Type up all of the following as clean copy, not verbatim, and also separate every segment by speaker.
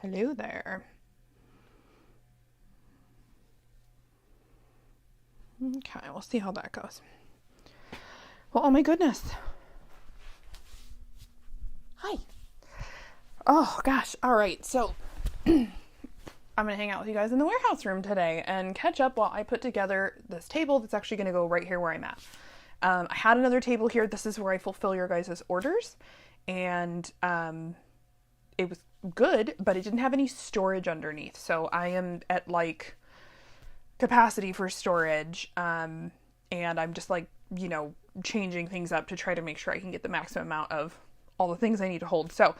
Speaker 1: Hello there. Okay, we'll see how that goes. Well, oh my goodness. Hi. Oh gosh. All right. So I'm going to hang out with you guys in the warehouse room today and catch up while I put together this table that's actually going to go right here where I'm at. I had another table here. This is where I fulfill your guys' orders. And it was good, but it didn't have any storage underneath. So I am at like capacity for storage. And I'm just like, changing things up to try to make sure I can get the maximum amount of all the things I need to hold. So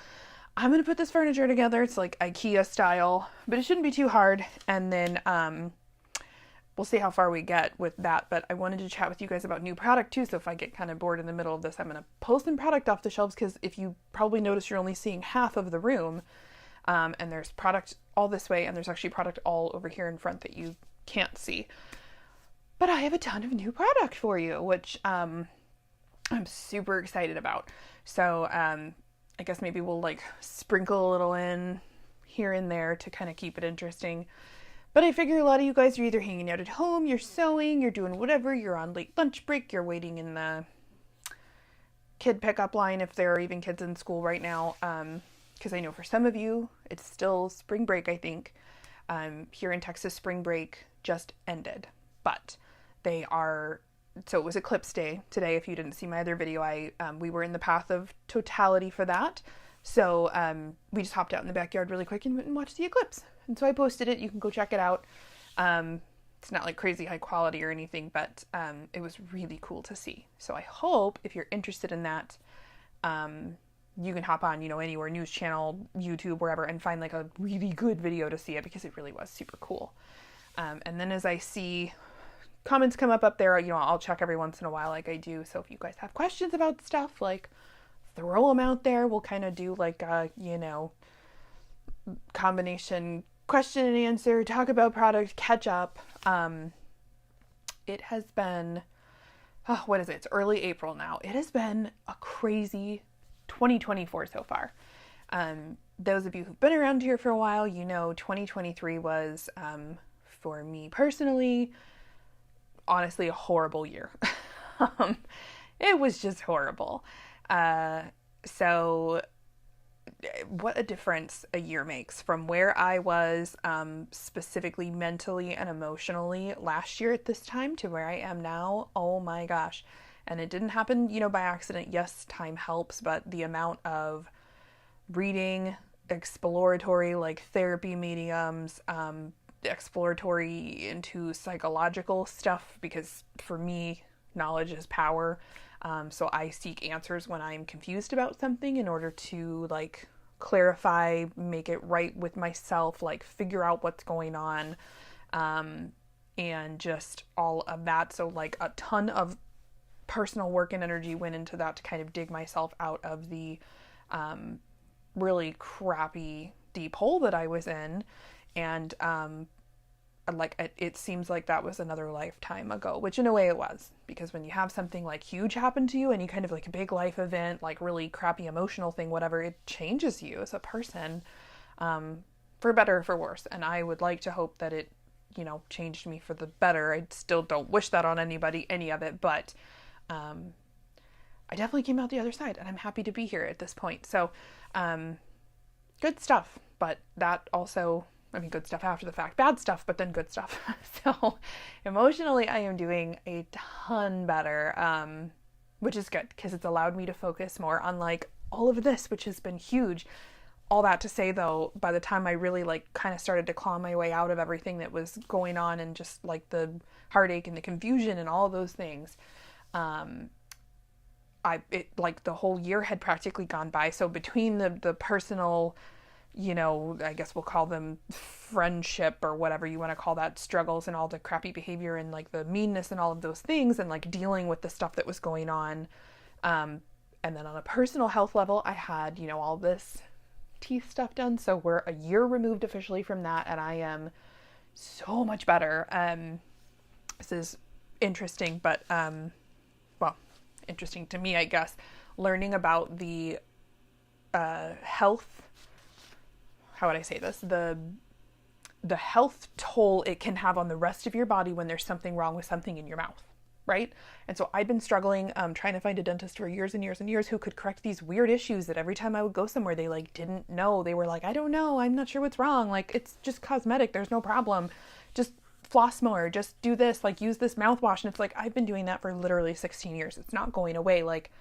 Speaker 1: I'm going to put this furniture together. It's like IKEA style, but it shouldn't be too hard. And then we'll see how far we get with that. But I wanted to chat with you guys about new product too. So if I get kind of bored in the middle of this, I'm going to pull some product off the shelves, because if you probably notice, you're only seeing half of the room. And there's product all this way, and there's actually product all over here in front that you can't see. But I have a ton of new product for you, which I'm super excited about. So I guess maybe we'll like sprinkle a little in here and there to kind of keep it interesting. But I figure a lot of you guys are either hanging out at home, you're sewing, you're doing whatever, you're on late lunch break, you're waiting in the kid pickup line if there are even kids in school right now. Because I know for some of you, it's still spring break, I think. Here in Texas, spring break just ended. But so it was Eclipse Day today. If you didn't see my other video, we were in the path of totality for that. So we just hopped out in the backyard really quick and went and watched the eclipse. And so I posted it. You can go check it out. It's not like crazy high quality or anything, but it was really cool to see. So I hope if you're interested in that, you can hop on, anywhere, news channel, YouTube, wherever, and find like a really good video to see it, because it really was super cool. And then as I see comments come up there, I'll check every once in a while like I do. So if you guys have questions about stuff, like throw them out there. We'll kind of do like a, combination question and answer, talk about product, catch up. It has been, what is it? It's early April now. It has been a crazy 2024 so far. Those of you who've been around here for a while, 2023 was, for me personally, honestly, a horrible year. It was just horrible. So what a difference a year makes from where I was, specifically mentally and emotionally last year at this time to where I am now. Oh my gosh. And it didn't happen, by accident. Yes, time helps, but the amount of reading, exploratory, like therapy mediums, exploratory into psychological stuff, because for me, knowledge is power. So I seek answers when I'm confused about something in order to like clarify, make it right with myself, like figure out what's going on, and just all of that. So like a ton of personal work and energy went into that to kind of dig myself out of the really crappy deep hole that I was in. And it seems like that was another lifetime ago, which in a way it was, because when you have something like huge happen to you, any kind of like a big life event, like really crappy emotional thing, whatever, it changes you as a person, for better or for worse. And I would like to hope that it, changed me for the better. I still don't wish that on anybody, any of it, but I definitely came out the other side, and I'm happy to be here at this point. So good stuff, but that also, good stuff after the fact, bad stuff, but then good stuff. So emotionally, I am doing a ton better, which is good, because it's allowed me to focus more on like all of this, which has been huge. All that to say though, by the time I really like kind of started to claw my way out of everything that was going on, and just like the heartache and the confusion and all of those things, the whole year had practically gone by. So between the personal, I guess we'll call them friendship or whatever you want to call that, struggles and all the crappy behavior and like the meanness and all of those things, and like dealing with the stuff that was going on. And then on a personal health level, I had, all this teeth stuff done. So we're a year removed officially from that, and I am so much better. This is interesting, but, interesting to me, I guess, learning about the health how would I say this? The health toll it can have on the rest of your body when there's something wrong with something in your mouth, right? And so I've been struggling trying to find a dentist for years and years and years who could correct these weird issues that every time I would go somewhere, they like didn't know. They were like, I don't know. I'm not sure what's wrong. Like, it's just cosmetic. There's no problem. Just floss more. Just do this. Like, use this mouthwash. And it's like, I've been doing that for literally 16 years. It's not going away. Like,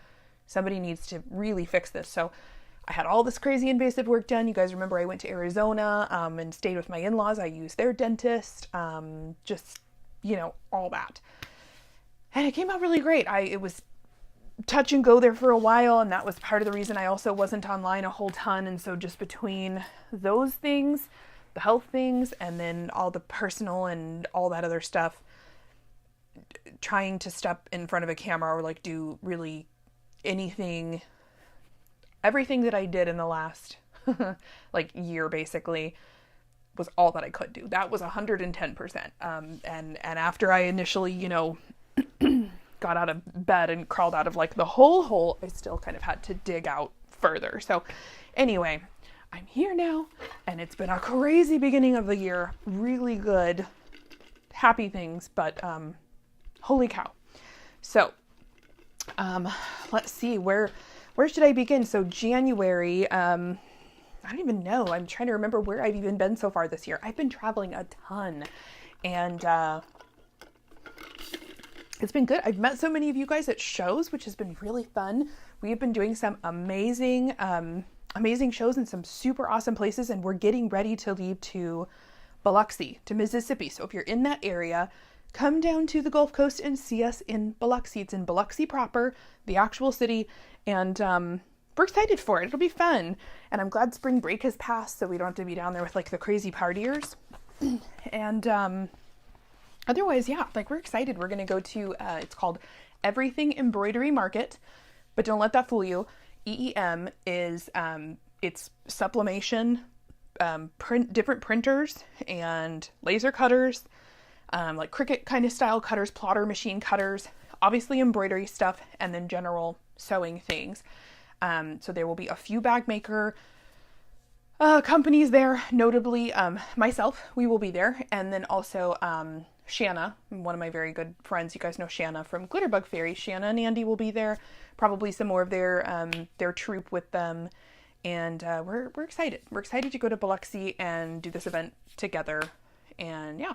Speaker 1: somebody needs to really fix this. So I had all this crazy invasive work done. You guys remember I went to Arizona and stayed with my in-laws. I used their dentist, just, all that. And it came out really great. It was touch and go there for a while, and that was part of the reason I also wasn't online a whole ton. And so just between those things, the health things, and then all the personal and all that other stuff, trying to step in front of a camera or like do really everything that I did in the last like year basically was all that I could do. That was 110%. And after I initially, got out of bed and crawled out of like the whole hole, I still kind of had to dig out further. So anyway, I'm here now, and it's been a crazy beginning of the year. Really good, happy things, but holy cow. So let's see, where should I begin? So January, I don't even know. I'm trying to remember where I've even been so far this year. I've been traveling a ton, and it's been good. I've met so many of you guys at shows, which has been really fun. We've been doing some amazing shows in some super awesome places, and we're getting ready to leave to Biloxi, to Mississippi. So if you're in that area, come down to the Gulf Coast and see us in Biloxi. It's in Biloxi proper, the actual city, and we're excited for it. It'll be fun. And I'm glad spring break has passed, so we don't have to be down there with like the crazy partiers. And otherwise, yeah, like we're excited. We're going to go to, it's called Everything Embroidery Market, but don't let that fool you. EEM is, it's sublimation, different printers and laser cutters, like Cricut kind of style cutters, plotter machine cutters, obviously embroidery stuff, and then general sewing things. So there will be a few bag maker companies there, notably myself, we will be there, and then also Shanna, one of my very good friends. You guys know Shanna from Glitterbug Fairy. Shanna and Andy will be there, probably some more of their troupe with them, and we're excited. We're excited to go to Biloxi and do this event together, and yeah,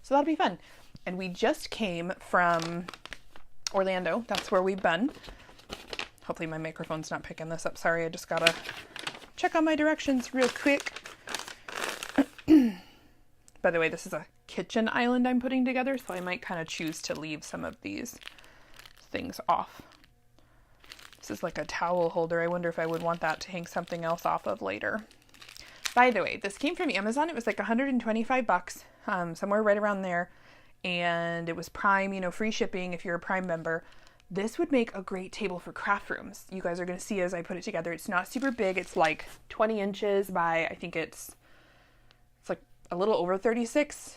Speaker 1: so that'll be fun. And we just came from Orlando. That's where we've been. Hopefully my microphone's not picking this up. Sorry, I just gotta check on my directions real quick. By the way, this is a kitchen island I'm putting together, so I might kind of choose to leave some of these things off. This is like a towel holder. I wonder if I would want that to hang something else off of later. By the way, this came from Amazon. It was like $125, somewhere right around there. And it was Prime, free shipping if you're a Prime member. This would make a great table for craft rooms. You guys are going to see as I put it together. It's not super big. It's like 20 inches by, I think it's like a little over 36.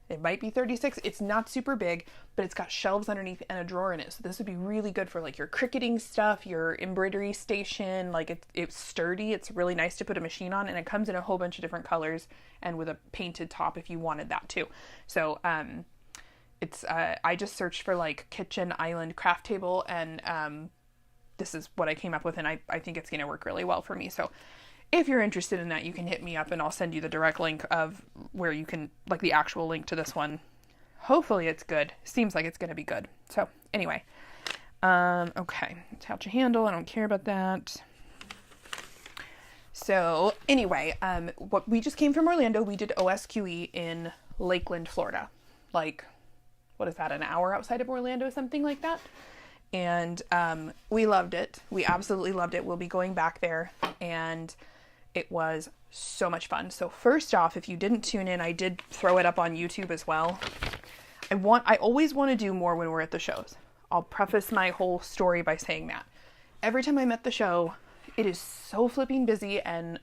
Speaker 1: It might be 36. It's not super big, but it's got shelves underneath and a drawer in it. So this would be really good for like your cricketing stuff, your embroidery station. Like it's sturdy. It's really nice to put a machine on, and it comes in a whole bunch of different colors and with a painted top if you wanted that too. So, it's, I just searched for like kitchen island craft table, and this is what I came up with, and I think it's going to work really well for me. So if you're interested in that, you can hit me up and I'll send you the direct link of where you can, like the actual link to this one. Hopefully it's good. Seems like it's going to be good. So anyway, okay. Attach a handle. I don't care about that. So anyway, what we just came from Orlando. We did OSQE in Lakeland, Florida. Like, what is that? An hour outside of Orlando, something like that. And, we loved it. We absolutely loved it. We'll be going back there, and it was so much fun. So first off, if you didn't tune in, I did throw it up on YouTube as well. I always want to do more when we're at the shows. I'll preface my whole story by saying that. Every time I'm at the show, it is so flipping busy and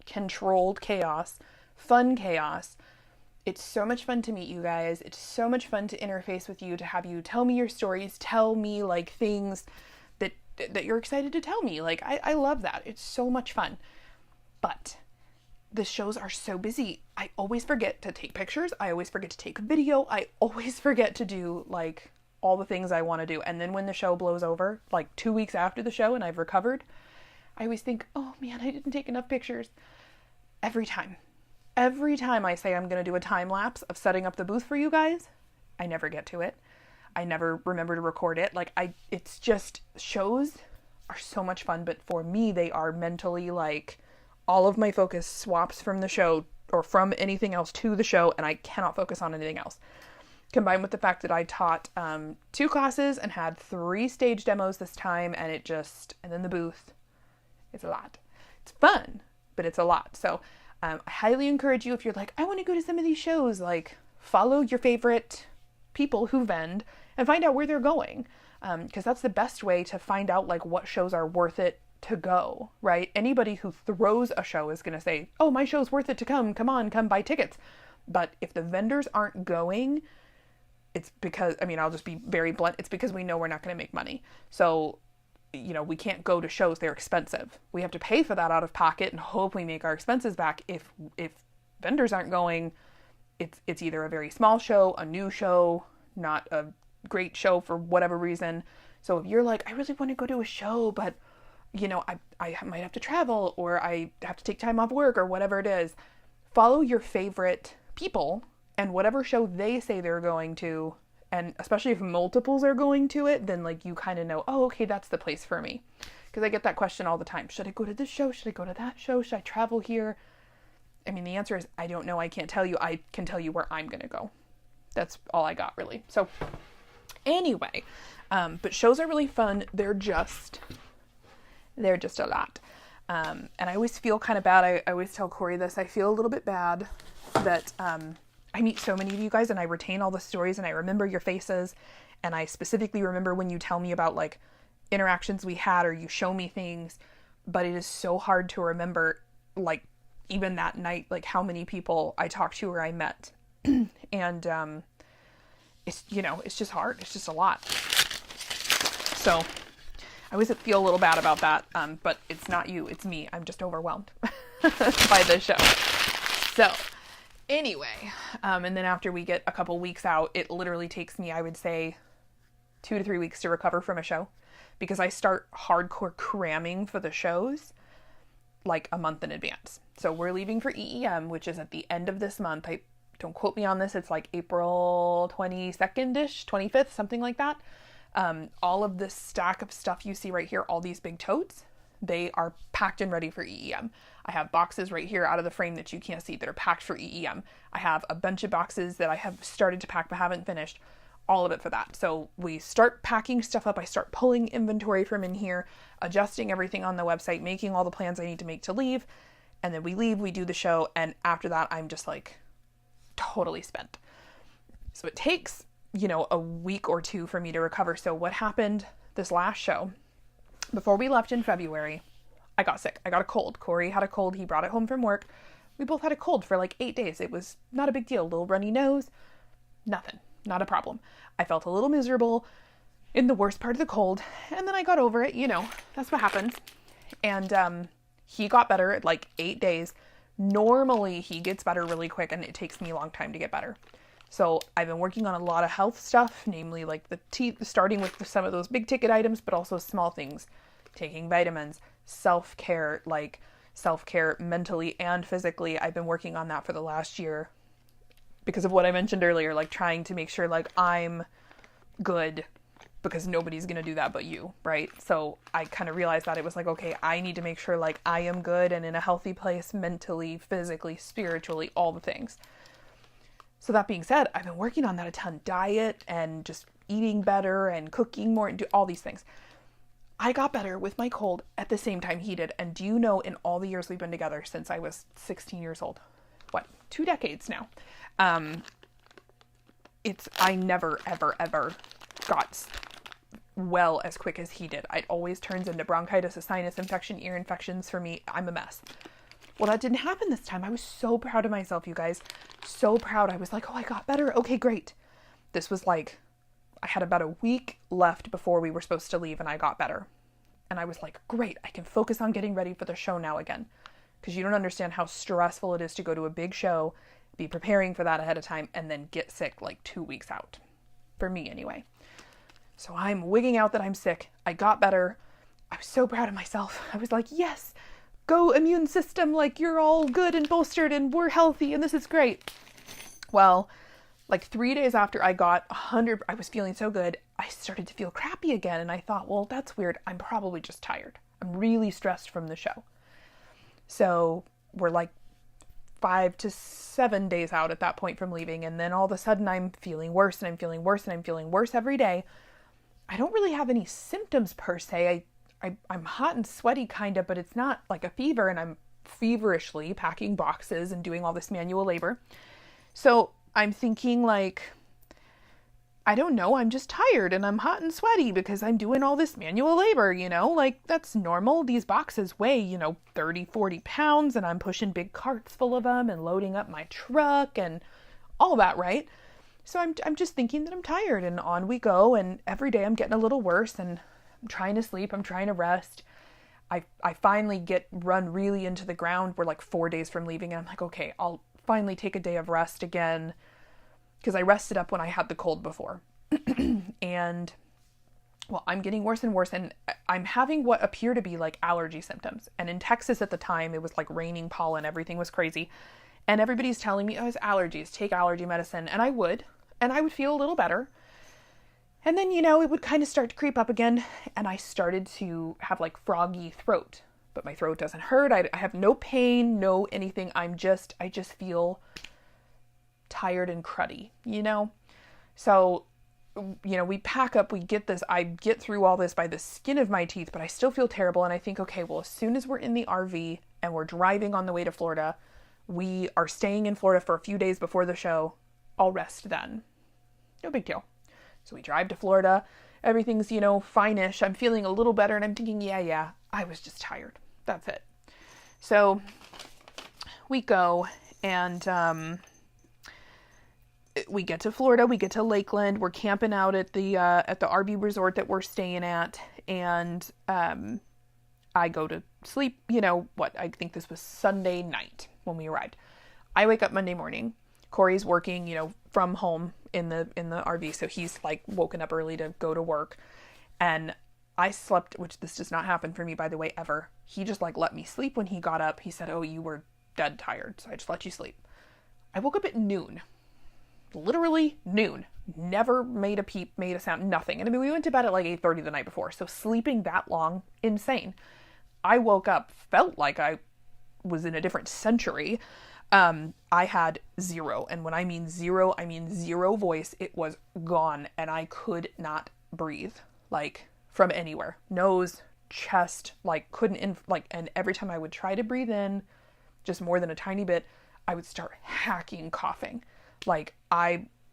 Speaker 1: controlled chaos, fun chaos. It's so much fun to meet you guys. It's so much fun to interface with you, to have you tell me your stories, tell me like things that you're excited to tell me. Like, I love that. It's so much fun. But the shows are so busy. I always forget to take pictures. I always forget to take video. I always forget to do like all the things I want to do. And then when the show blows over, like 2 weeks after the show and I've recovered, I always think, oh man, I didn't take enough pictures. Every time I say I'm going to do a time lapse of setting up the booth for you guys, I never get to it. I never remember to record it. It's just, shows are so much fun, but for me, they are mentally like, all of my focus swaps from the show or from anything else to the show, and I cannot focus on anything else. Combined with the fact that I taught 2 classes and had 3 stage demos this time, and then the booth, it's a lot. It's fun, but it's a lot. So I highly encourage you, if you're like, I want to go to some of these shows, like follow your favorite people who vend and find out where they're going. Because that's the best way to find out like what shows are worth it to go, right? Anybody who throws a show is going to say, oh, my show's worth it to come. Come on, come buy tickets. But if the vendors aren't going, it's because, I'll just be very blunt. It's because we know we're not going to make money. So, we can't go to shows. They're expensive. We have to pay for that out of pocket and hope we make our expenses back. If vendors aren't going, it's either a very small show, a new show, not a great show for whatever reason. So if you're like, I really want to go to a show, but I might have to travel, or I have to take time off work, or whatever it is, follow your favorite people and whatever show they say they're going to. And especially if multiples are going to it, then like you kind of know, oh, okay, that's the place for me. Because I get that question all the time. Should I go to this show? Should I go to that show? Should I travel here? The answer is, I don't know. I can't tell you. I can tell you where I'm going to go. That's all I got, really. So anyway, but shows are really fun. They're just a lot. And I always feel kind of bad. I always tell Corey this. I feel a little bit bad that I meet so many of you guys and I retain all the stories and I remember your faces. And I specifically remember when you tell me about like interactions we had or you show me things. But it is so hard to remember, like even that night, like how many people I talked to or I met. And it's just hard. It's just a lot. So I always feel a little bad about that, but it's not you, it's me. I'm just overwhelmed by the show. So anyway, and then after we get a couple weeks out, it literally takes me, I would say, 2 to 3 weeks to recover from a show, because I start hardcore cramming for the shows like a month in advance. So we're leaving for EEM, which is at the end of this month. Don't quote me on this. It's like April 22nd-ish, 25th, something like that. All of this stack of stuff you see right here, all these big totes, they are packed and ready for EEM. I have boxes right here out of the frame that you can't see that are packed for EEM. I have a bunch of boxes that I have started to pack but haven't finished. All of it for that. So we start packing stuff up. I start pulling inventory from in here, adjusting everything on the website, making all the plans I need to make to leave. And then we leave, we do the show. And after that, I'm just like totally spent. So it takes, a week or 2 for me to recover. So what happened this last show, before we left in February, I got sick. I got a cold. Corey had a cold. He brought it home from work. We both had a cold for like 8 days. It was not a big deal. Little runny nose, nothing. Not a problem. I felt a little miserable in the worst part of the cold, and then I got over it. That's what happens. And he got better at like 8 days. Normally he gets better really quick, and it takes me a long time to get better. So I've been working on a lot of health stuff, namely like starting with some of those big ticket items, but also small things, taking vitamins, self-care mentally and physically. I've been working on that for the last year, because of what I mentioned earlier, like trying to make sure like I'm good, because nobody's going to do that but you, right? So I kind of realized that it was like, okay, I need to make sure like I am good and in a healthy place mentally, physically, spiritually, all the things. So that being said, I've been working on that a ton, diet and just eating better and cooking more and do all these things. I got better with my cold at the same time he did. And do you know, in all the years we've been together since I was 16 years old, 2 decades now, I never, ever, ever got well as quick as he did. It always turns into bronchitis, a sinus infection, ear infections. For me, I'm a mess. Well, that didn't happen this time. I was so proud of myself, you guys. So proud. I was like, oh, I got better. Okay, great. This was like, I had about a week left before we were supposed to leave, and I got better. And I was like, great, I can focus on getting ready for the show now again. because you don't understand how stressful it is to go to a big show, be preparing for that ahead of time, and then get sick like 2 weeks out. For me, anyway. So I'm wigging out that I'm sick. I got better. I was so proud of myself. I was like, yes, go immune system, like you're all good and bolstered and we're healthy and this is great. Well, like 3 days after I got 100, I was feeling so good, I started to feel crappy again. And I thought, well, that's weird. I'm probably just tired. I'm really stressed from the show. So we're like 5 to 7 days out at that point from leaving. And then all of a sudden I'm feeling worse and I'm feeling worse and I'm feeling worse every day. I don't really have any symptoms per se. I'm hot and sweaty kind of, but it's not like a fever, and I'm feverishly packing boxes and doing all this manual labor. So I'm thinking like, I don't know, I'm just tired and I'm hot and sweaty because I'm doing all this manual labor, like that's normal. These boxes weigh, 30, 40 pounds and I'm pushing big carts full of them and loading up my truck and all that, right? So I'm just thinking that I'm tired, and on we go, and every day I'm getting a little worse, and I'm trying to sleep, I'm trying to rest. I finally run really into the ground. We're like 4 days from leaving, and I'm like, okay, I'll finally take a day of rest again, because I rested up when I had the cold before. And well, I'm getting worse and worse, and I'm having what appear to be like allergy symptoms. And in Texas at the time, it was like raining pollen, everything was crazy. And everybody's telling me, oh, it's allergies, take allergy medicine. And I would feel a little better. And then, it would kind of start to creep up again. And I started to have like froggy throat, but my throat doesn't hurt. I have no pain, no anything. I just feel tired and cruddy, So, we pack up, we get this, I get through all this by the skin of my teeth, but I still feel terrible. And I think, okay, well, as soon as we're in the RV and we're driving on the way to Florida, we are staying in Florida for a few days before the show. I'll rest then. No big deal. So we drive to Florida. Everything's, fine-ish. I'm feeling a little better, and I'm thinking, yeah, I was just tired. That's it. So we go, and we get to Florida. We get to Lakeland. We're camping out at the RV resort that we're staying at, and I go to sleep. I think this was Sunday night when we arrived. I wake up Monday morning. Corey's working, from home in the RV. So he's like woken up early to go to work. And I slept, which this does not happen for me, by the way, ever. He just like let me sleep when he got up. He said, oh, you were dead tired. So I just let you sleep. I woke up at noon, literally noon, never made a peep, made a sound, nothing. And I mean, we went to bed at like 8:30 the night before. So sleeping that long, insane. I woke up, felt like I was in a different century. I had zero. And when I mean zero voice. It was gone. And I could not breathe, like from anywhere. Nose, chest, like couldn't, and every time I would try to breathe in just more than a tiny bit, I would start hacking coughing.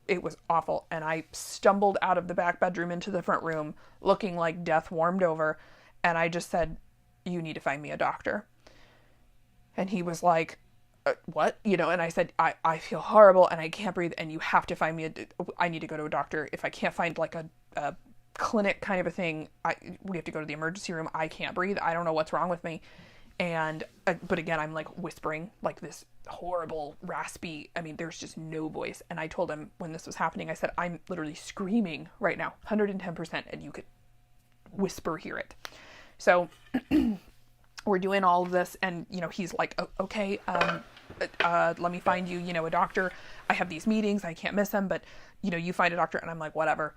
Speaker 1: It was awful. And I stumbled out of the back bedroom into the front room looking like death warmed over. And I just said, you need to find me a doctor. And he was like, what? And I said, I feel horrible and I can't breathe, and you have to find me I need to go to a doctor. If I can't find like a clinic kind of a thing, we have to go to the emergency room. I can't breathe. I don't know what's wrong with me. And, but again, I'm like whispering like this horrible raspy, there's just no voice. And I told him when this was happening, I said, I'm literally screaming right now, 110%, and you could whisper hear it. So we're doing all of this, and, he's like, oh, okay, let me find you, a doctor. I have these meetings. I can't miss them, but, you find a doctor. And I'm like, whatever,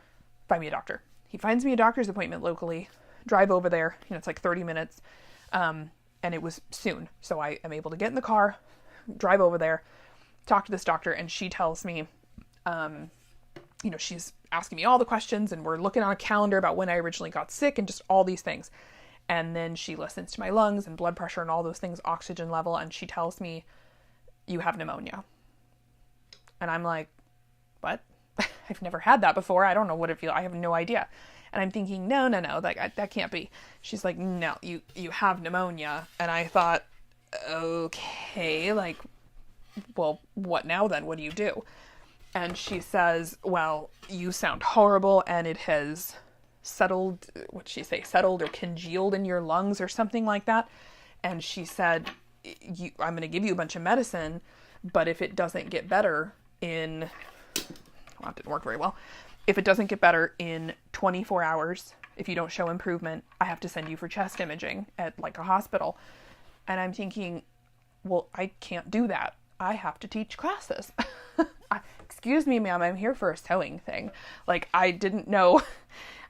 Speaker 1: find me a doctor. He finds me a doctor's appointment locally, drive over there. It's like 30 minutes. And it was soon. So I am able to get in the car, drive over there, talk to this doctor. And she tells me, she's asking me all the questions, and we're looking on a calendar about when I originally got sick and just all these things. And then she listens to my lungs and blood pressure and all those things, oxygen level. And she tells me, you have pneumonia. And I'm like, what? I've never had that before. I don't know what it feels. I have no idea. And I'm thinking, no, that can't be. She's like, no, you have pneumonia. And I thought, okay, like, well, what now then? What do you do? And she says, well, you sound horrible, and it has settled or congealed in your lungs or something like that. And she said, I'm going to give you a bunch of medicine, but if it doesn't get better well, that didn't work very well. If it doesn't get better in 24 hours, if you don't show improvement, I have to send you for chest imaging at like a hospital. And I'm thinking, well, I can't do that. I have to teach classes. Excuse me, ma'am, I'm here for a sewing thing. Like, I didn't know.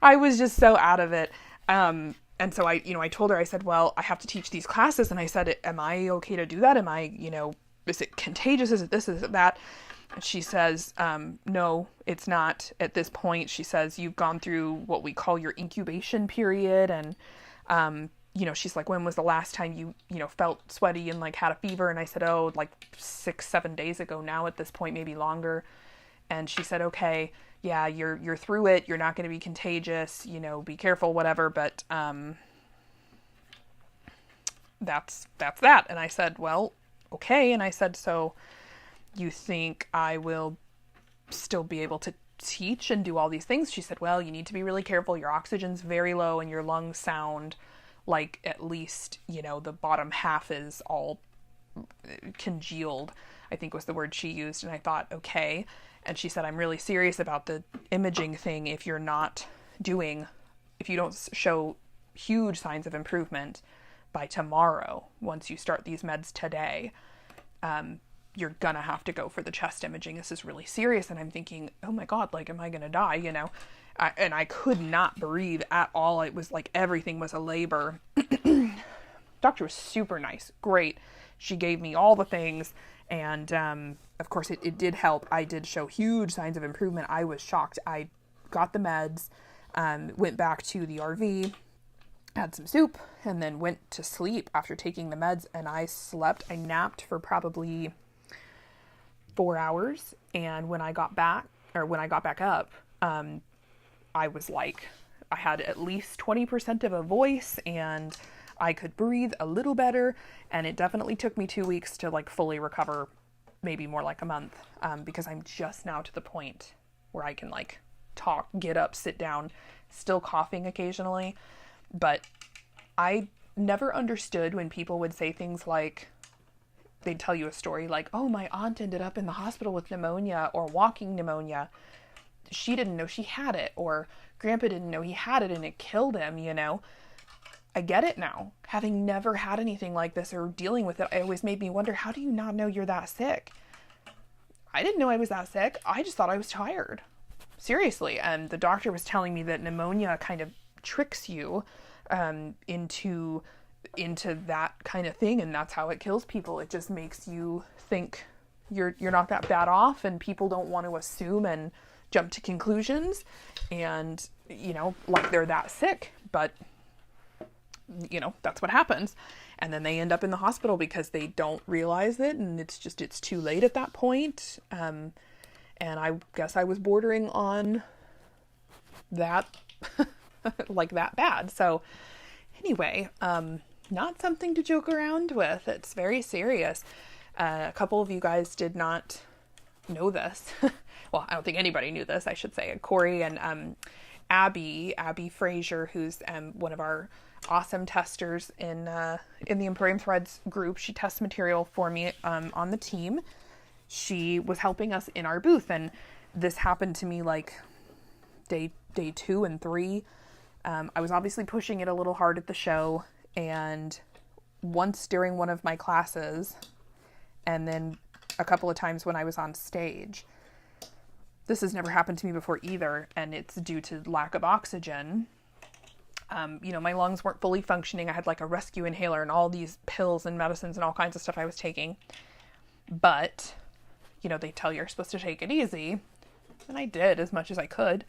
Speaker 1: I was just so out of it. And so I told her, I said, well, I have to teach these classes. And I said, am I okay to do that? Am I, is it contagious? Is it this? Is it that? And she says, no, it's not at this point. She says, you've gone through what we call your incubation period. And, she's like, when was the last time you felt sweaty and like had a fever? And I said, oh, like 6-7 days ago now at this point, maybe longer. And she said, okay, yeah, you're through it. You're not going to be contagious, be careful, whatever. But, that's that. And I said, well, okay. And I said, so you think I will still be able to teach and do all these things? She said, well, you need to be really careful. Your oxygen's very low and your lungs sound like at least, the bottom half is all congealed, I think was the word she used. And I thought, okay. And she said, I'm really serious about the imaging thing. If you don't show huge signs of improvement by tomorrow, once you start these meds today, you're gonna have to go for the chest imaging. This is really serious. And I'm thinking, oh my God, like, am I gonna die? And I could not breathe at all. It was like everything was a labor. Doctor was super nice. Great. She gave me all the things. And, of course it did help. I did show huge signs of improvement. I was shocked. I got the meds, went back to the RV, had some soup, and then went to sleep after taking the meds. And I napped for probably 4 hours. And when I got back up, I was like, I had at least 20% of a voice and I could breathe a little better. And it definitely took me 2 weeks to like fully recover, maybe more like a month, because I'm just now to the point where I can like talk, get up, sit down, still coughing occasionally. But I never understood when people would say things like, they'd tell you a story like, oh, my aunt ended up in the hospital with pneumonia or walking pneumonia. She didn't know she had it, or grandpa didn't know he had it and it killed him, I get it now. Having never had anything like this or dealing with it, it always made me wonder, how do you not know you're that sick? I didn't know I was that sick. I just thought I was tired. Seriously. And the doctor was telling me that pneumonia kind of tricks you into that kind of thing, and that's how it kills people. It just makes you think you're not that bad off, and people don't want to assume and jump to conclusions and, like they're that sick, but that's what happens. And then they end up in the hospital because they don't realize it. And it's too late at that point. And I guess I was bordering on that, like that bad. So anyway, not something to joke around with. It's very serious. A couple of you guys did not know this. Well, I don't think anybody knew this, I should say. Corey and Abby Frazier, who's one of our awesome testers in the Emporium Threads group. She tests material for me on the team. She was helping us in our booth, and this happened to me like day 2 and 3. I was obviously pushing it a little hard at the show, and once during one of my classes, and then a couple of times when I was on stage. This has never happened to me before either, and it's due to lack of oxygen. My lungs weren't fully functioning. I had like a rescue inhaler and all these pills and medicines and all kinds of stuff I was taking. But, they tell you you're supposed to take it easy. And I did as much as I could.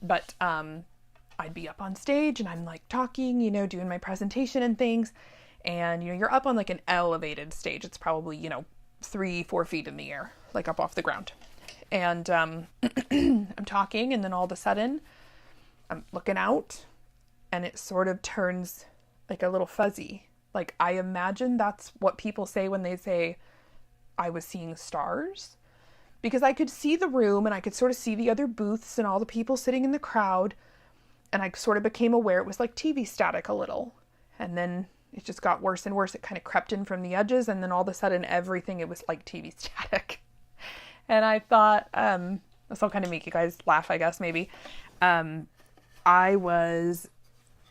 Speaker 1: But I'd be up on stage and I'm like talking, doing my presentation and things. And, you're up on like an elevated stage. It's probably, 3-4 feet in the air, like up off the ground. And I'm talking, and then all of a sudden I'm looking out and it sort of turns like a little fuzzy. Like, I imagine that's what people say when they say I was seeing stars, because I could see the room and I could sort of see the other booths and all the people sitting in the crowd. And I sort of became aware it was like TV static a little. And then it just got worse and worse. It kind of crept in from the edges, and then all of a sudden everything, it was like TV static. And I thought, this will kind of make you guys laugh, I guess, maybe. I was,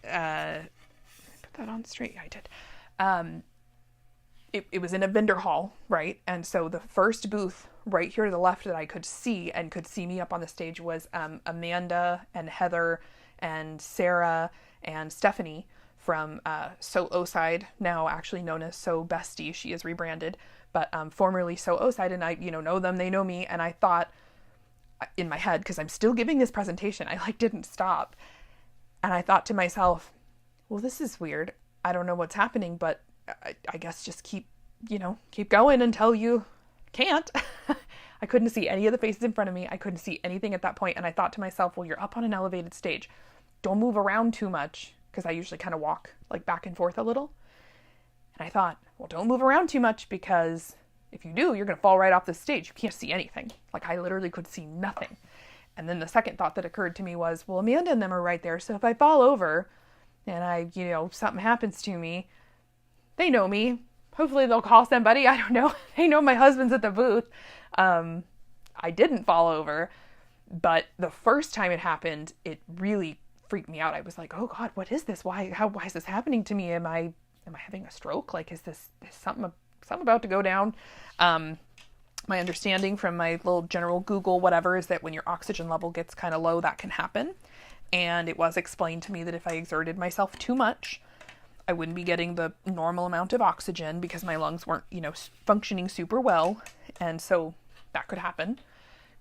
Speaker 1: put that on straight. Yeah, I did. It was in a vendor hall, right? And so the first booth right here to the left that I could see and could see me up on the stage was Amanda and Heather and Sarah and Stephanie from So O-Side, now actually known as So Bestie. She is rebranded, but formerly So O-Side, and I, know them, they know me, and I thought in my head, because I'm still giving this presentation, I didn't stop, and I thought to myself, well, this is weird. I don't know what's happening, but I guess just keep going until you can't. I couldn't see any of the faces in front of me. I couldn't see anything at that point. And I thought to myself, well, you're up on an elevated stage. Don't move around too much, because I usually kind of walk back and forth a little. And I thought, well, don't move around too much, because if you do, you're going to fall right off the stage. You can't see anything. I literally could see nothing. And then the second thought that occurred to me was, well, Amanda and them are right there. So if I fall over and something happens to me, they know me. Hopefully they'll call somebody. I don't know. They know my husband's at the booth. I didn't fall over, but the first time it happened, it really freaked me out. I was like, oh God, what is this? Why is this happening to me? Am I having a stroke? Is something about to go down? My understanding from my little general Google whatever is that when your oxygen level gets kind of low, that can happen. And it was explained to me that if I exerted myself too much, I wouldn't be getting the normal amount of oxygen because my lungs weren't, functioning super well. And so that could happen.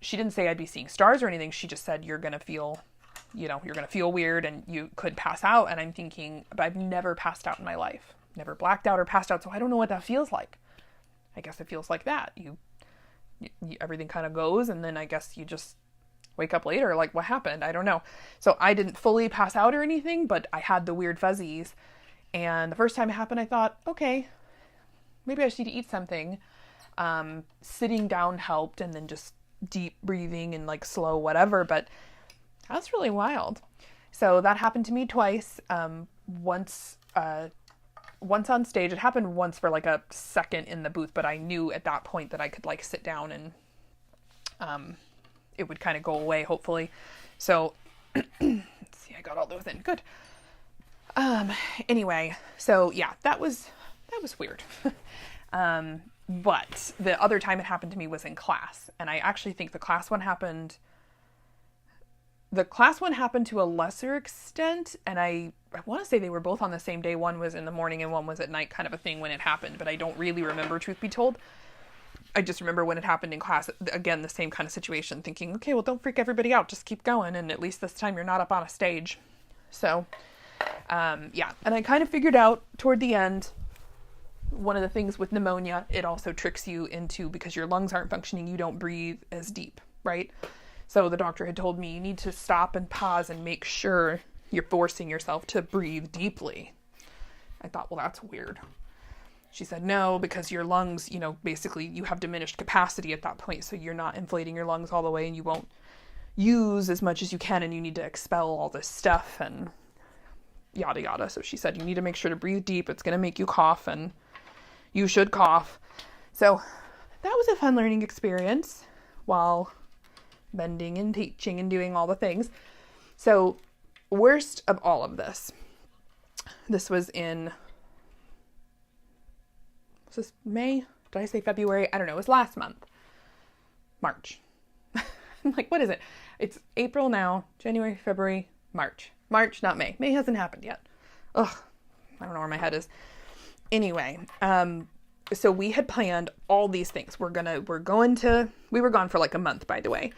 Speaker 1: She didn't say I'd be seeing stars or anything. She just said, you're going to feel weird and you could pass out. And I'm thinking, but I've never passed out in my life, never blacked out or passed out. So I don't know what that feels like. I guess it feels like that. You everything kind of goes, and then I guess you just wake up later. What happened? I don't know. So I didn't fully pass out or anything, but I had the weird fuzzies. And the first time it happened, I thought, okay, maybe I should eat something. Sitting down helped, and then just deep breathing and slow whatever. But that's really wild. So that happened to me twice. Once on stage. It happened once for a second in the booth, but I knew at that point that I could sit down and it would kind of go away, hopefully. So let's see, I got all those in. Good. Anyway, so yeah, that was weird. But the other time it happened to me was in class, and I actually think the class one happened to a lesser extent, and I want to say they were both on the same day. One was in the morning and one was at night, kind of a thing when it happened, but I don't really remember, truth be told. I just remember when it happened in class, again, the same kind of situation, thinking, okay, well, don't freak everybody out, just keep going, and at least this time you're not up on a stage. So, yeah, and I kind of figured out toward the end, one of the things with pneumonia, it also tricks you into, because your lungs aren't functioning, you don't breathe as deep, right? So the doctor had told me, you need to stop and pause and make sure you're forcing yourself to breathe deeply. I thought, well, that's weird. She said, no, because your lungs, basically you have diminished capacity at that point. So you're not inflating your lungs all the way, and you won't use as much as you can, and you need to expel all this stuff and yada, yada. So she said, you need to make sure to breathe deep. It's going to make you cough, and you should cough. So that was a fun learning experience while bending and teaching and doing all the things. So worst of all of this was in, was this May? Did I say February? I don't know. It was last month. March. I'm like, what is it? It's April now. January, February, March. March, not May. May hasn't happened yet. Ugh. I don't know where my head is. Anyway, so we had planned all these things. We were gone for a month, by the way,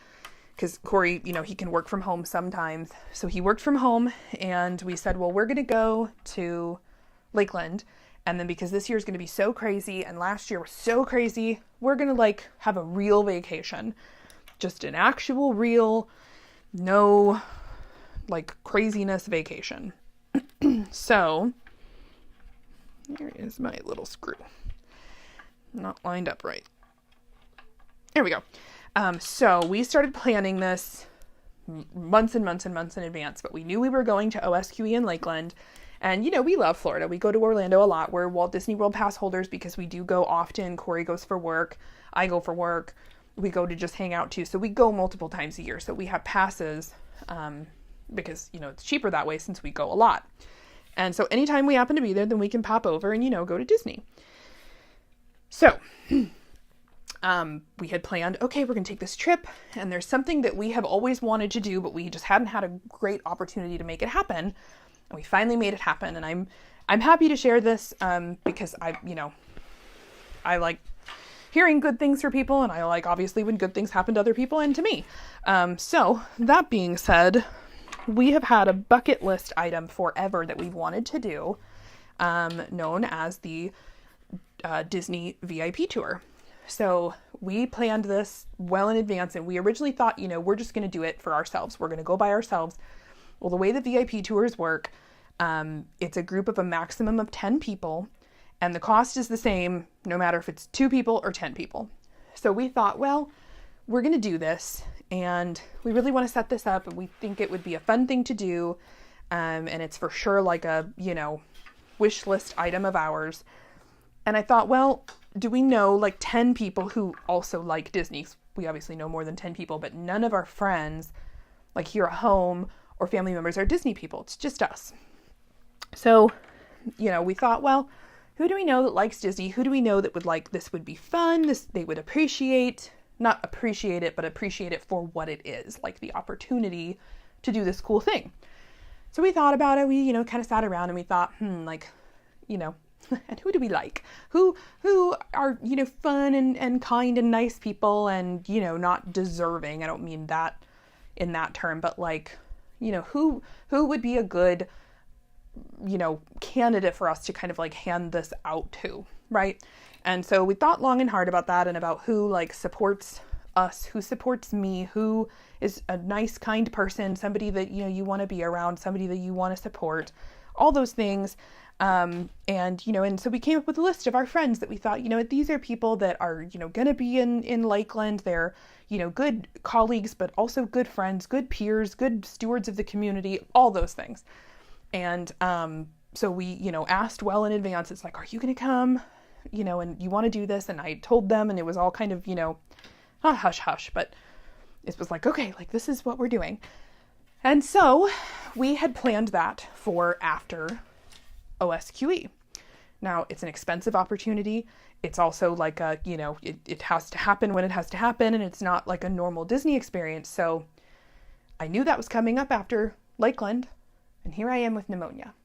Speaker 1: because Corey, he can work from home sometimes. So he worked from home, and we said, well, we're going to go to Lakeland. And then because this year is going to be so crazy, and last year was so crazy, we're going to have a real vacation, just an actual real, no craziness vacation. So here is my little screw. Not lined up right. There we go. So we started planning this months and months and months in advance, but we knew we were going to OSQE in Lakeland, And, we love Florida. We go to Orlando a lot. We're Walt Disney World pass holders because we do go often. Corey goes for work. I go for work. We go to just hang out too. So we go multiple times a year. So we have passes because, it's cheaper that way since we go a lot. And so anytime we happen to be there, then we can pop over and, go to Disney. So we had planned, okay, we're going to take this trip. And there's something that we have always wanted to do, but we just hadn't had a great opportunity to make it happen. And we finally made it happen. And I'm happy to share this because I like hearing good things for people. And I like, obviously, when good things happen to other people and to me. So that being said, we have had a bucket list item forever that we've wanted to do, known as the Disney VIP tour. So we planned this well in advance, and we originally thought, we're just going to do it for ourselves. We're going to go by ourselves. Well, the way the VIP tours work, it's a group of a maximum of 10 people, and the cost is the same no matter if it's 2 people or 10 people. So we thought, well, we're going to do this, and we really want to set this up, and we think it would be a fun thing to do, and it's for sure like a, wish list item of ours. And I thought, well, do we know like 10 people who also like Disney? We obviously know more than 10 people, but none of our friends, like here at home or family members, are Disney people. It's just us. So, we thought, well, who do we know that likes Disney? Who do we know that would like, this would be fun? They would not appreciate it, but appreciate it for what it is, like the opportunity to do this cool thing. So we thought about it. We, kind of sat around and we thought, and who do we like? Who are, fun and kind and nice people and, not deserving. I don't mean that in that term, but like, who would be a good, candidate for us to kind of like hand this out to, right? And so we thought long and hard about that and about who like supports us, who supports me, who is a nice, kind person, somebody that, you want to be around, somebody that you want to support, all those things. And so we came up with a list of our friends that we thought, these are people that are, going to be in Lakeland. They're, good colleagues, but also good friends, good peers, good stewards of the community, all those things. And, so we, asked well in advance. It's like, are you going to come, and you want to do this? And I told them, and it was all kind of, not hush hush, but it was like, okay, like this is what we're doing. And so we had planned that for after OSQE. Now, it's an expensive opportunity. It's also like it has to happen when it has to happen, and it's not like a normal Disney experience. So I knew that was coming up after Lakeland, and here I am with pneumonia.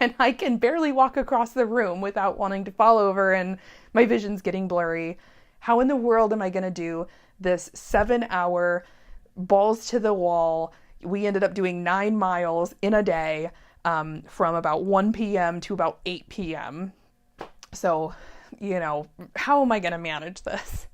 Speaker 1: And I can barely walk across the room without wanting to fall over, and my vision's getting blurry. How in the world am I going to do this 7-hour balls to the wall? We ended up doing 9 miles in a day, from about 1 p.m. to about 8 p.m. So, how am I going to manage this?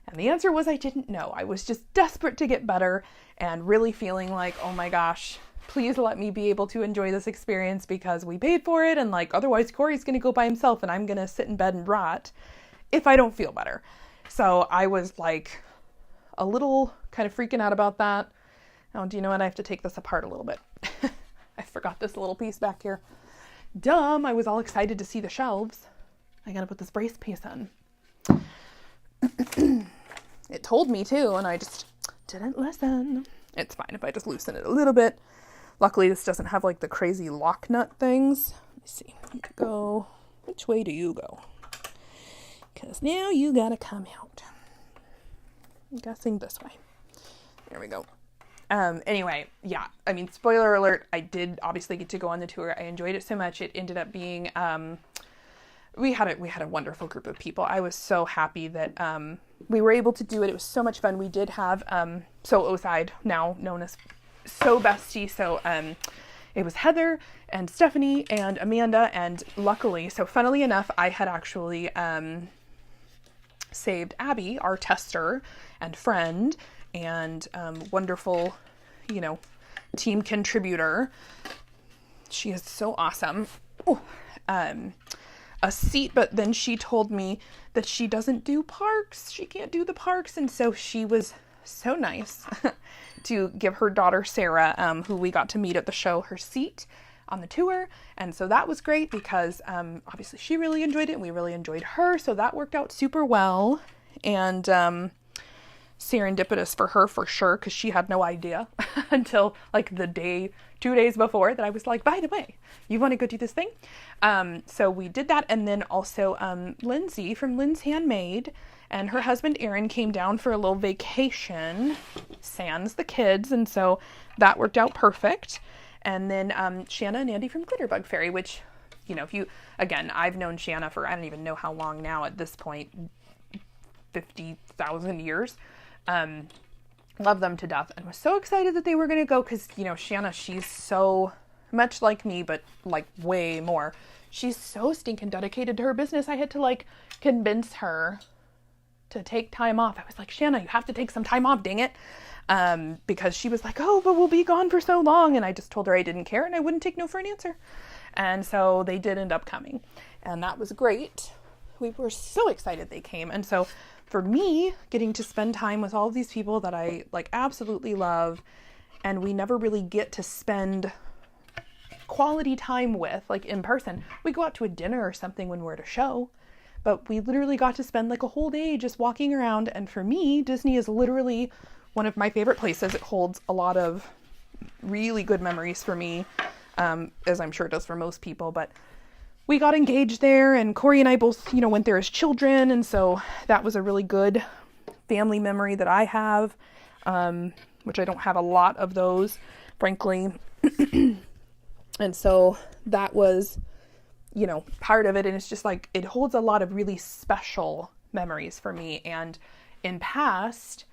Speaker 1: And the answer was I didn't know. I was just desperate to get better and really feeling like, oh my gosh, please let me be able to enjoy this experience because we paid for it. And like, otherwise Corey's going to go by himself and I'm going to sit in bed and rot if I don't feel better. So I was like a little kind of freaking out about that. Now, do you know what? I have to take this apart a little bit. I forgot this little piece back here. Dumb. I was all excited to see the shelves. I gotta put this brace piece in. It told me to, and I just didn't listen. It's fine if I just loosen it a little bit. Luckily, this doesn't have like the crazy lock nut things. Let me see. You go. Which way do you go? Because now you gotta come out. I'm guessing this way. There we go. Anyway, yeah, I mean, spoiler alert, I did obviously get to go on the tour. I enjoyed it so much. It ended up being, we had a wonderful group of people. I was so happy that, we were able to do it. It was so much fun. We did have, So Oside, now known as So Bestie. So, it was Heather and Stephanie and Amanda, and luckily, so funnily enough, I had actually, saved Abby, our tester and friend, and wonderful, team contributor. She is so awesome. Ooh, a seat, but then she told me that she doesn't do parks. She can't do the parks, and so she was so nice to give her daughter Sarah, who we got to meet at the show, her seat. on the tour. And so that was great because obviously she really enjoyed it and we really enjoyed her. So that worked out super well. And serendipitous for her for sure, because she had no idea until like the day, 2 days before, that I was like, by the way, you want to go do this thing? So we did that. And then also Lindsay from Lynn's Handmade and her husband Aaron came down for a little vacation, sans the kids. And so that worked out perfect. And then Shanna and Andy from Glitterbug Fairy, which, you know, again, I've known Shanna for, I don't even know how long now at this point, 50,000 years. Love them to death and was so excited that they were going to go because, you know, Shanna, she's so much like me, but like way more. She's so stinking dedicated to her business. I had to like convince her to take time off. I was like, Shanna, you have to take some time off, dang it. Because she was like, oh, but we'll be gone for so long. And I just told her I didn't care and I wouldn't take no for an answer. And so they did end up coming and that was great. We were so excited they came. And so for me, getting to spend time with all of these people that I like absolutely love, and we never really get to spend quality time with, like in person. We go out to a dinner or something when we're at a show, but we literally got to spend like a whole day just walking around. And for me, Disney is literally one of my favorite places. It holds a lot of really good memories for me, as I'm sure it does for most people, but we got engaged there and Corey and I both, you know, went there as children. And so that was a really good family memory that I have, which I don't have a lot of those, frankly. And so that was, you know, part of it. And it's just like, it holds a lot of really special memories for me. And in past,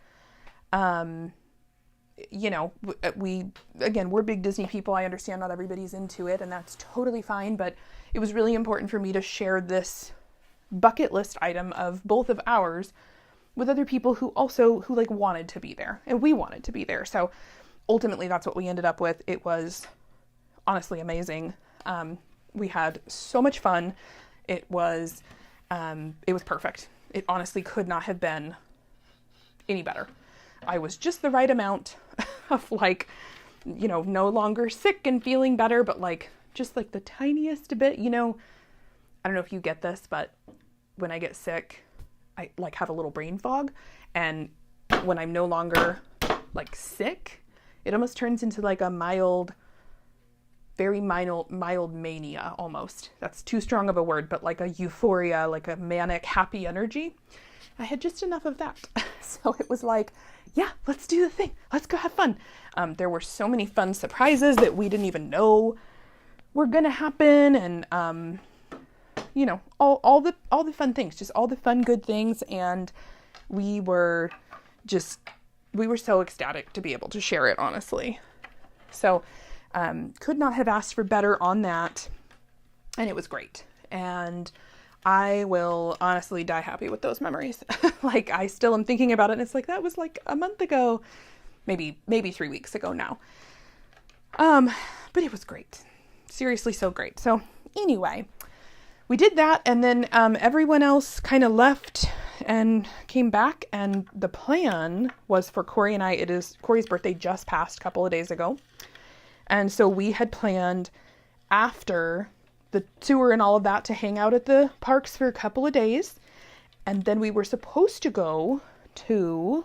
Speaker 1: you know, we're big Disney people. I understand not everybody's into it and that's totally fine, but it was really important for me to share this bucket list item of both of ours with other people who like wanted to be there and we wanted to be there. So ultimately that's what we ended up with. It was honestly amazing. We had so much fun. It was perfect. It honestly could not have been any better. I was just the right amount of like, you know, no longer sick and feeling better, but like just like the tiniest bit, you know, I don't know if you get this, but when I get sick, I like have a little brain fog. And when I'm no longer like sick, it almost turns into like a very mild mania almost. That's too strong of a word, but like a euphoria, like a manic, happy energy. I had just enough of that. So it was like, yeah, let's do the thing. Let's go have fun. There were so many fun surprises that we didn't even know were going to happen. And, you know, all the fun things, just all the fun, good things. And we were so ecstatic to be able to share it, honestly. So, could not have asked for better on that. And it was great. And I will honestly die happy with those memories. Like I still am thinking about it and it's like, that was like a month ago, maybe 3 weeks ago now. But it was great. Seriously, so great. So anyway, we did that. And then, everyone else kind of left and came back. And the plan was for Corey and I, it is Corey's birthday just passed a couple of days ago. And so we had planned after the tour and all of that to hang out at the parks for a couple of days. And then we were supposed to go to,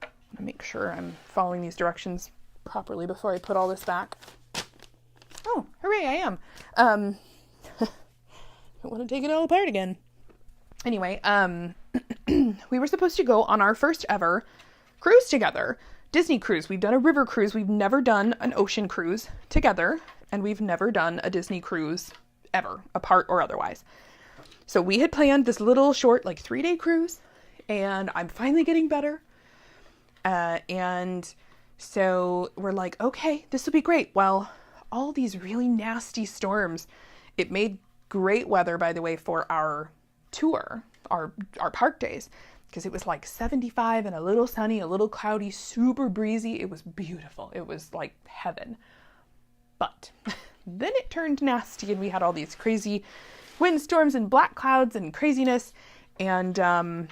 Speaker 1: I'm gonna make sure I'm following these directions properly before I put all this back. Oh, hooray, I am. Don't want to take it all apart again. Anyway, we were supposed to go on our first ever cruise together. Disney cruise. We've done a river cruise. We've never done an ocean cruise together. And we've never done a Disney cruise ever, apart or otherwise. So we had planned this little short, like 3-day cruise, and I'm finally getting better. And so we're like, okay, this will be great. Well, all these really nasty storms, it made great weather, by the way, for our tour, our park days, because it was like 75 and a little sunny, a little cloudy, super breezy. It was beautiful. It was like heaven. But then it turned nasty and we had all these crazy windstorms and black clouds and craziness. And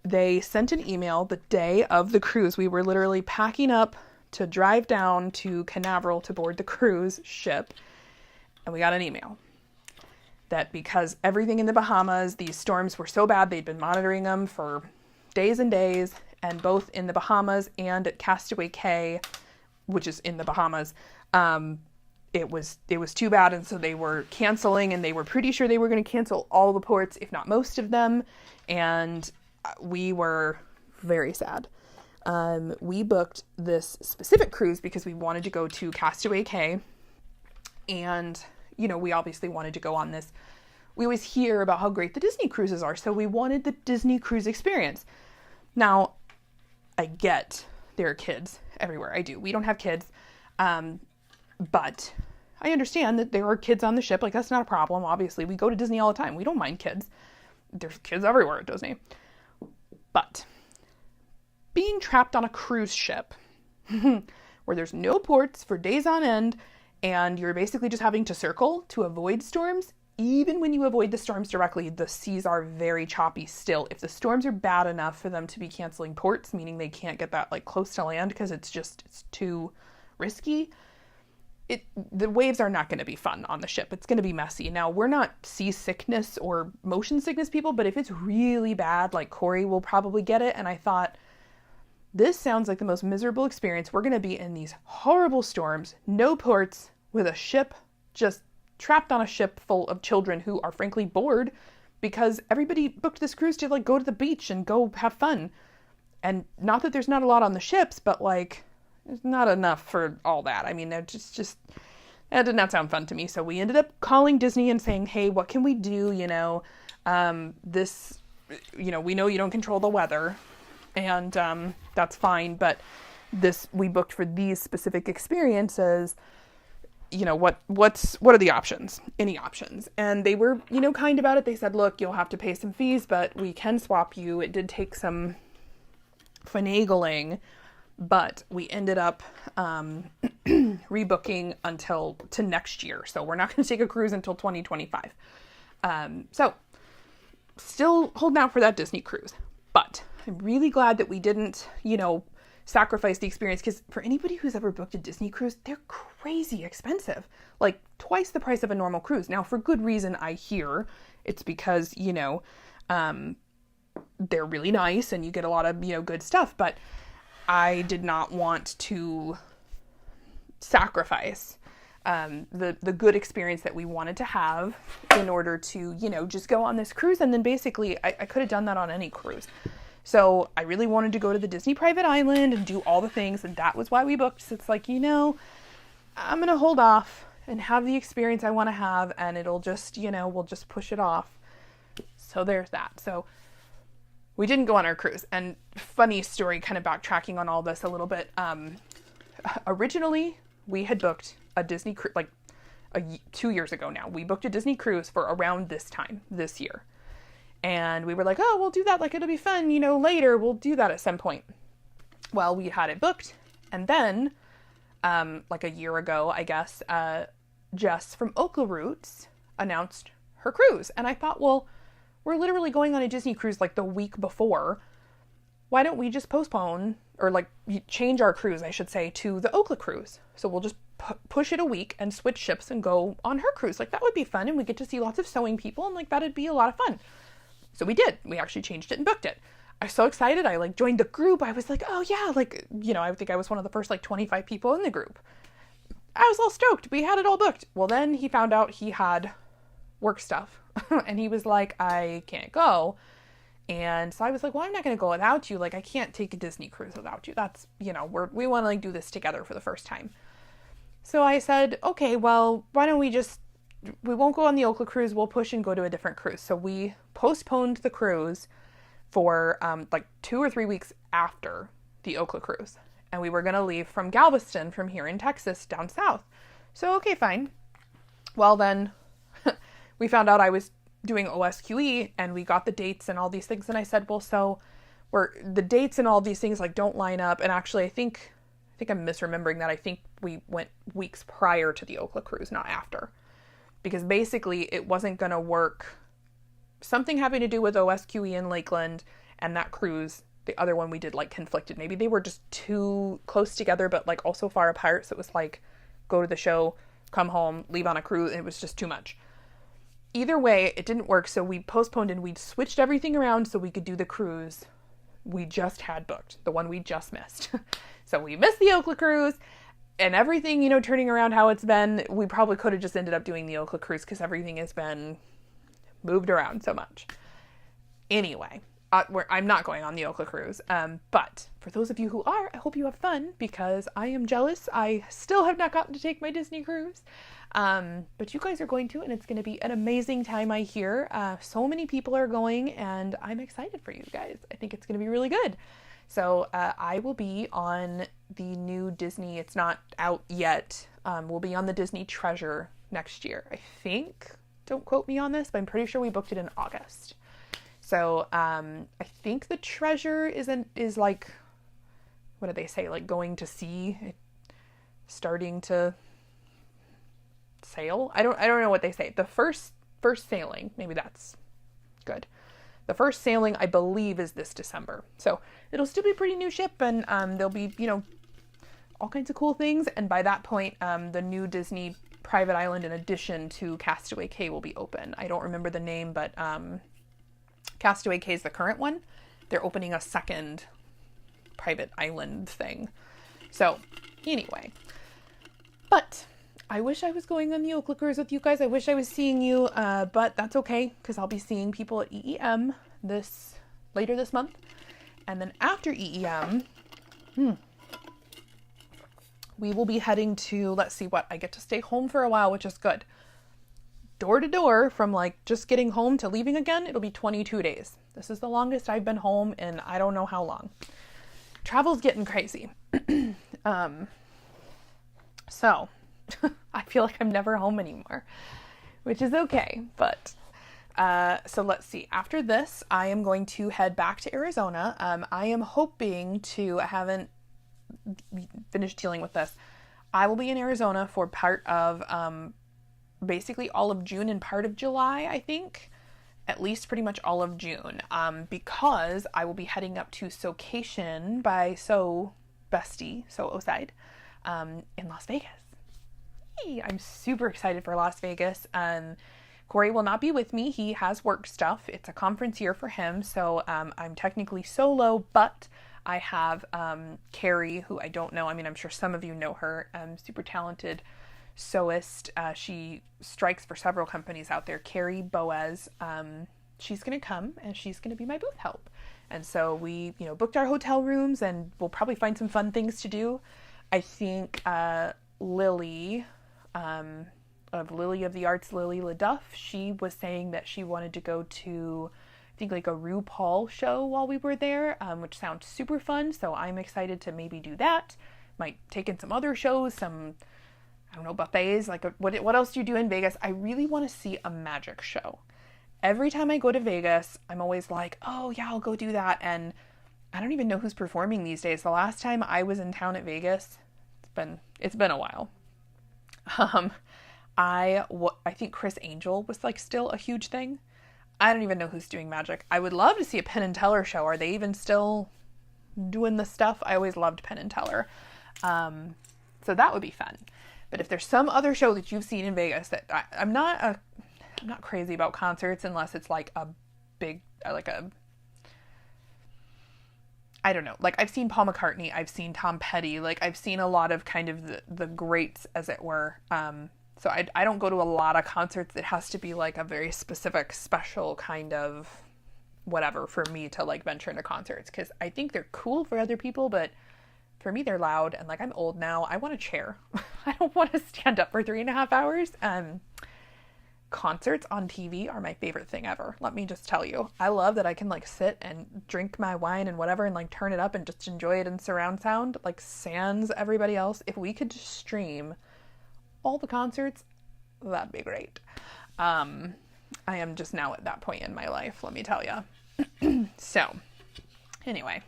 Speaker 1: they sent an email the day of the cruise. We were literally packing up to drive down to Canaveral to board the cruise ship. And we got an email that because everything in the Bahamas, these storms were so bad, they'd been monitoring them for days and days, and both in the Bahamas and at Castaway Cay, which is in the Bahamas, it was too bad, and so they were canceling, and they were pretty sure they were going to cancel all the ports, if not most of them, and we were very sad. We booked this specific cruise because we wanted to go to Castaway Cay, and, you know, we obviously wanted to go on this. We always hear about how great the Disney cruises are, so we wanted the Disney cruise experience. Now, I get there are kids everywhere. I do. We don't have kids, but I understand that there are kids on the ship. Like, that's not a problem. Obviously, we go to Disney all the time. We don't mind kids. There's kids everywhere at Disney. But being trapped on a cruise ship where there's no ports for days on end, and you're basically just having to circle to avoid storms, even when you avoid the storms directly, the seas are very choppy still. If the storms are bad enough for them to be canceling ports, meaning they can't get that like close to land because it's too risky, the waves are not going to be fun on the ship. It's going to be messy. Now, we're not seasickness or motion sickness people, but if it's really bad, like Corey will probably get it. And I thought, this sounds like the most miserable experience. We're going to be in these horrible storms, no ports, with a ship, just trapped on a ship full of children who are frankly bored because everybody booked this cruise to like go to the beach and go have fun. And not that there's not a lot on the ships, but like, there's not enough for all that. I mean, that did not sound fun to me. So we ended up calling Disney and saying, hey, what can we do? You know, we know you don't control the weather, and that's fine, but we booked for these specific experiences. You know, what are the options? Any options? And they were, you know, kind about it. They said, look, you'll have to pay some fees, but we can swap you. It did take some finagling, but we ended up rebooking to next year. So we're not going to take a cruise until 2025. So still holding out for that Disney cruise, but I'm really glad that we didn't, you know, sacrifice the experience, because for anybody who's ever booked a Disney cruise, they're crazy expensive, like twice the price of a normal cruise. Now, for good reason, I hear it's because, you know, they're really nice and you get a lot of, you know, good stuff, but I did not want to sacrifice the good experience that we wanted to have in order to, you know, just go on this cruise. And then basically I could have done that on any cruise. So I really wanted to go to the Disney private island and do all the things. And that was why we booked. So it's like, you know, I'm going to hold off and have the experience I want to have. And it'll just, you know, we'll just push it off. So there's that. So we didn't go on our cruise. And funny story, kind of backtracking on all this a little bit. Originally, we had booked a Disney cruise, like 2 years ago now. We booked a Disney cruise for around this time, this year. And we were like, oh, we'll do that. Like, it'll be fun, you know, later. We'll do that at some point. Well, we had it booked. And then, like a year ago, I guess, Jess from Okla Roots announced her cruise. And I thought, well, we're literally going on a Disney cruise like the week before. Why don't we just postpone, or like change our cruise, I should say, to the Okla cruise? So we'll just push it a week and switch ships and go on her cruise. Like, that would be fun. And we get to see lots of sewing people, and like, that'd be a lot of fun. So we did. We actually changed it and booked it. I was so excited. I like joined the group. I was like, oh yeah, like, you know, I think I was one of the first like 25 people in the group. I was all stoked. We had it all booked. Well, then he found out he had work stuff and he was like, I can't go. And so I was like, well, I'm not going to go without you. Like, I can't take a Disney cruise without you. That's, you know, we want to like do this together for the first time. So I said, okay, well, why don't we won't go on the Okla cruise. We'll push and go to a different cruise. So we postponed the cruise for like 2 or 3 weeks after the Okla cruise. And we were going to leave from Galveston from here in Texas down south. So, okay, fine. Well, then we found out I was doing OSQE and we got the dates and all these things. And I said, well, so the dates and all these things like don't line up. And actually, I think I'm misremembering that. I think we went weeks prior to the Okla cruise, not after. Because basically it wasn't going to work. Something having to do with OSQE in Lakeland and that cruise, the other one we did like conflicted. Maybe they were just too close together, but like also far apart. So it was like, go to the show, come home, leave on a cruise. It was just too much. Either way, it didn't work, so we postponed and we switched everything around so we could do the cruise we just had booked, the one we just missed. So we missed the Okla cruise, and everything, turning around how it's been, we probably could have just ended up doing the Okla cruise because everything has been moved around so much. Anyway, I'm not going on the Okla cruise, but for those of you who are, I hope you have fun because I am jealous. I still have not gotten to take my Disney cruise, but you guys are going to, and it's going to be an amazing time, I hear. So many people are going, and I'm excited for you guys. I think it's going to be really good. So I will be on the new Disney. It's not out yet. We'll be on the Disney Treasure next year, I think. Don't quote me on this, but I'm pretty sure we booked it in August. So I think the Treasure is like, what do they say? Like going to sea, starting to sail. I don't know what they say. The first sailing, maybe that's good. The first sailing, I believe, is this December. So it'll still be a pretty new ship, and there'll be, all kinds of cool things. And by that point, the new Disney private island, in addition to Castaway Cay, will be open. I don't remember the name, but Castaway Cay is the current one. They're opening a second private island thing. So anyway, but I wish I was going on the Okla cruise with you guys. I wish I was seeing you, but that's okay because I'll be seeing people at EEM later this month. And then after EEM, we will be heading to, let's see what, I get to stay home for a while, which is good. Door to door from like just getting home to leaving again, it'll be 22 days. This is the longest I've been home in I don't know how long. Travel's getting crazy. So I feel like I'm never home anymore, which is okay. But so let's see. After this, I am going to head back to Arizona. I am hoping to, I haven't finished dealing with this. I will be in Arizona for part of basically all of June and part of July, I think. At least pretty much all of June. Because I will be heading up to Socation by Oside in Las Vegas. I'm super excited for Las Vegas. Corey will not be with me. He has work stuff. It's a conference year for him, so I'm technically solo, but I have Carrie, who I don't know. I mean, I'm sure some of you know her. Super talented sewist. She strikes for several companies out there. Carrie Boaz. She's going to come, and she's going to be my booth help. And so we, booked our hotel rooms, and we'll probably find some fun things to do. I think Lily, of Lily of the Arts, Lily LaDuff, she was saying that she wanted to go to, I think, like a RuPaul show while we were there, which sounds super fun. So I'm excited to maybe do that. Might take in some other shows, some, I don't know, buffets. Like, what else do you do in Vegas? I really want to see a magic show. Every time I go to Vegas, I'm always like, oh yeah, I'll go do that. And I don't even know who's performing these days. The last time I was in town at Vegas, it's been a while. I think Chris Angel was like still a huge thing. I don't even know who's doing magic. I would love to see a Penn and Teller show. Are they even still doing the stuff? I always loved Penn and Teller. So that would be fun. But if there's some other show that you've seen in Vegas that I'm not crazy about concerts unless it's like a big, I don't know. Like, I've seen Paul McCartney, I've seen Tom Petty, like I've seen a lot of kind of the greats, as it were. So I don't go to a lot of concerts. It has to be like a very specific, special kind of whatever for me to like venture into concerts, because I think they're cool for other people, but for me they're loud, and like I'm old now. I want a chair. I don't want to stand up for 3.5 hours. Concerts on TV are my favorite thing ever. Let me just tell you. I love that I can like sit and drink my wine and whatever and like turn it up and just enjoy it in surround sound, like sans everybody else. If we could just stream all the concerts, that'd be great. I am just now at that point in my life, let me tell you. So anyway,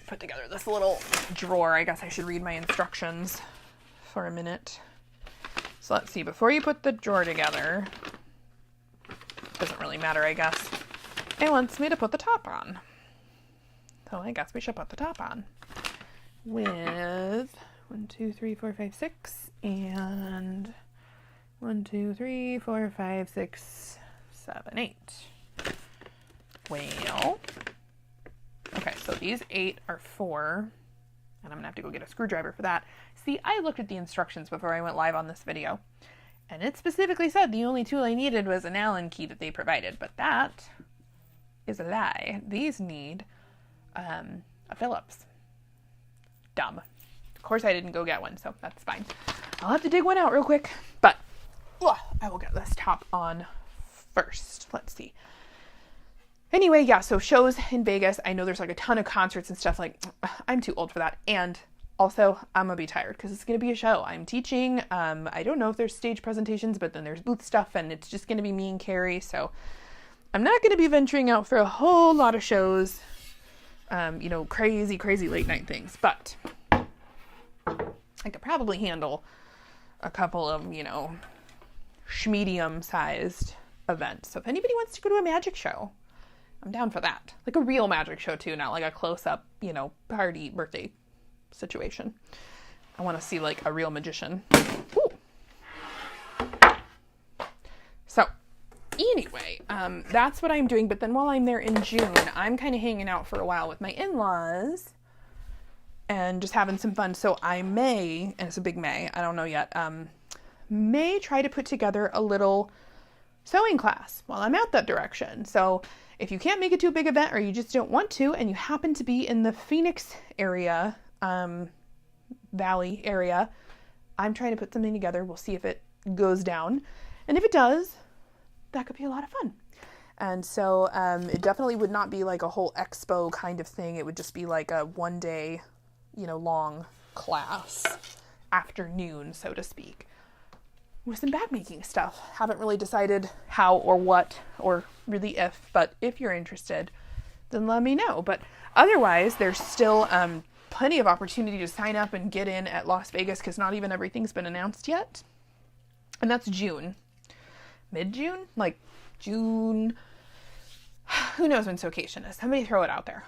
Speaker 1: put together this little drawer. I guess I should read my instructions for a minute. So let's see, before you put the drawer together, doesn't really matter, I guess, it wants me to put the top on. So I guess we should put the top on with 1, 2, 3, 4, 5, 6, And 1, 2, 3, 4, 5, 6, 7, 8. Well, okay, so these 8 are 4, and I'm gonna have to go get a screwdriver for that. See, I looked at the instructions before I went live on this video, and it specifically said the only tool I needed was an Allen key that they provided, but that is a lie. These need a Phillips. Dumb. Of course I didn't go get one, so that's fine. I'll have to dig one out real quick, but I will get this top on first. Let's see. Anyway, yeah, so shows in Vegas. I know there's like a ton of concerts and stuff. Like, I'm too old for that. And also, I'm gonna be tired because it's gonna be a show. I'm teaching. I don't know if there's stage presentations, but then there's booth stuff, and it's just gonna be me and Carrie. So I'm not gonna be venturing out for a whole lot of shows. Crazy late night things. But I could probably handle a couple of, medium-sized events. So if anybody wants to go to a magic show, I'm down for that. Like a real magic show too, not like a close-up, party birthday situation. I want to see like a real magician. Ooh. So anyway, that's what I'm doing. But then while I'm there in June, I'm kind of hanging out for a while with my in-laws and just having some fun. So I may, and it's a big may, I don't know yet, may try to put together a little sewing class while I'm out that direction. So if you can't make it to a big event or you just don't want to, and you happen to be in the Phoenix area, Valley area, I'm trying to put something together. We'll see if it goes down. And if it does, that could be a lot of fun. And so it definitely would not be like a whole expo kind of thing. It would just be like a one day, long class, afternoon, so to speak, with some bag making stuff. Haven't really decided how or what or really if, but if you're interested, then let me know. But otherwise, there's still plenty of opportunity to sign up and get in at Las Vegas because not even everything's been announced yet. And that's June. Mid-June? Like June. Who knows when Sewcation is? Somebody throw it out there.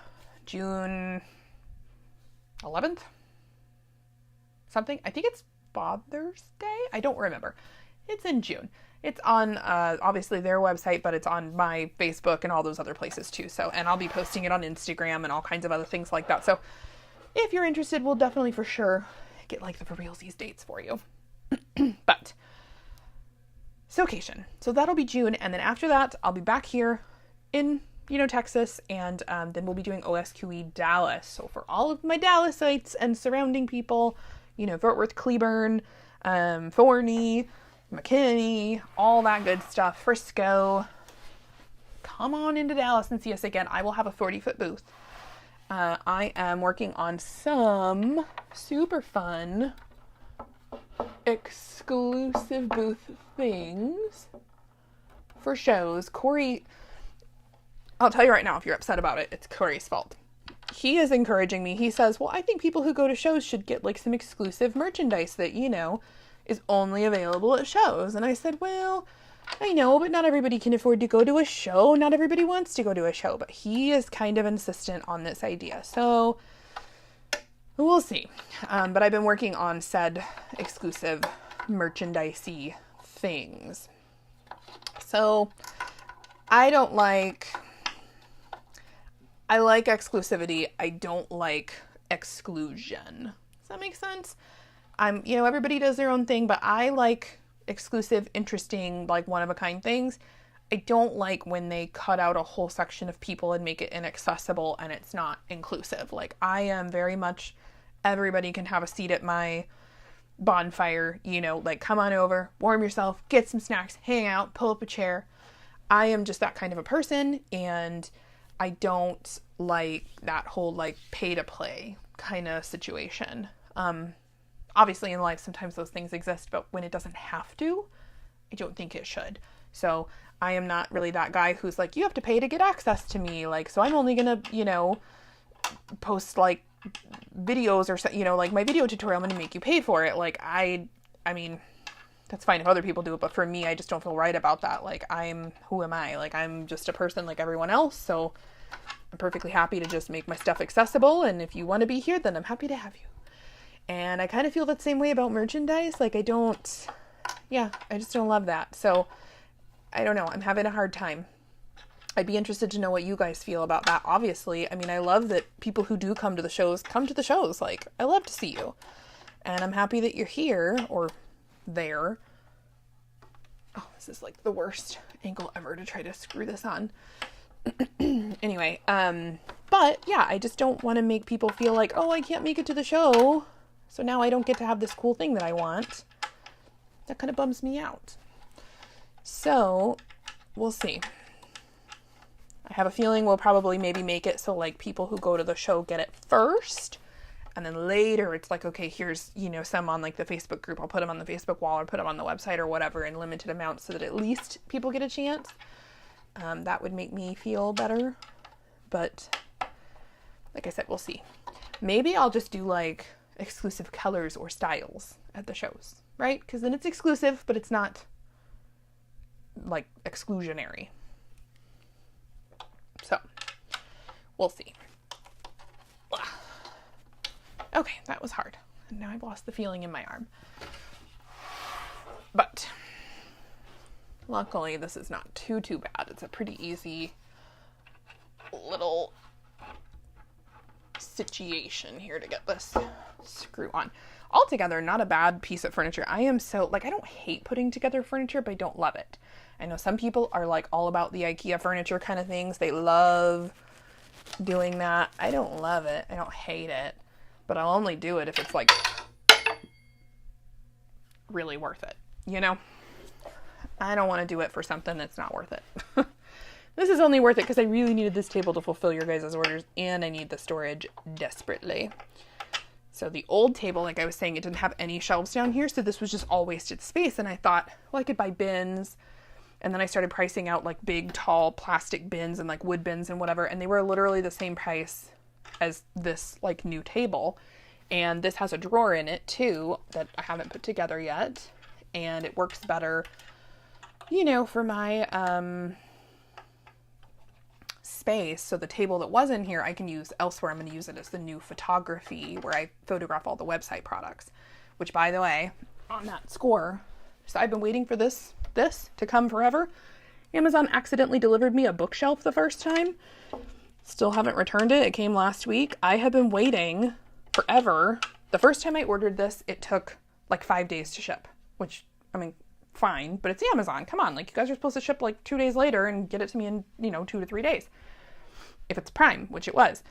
Speaker 1: June 11th? Something? I think it's Father's Day? I don't remember. It's in June. It's on, obviously, their website, but it's on my Facebook and all those other places too. So, and I'll be posting it on Instagram and all kinds of other things like that. So if you're interested, we'll definitely for sure get like the for realsies dates for you. But Sewcation. So that'll be June. And then after that, I'll be back here in, Texas. And then we'll be doing OSQE Dallas. So for all of my Dallasites and surrounding people, Fort Worth, Cleburne, Forney, McKinney, all that good stuff. Frisco. Come on into Dallas and see us again. I will have a 40-foot booth. I am working on some super fun exclusive booth things for shows. Corey, I'll tell you right now, if you're upset about it, it's Corey's fault. He is encouraging me. He says, well, I think people who go to shows should get like some exclusive merchandise that, is only available at shows. And I said, well, I know, but not everybody can afford to go to a show. Not everybody wants to go to a show, but he is kind of insistent on this idea. So we'll see. But I've been working on said exclusive merchandisey things. So I like exclusivity. I don't like exclusion. Does that make sense? Everybody does their own thing, but I like exclusive, interesting, like one-of-a-kind things. I don't like when they cut out a whole section of people and make it inaccessible and it's not inclusive. Like, I am very much, everybody can have a seat at my bonfire, like come on over, warm yourself, get some snacks, hang out, pull up a chair. I am just that kind of a person, and I don't like that whole like pay to play kind of situation. Obviously in life, sometimes those things exist, but when it doesn't have to, I don't think it should. So I am not really that guy who's like, you have to pay to get access to me. Like, so I'm only going to, post like videos or, like my video tutorial, I'm going to make you pay for it. Like, I mean, that's fine if other people do it, but for me, I just don't feel right about that. Like, who am I? Like, I'm just a person like everyone else. So I'm perfectly happy to just make my stuff accessible. And if you want to be here, then I'm happy to have you. And I kind of feel that same way about merchandise. Like I just don't love that. So I don't know. I'm having a hard time. I'd be interested to know what you guys feel about that. Obviously, I mean, I love that people who do come to the shows. Like, I love to see you. And I'm happy that you're here or there. Oh, this is like the worst angle ever to try to screw this on. Anyway, but yeah, I just don't want to make people feel like, oh, I can't make it to the show, so now I don't get to have this cool thing that I want. That kind of bums me out. So, we'll see. I have a feeling we'll probably maybe make it so like people who go to the show get it first, and then later it's like, okay, here's, some on like the Facebook group. I'll put them on the Facebook wall or put them on the website or whatever in limited amounts so that at least people get a chance. That would make me feel better. But like I said, we'll see. Maybe I'll just do like exclusive colors or styles at the shows, right? Because then it's exclusive, but it's not like exclusionary. So we'll see. Okay, that was hard. And now I've lost the feeling in my arm. But luckily this is not too bad. It's a pretty easy little situation here to get this screw on. Altogether, not a bad piece of furniture. I don't hate putting together furniture, but I don't love it. I know some people are like all about the IKEA furniture kind of things. They love doing that. I don't love it. I don't hate it. But I'll only do it if it's like really worth it, I don't want to do it for something that's not worth it. This is only worth it because I really needed this table to fulfill your guys' orders, and I need the storage desperately. So the old table, like I was saying, it didn't have any shelves down here, so this was just all wasted space, and I thought, well, I could buy bins, and then I started pricing out like big, tall plastic bins and like wood bins and whatever, and they were literally the same price as this like new table. And this has a drawer in it too that I haven't put together yet, and it works better, for my space. So the table that was in here I can use elsewhere. I'm going to use it as the new photography where I photograph all the website products, which, by the way, on that score, so I've been waiting for this to come forever. Amazon accidentally delivered me a bookshelf the first time. Still haven't returned it. It came last week. I have been waiting forever. The first time I ordered this, it took like 5 days to ship, which, I mean, fine, but it's Amazon. Come on, like, you guys are supposed to ship like 2 days later and get it to me in, 2 to 3 days. If it's Prime, which it was.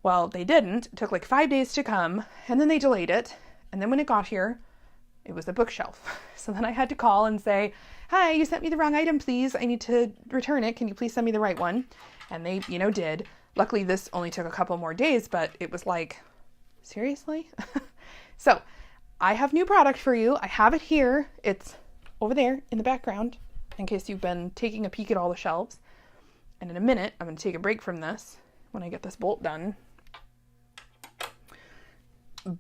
Speaker 1: Well, they didn't. It took like 5 days to come, and then they delayed it. And then when it got here, it was a bookshelf. So then I had to call and say, hi, you sent me the wrong item, please. I need to return it. Can you please send me the right one? And they, did. Luckily, this only took a couple more days, but it was like, seriously? So I have new product for you. I have it here. It's over there in the background in case you've been taking a peek at all the shelves. And in a minute, I'm going to take a break from this when I get this bolt done.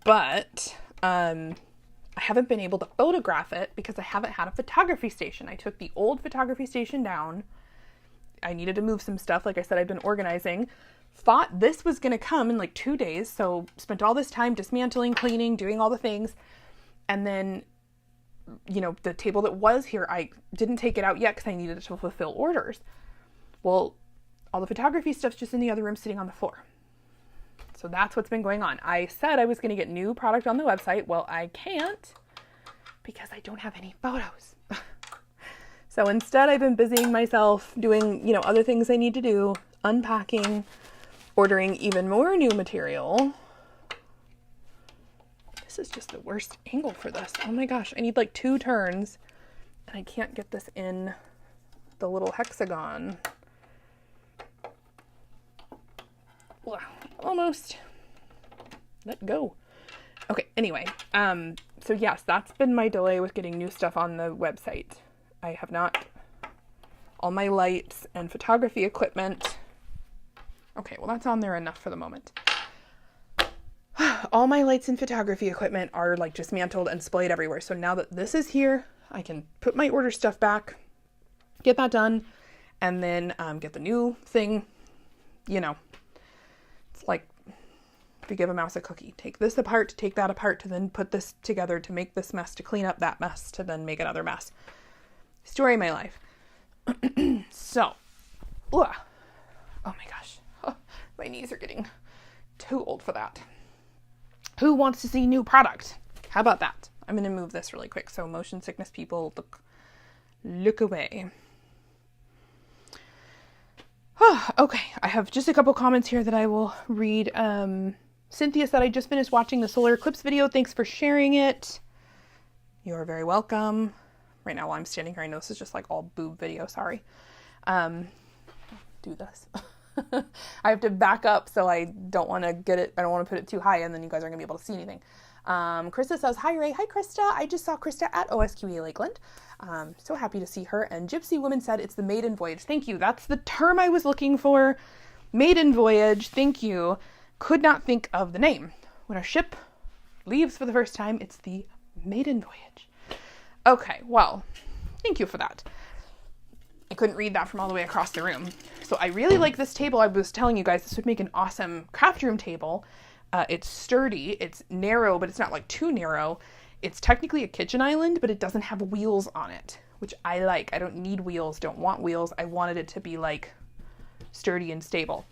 Speaker 1: But I haven't been able to photograph it because I haven't had a photography station. I took the old photography station down. I needed to move some stuff. Like I said, I've been organizing. Thought this was going to come in like 2 days. So spent all this time dismantling, cleaning, doing all the things. And then, the table that was here, I didn't take it out yet because I needed it to fulfill orders. Well, all the photography stuff's just in the other room sitting on the floor. So that's what's been going on. I said I was going to get new product on the website. Well, I can't because I don't have any photos. So instead, I've been busying myself doing, other things I need to do, unpacking, ordering even more new material. This is just the worst angle for this. Oh my gosh, I need like 2 turns and I can't get this in the little hexagon. Well, almost. Let go. Okay, anyway, so yes, that's been my delay with getting new stuff on the website. I have not, all my lights and photography equipment. Okay, well that's on there enough for the moment. All my lights and photography equipment are like dismantled and splayed everywhere. So now that this is here, I can put my order stuff back, get that done, and then get the new thing. It's like If you give a mouse a cookie, take this apart to take that apart to then put this together to make this mess, to clean up that mess, to then make another mess. Story of my life. So, oh my gosh, my knees are getting too old for that. Who wants to see new product? How about that? I'm going to move this really quick so motion sickness people look away. Okay, I have just a couple comments here that I will read. Cynthia said, I just finished watching the solar eclipse video. Thanks for sharing it. You are very welcome. Right now while I'm standing here, I know this is just like all boob video, sorry. Do this. I have to back up, so I don't want to get it, I don't want to put it too high, and then you guys aren't going to be able to see anything. Krista says, hi Ray. Hi Krista. I just saw Krista at OSQE Lakeland. So happy to see her. And Gypsy Woman said it's the maiden voyage. Thank you. That's the term I was looking for. Maiden voyage. Thank you. Could not think of the name. When our ship leaves for the first time, it's the maiden voyage. Okay, well, thank you for that. I couldn't read that from all the way across the room. So I really like this table. I was telling you guys this would make an awesome craft room table. It's sturdy, it's narrow, but it's not like too narrow. It's technically a kitchen island, but it doesn't have wheels on it, which I like. I don't need wheels, don't want wheels. I wanted it to be like sturdy and stable.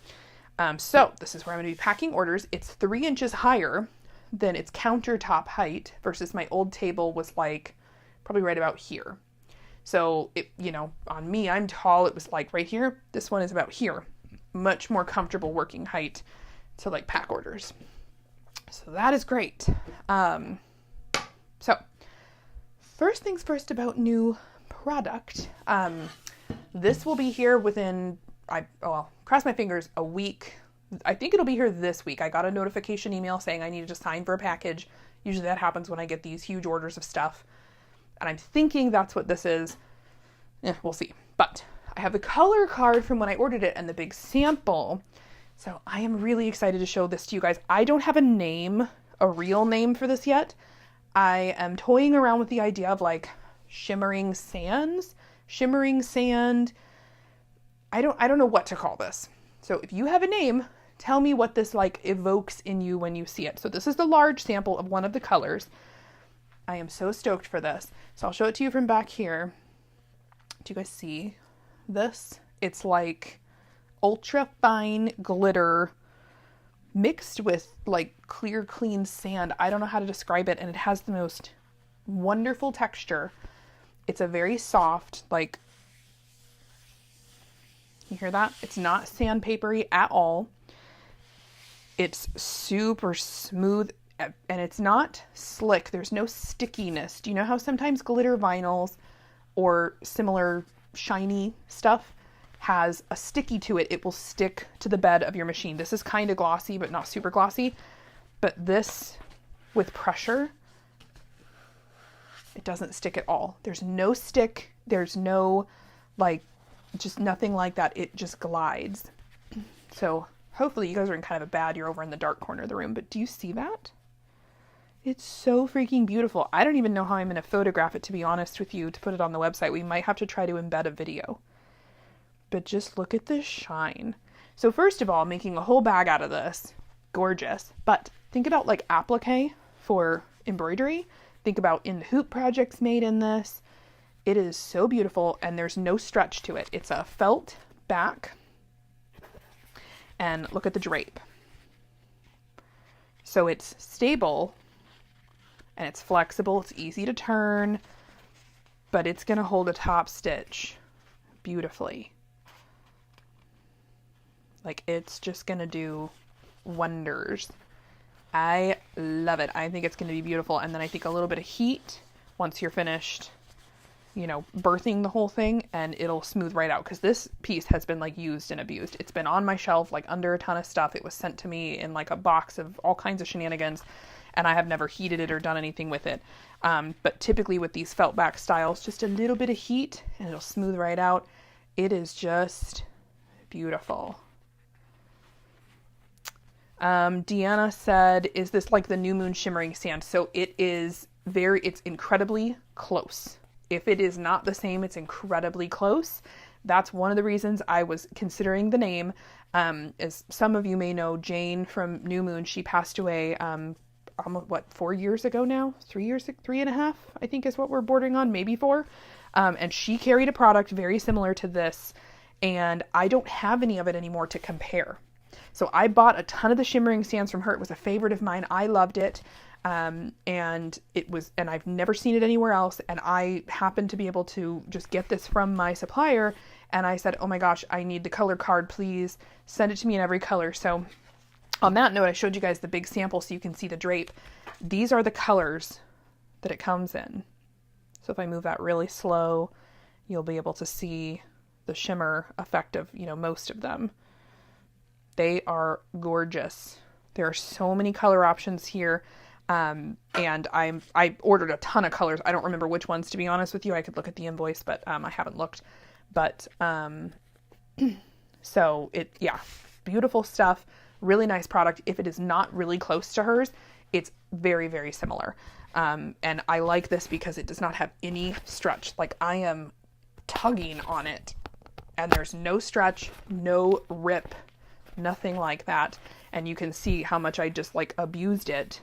Speaker 1: So this is where I'm going to be packing orders. It's 3 inches higher than its countertop height versus my old table was like probably right about here. So it, you know, on me, I'm tall. It was like right here. This one is about here. Much more comfortable working height to like pack orders. So that is great. So first things first about new product. This will be here within, cross my fingers, a week. I think it'll be here this week. I got a notification email saying I needed to sign for a package. Usually that happens when I get these huge orders of stuff. And I'm thinking that's what this is. We'll see. But I have the color card from when I ordered it and the big sample. So I am really excited to show this to you guys. I don't have a name, a real name for this yet. I am toying around with the idea of like shimmering sand. I don't know what to call this. So if you have a name, tell me what this like evokes in you when you see it. So this is the large sample of one of the colors. I am so stoked for this. So I'll show it to you from back here. Do you guys see this? It's like ultra fine glitter mixed with like clear, clean sand. I don't know how to describe it. And it has the most wonderful texture. It's a very soft, like, you hear that? It's not sandpapery at all. It's super smooth and it's not slick. There's no stickiness. Do you know how sometimes glitter vinyls or similar shiny stuff has a sticky to it? It will stick to the bed of your machine. This is kind of glossy, but not super glossy. But this, with pressure, it doesn't stick at all. There's no stick. There's no, like, just nothing like that. It just glides. So hopefully you guys are in kind of a bad, you're over in the dark corner of the room, but do you see that? It's so freaking beautiful. I don't even know how I'm going to photograph it, to be honest with you, to put it on the website. We might have to try to embed a video. But just look at this shine. So first of all, making a whole bag out of this, gorgeous. But think about like applique for embroidery. Think about in the hoop projects made in this. It is so beautiful and there's no stretch to it. It's a felt back. And look at the drape. So it's stable and it's flexible. It's easy to turn, but it's going to hold a top stitch beautifully. Like it's just going to do wonders. I love it. I think it's going to be beautiful. And then I think a little bit of heat once you're finished, you know, birthing the whole thing, and it'll smooth right out. Because this piece has been like used and abused. It's been on my shelf, like under a ton of stuff. It was sent to me in like a box of all kinds of shenanigans, and I have never heated it or done anything with it. But typically with these felt back styles, just a little bit of heat and it'll smooth right out. It is just beautiful. Deanna said, is this like the New Moon shimmering sand? So it is it's incredibly close. If it is not the same, it's incredibly close. That's one of the reasons I was considering the name. As some of you may know, Jane from New Moon, she passed away, almost 4 years ago now? 3 years, 3.5, I think is what we're bordering on, maybe 4. And she carried a product very similar to this, and I don't have any of it anymore to compare. So I bought a ton of the shimmering sands from her. It was a favorite of mine. I loved it. And I've never seen it anywhere else. And I happened to be able to just get this from my supplier. And I said, oh my gosh, I need the color card, please send it to me in every color. So on that note, I showed you guys the big sample so you can see the drape. These are the colors that it comes in. So if I move that really slow, you'll be able to see the shimmer effect of, most of them. They are gorgeous. There are so many color options here. And I ordered a ton of colors. I don't remember which ones, to be honest with you. I could look at the invoice, but I haven't looked. But so beautiful stuff. Really nice product. If it is not really close to hers, it's very, very similar. And I like this because it does not have any stretch. Like, I am tugging on it and there's no stretch, no rip, nothing like that. And you can see how much I just abused it,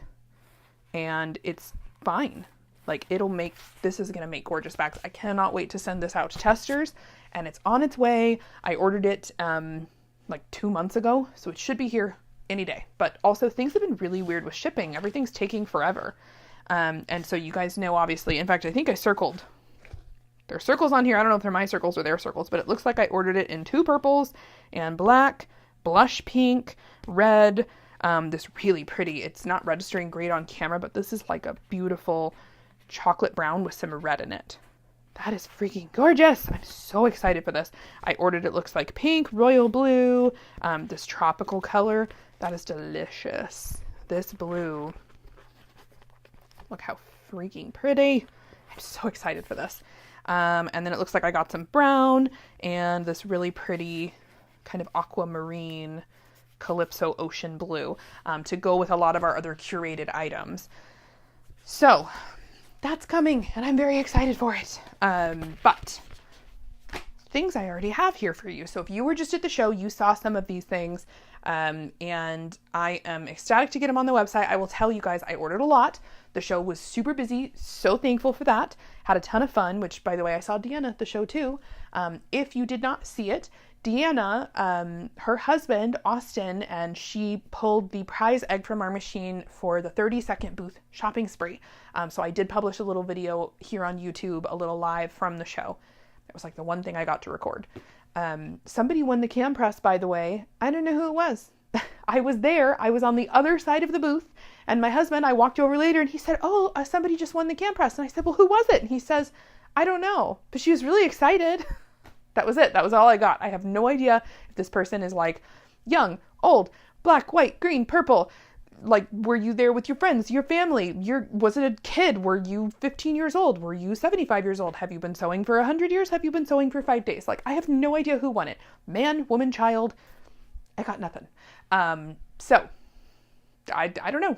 Speaker 1: and it's fine. This is going to make gorgeous bags. I cannot wait to send this out to testers, and it's on its way. I ordered it 2 months ago, so it should be here any day. But also, things have been really weird with shipping. Everything's taking forever. And so you guys know, obviously, in fact, I think I circled. There are circles on here. I don't know if they're my circles or their circles, but it looks like I ordered it in 2 purples and black, blush pink, red, this really pretty, it's not registering great on camera, but this is like a beautiful chocolate brown with some red in it. That is freaking gorgeous. I'm so excited for this. I ordered, it looks like pink, royal blue, this tropical color. That is delicious. This blue. Look how freaking pretty. I'm so excited for this. And then it looks like I got some brown and this really pretty kind of aquamarine Calypso ocean blue to go with a lot of our other curated items. So that's coming and I'm very excited for it. But things I already have here for you. So if you were just at the show, you saw some of these things. And I am ecstatic to get them on the website. I will tell you guys, I ordered a lot. The show was super busy. So thankful for that. Had a ton of fun, which by the way, I saw Deanna at the show too. If you did not see it, Deanna, her husband, Austin, and she pulled the prize egg from our machine for the 30-second booth shopping spree. So I did publish a little video here on YouTube, a little live from the show. It was like the one thing I got to record. Somebody won the cam press, by the way. I don't know who it was. I was there. I was on the other side of the booth. And my husband, I walked over later and he said, oh, somebody just won the cam press. And I said, well, who was it? And he says, I don't know. But she was really excited. That was it. That was all I got. I have no idea if this person is like young, old, black, white, green, purple. Like, were you there with your friends, your family? Was it a kid? Were you 15 years old? Were you 75 years old? Have you been sewing for 100 years? Have you been sewing for 5 days? Like, I have no idea who won it. Man, woman, child. I got nothing. So I don't know,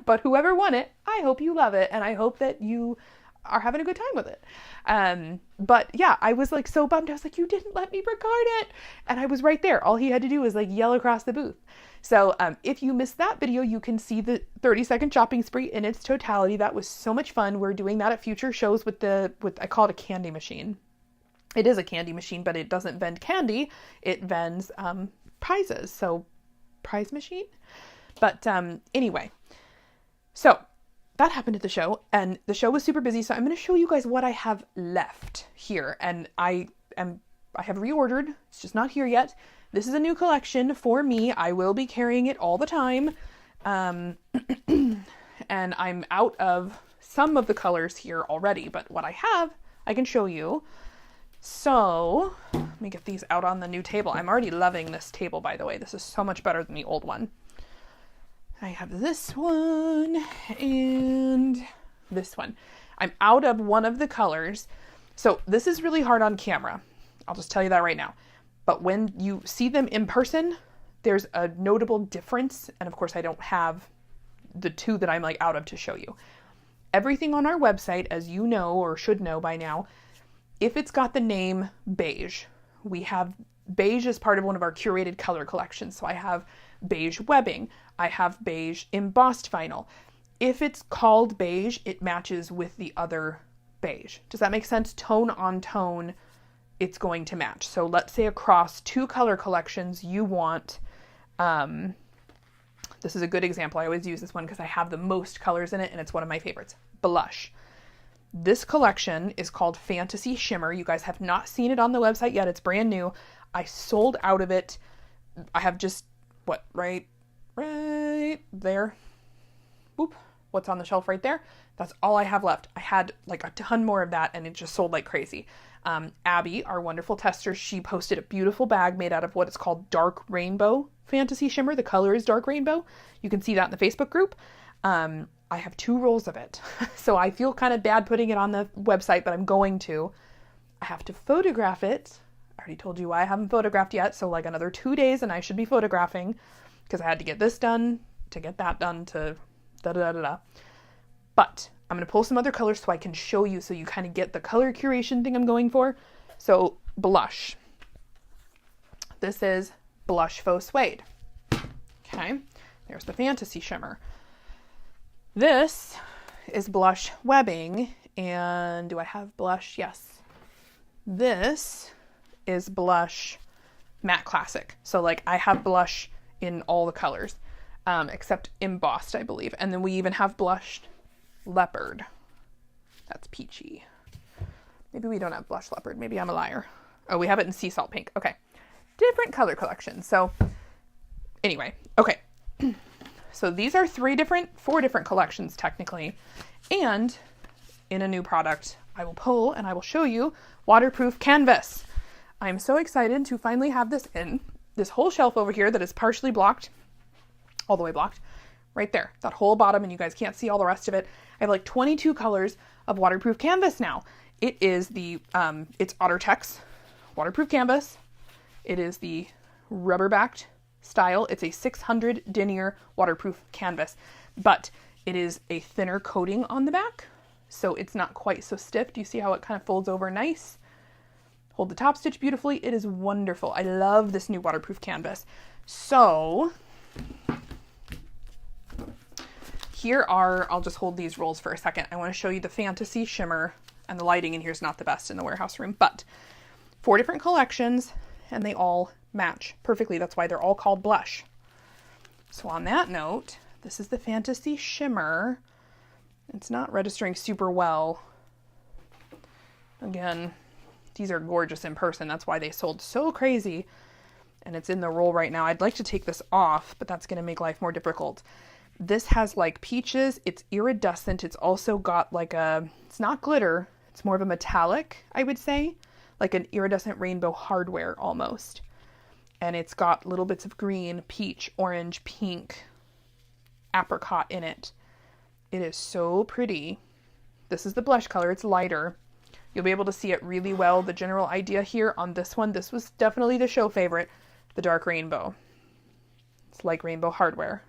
Speaker 1: but whoever won it, I hope you love it. And I hope that you are having a good time with it. But yeah, I was like so bummed. I was like, you didn't let me record it. And I was right there. All he had to do was like yell across the booth. So if you missed that video, you can see the 30-second shopping spree in its totality. That was so much fun. We're doing that at future shows with I call it a candy machine. It is a candy machine, but it doesn't vend candy. It vends prizes. So prize machine. But anyway, so that happened at the show, and the show was super busy. So I'm going to show you guys what I have left here. And I have reordered. It's just not here yet. This is a new collection for me. I will be carrying it all the time. And I'm out of some of the colors here already, but what I have, I can show you. So let me get these out on the new table. I'm already loving this table, by the way. This is so much better than the old one. I have this one and this one. I'm out of one of the colors. So this is really hard on camera. I'll just tell you that right now. But when you see them in person, there's a notable difference. And of course, I don't have the two that I'm like out of to show you. Everything on our website, as you know or should know by now, if it's got the name beige, We have beige as part of one of our curated color collections. So I have beige webbing. I have beige embossed vinyl. If it's called beige, it matches with the other beige. Does that make sense? Tone on tone, it's going to match. So let's say across 2 color collections, you want, this is a good example. I always use this one because I have the most colors in it and it's one of my favorites. Blush. This collection is called Fantasy Shimmer. You guys have not seen it on the website yet. It's brand new. I sold out of it. I have just, right there. Boop. What's on the shelf right there? That's all I have left. I had like a ton more of that and it just sold like crazy. Abby, our wonderful tester, she posted a beautiful bag made out of what is called dark rainbow Fantasy Shimmer. The color is dark rainbow. You can see that in the Facebook group. I have 2 rolls of it. So I feel kind of bad putting it on the website, but I'm going to. I have to photograph it. I already told you why I haven't photographed yet. So like another 2 days and I should be photographing because I had to get this done, to get that done, to da-da-da-da-da. But I'm going to pull some other colors so I can show you so you kind of get the color curation thing I'm going for. So blush. This is Blush Faux Suede. Okay, there's the Fantasy Shimmer. This is blush webbing, and do I have blush? Yes. This is blush matte classic. So like I have blush in all the colors, except embossed, I believe. And then we even have blushed leopard. That's peachy. Maybe we don't have blush leopard. Maybe I'm a liar. Oh, we have it in sea salt pink. Okay. Different color collections. So anyway, okay. So these are 4 different collections technically. And in a new product, I will pull and I will show you waterproof canvas. I'm so excited to finally have this in this whole shelf over here that is partially blocked, all the way blocked, right there, that whole bottom, and you guys can't see all the rest of it. I have like 22 colors of waterproof canvas now. It is the, it's OtterTex waterproof canvas. It is the rubber-backed style. It's a 600 denier waterproof canvas, but it is a thinner coating on the back, so it's not quite so stiff. Do you see how it kind of folds over nice? Hold the top stitch beautifully. It is wonderful. I love this new waterproof canvas. So here are, I'll just hold these rolls for a second. I want to show you the Fantasy Shimmer, and the lighting in here is not the best in the warehouse room, but 4 different collections and they all match perfectly. That's why they're all called blush. So on that note, this is the Fantasy Shimmer. It's not registering super well. Again, these are gorgeous in person. That's why they sold so crazy. And it's in the roll right now. I'd like to take this off, but that's going to make life more difficult. This has like peaches. It's iridescent. It's also got like it's not glitter. It's more of a metallic, I would say. Like an iridescent rainbow hardware almost. And it's got little bits of green, peach, orange, pink, apricot in it. It is so pretty. This is the blush color. It's lighter. You'll be able to see it really well. The general idea here on this one, this was definitely the show favorite, the dark rainbow. It's like rainbow hardware.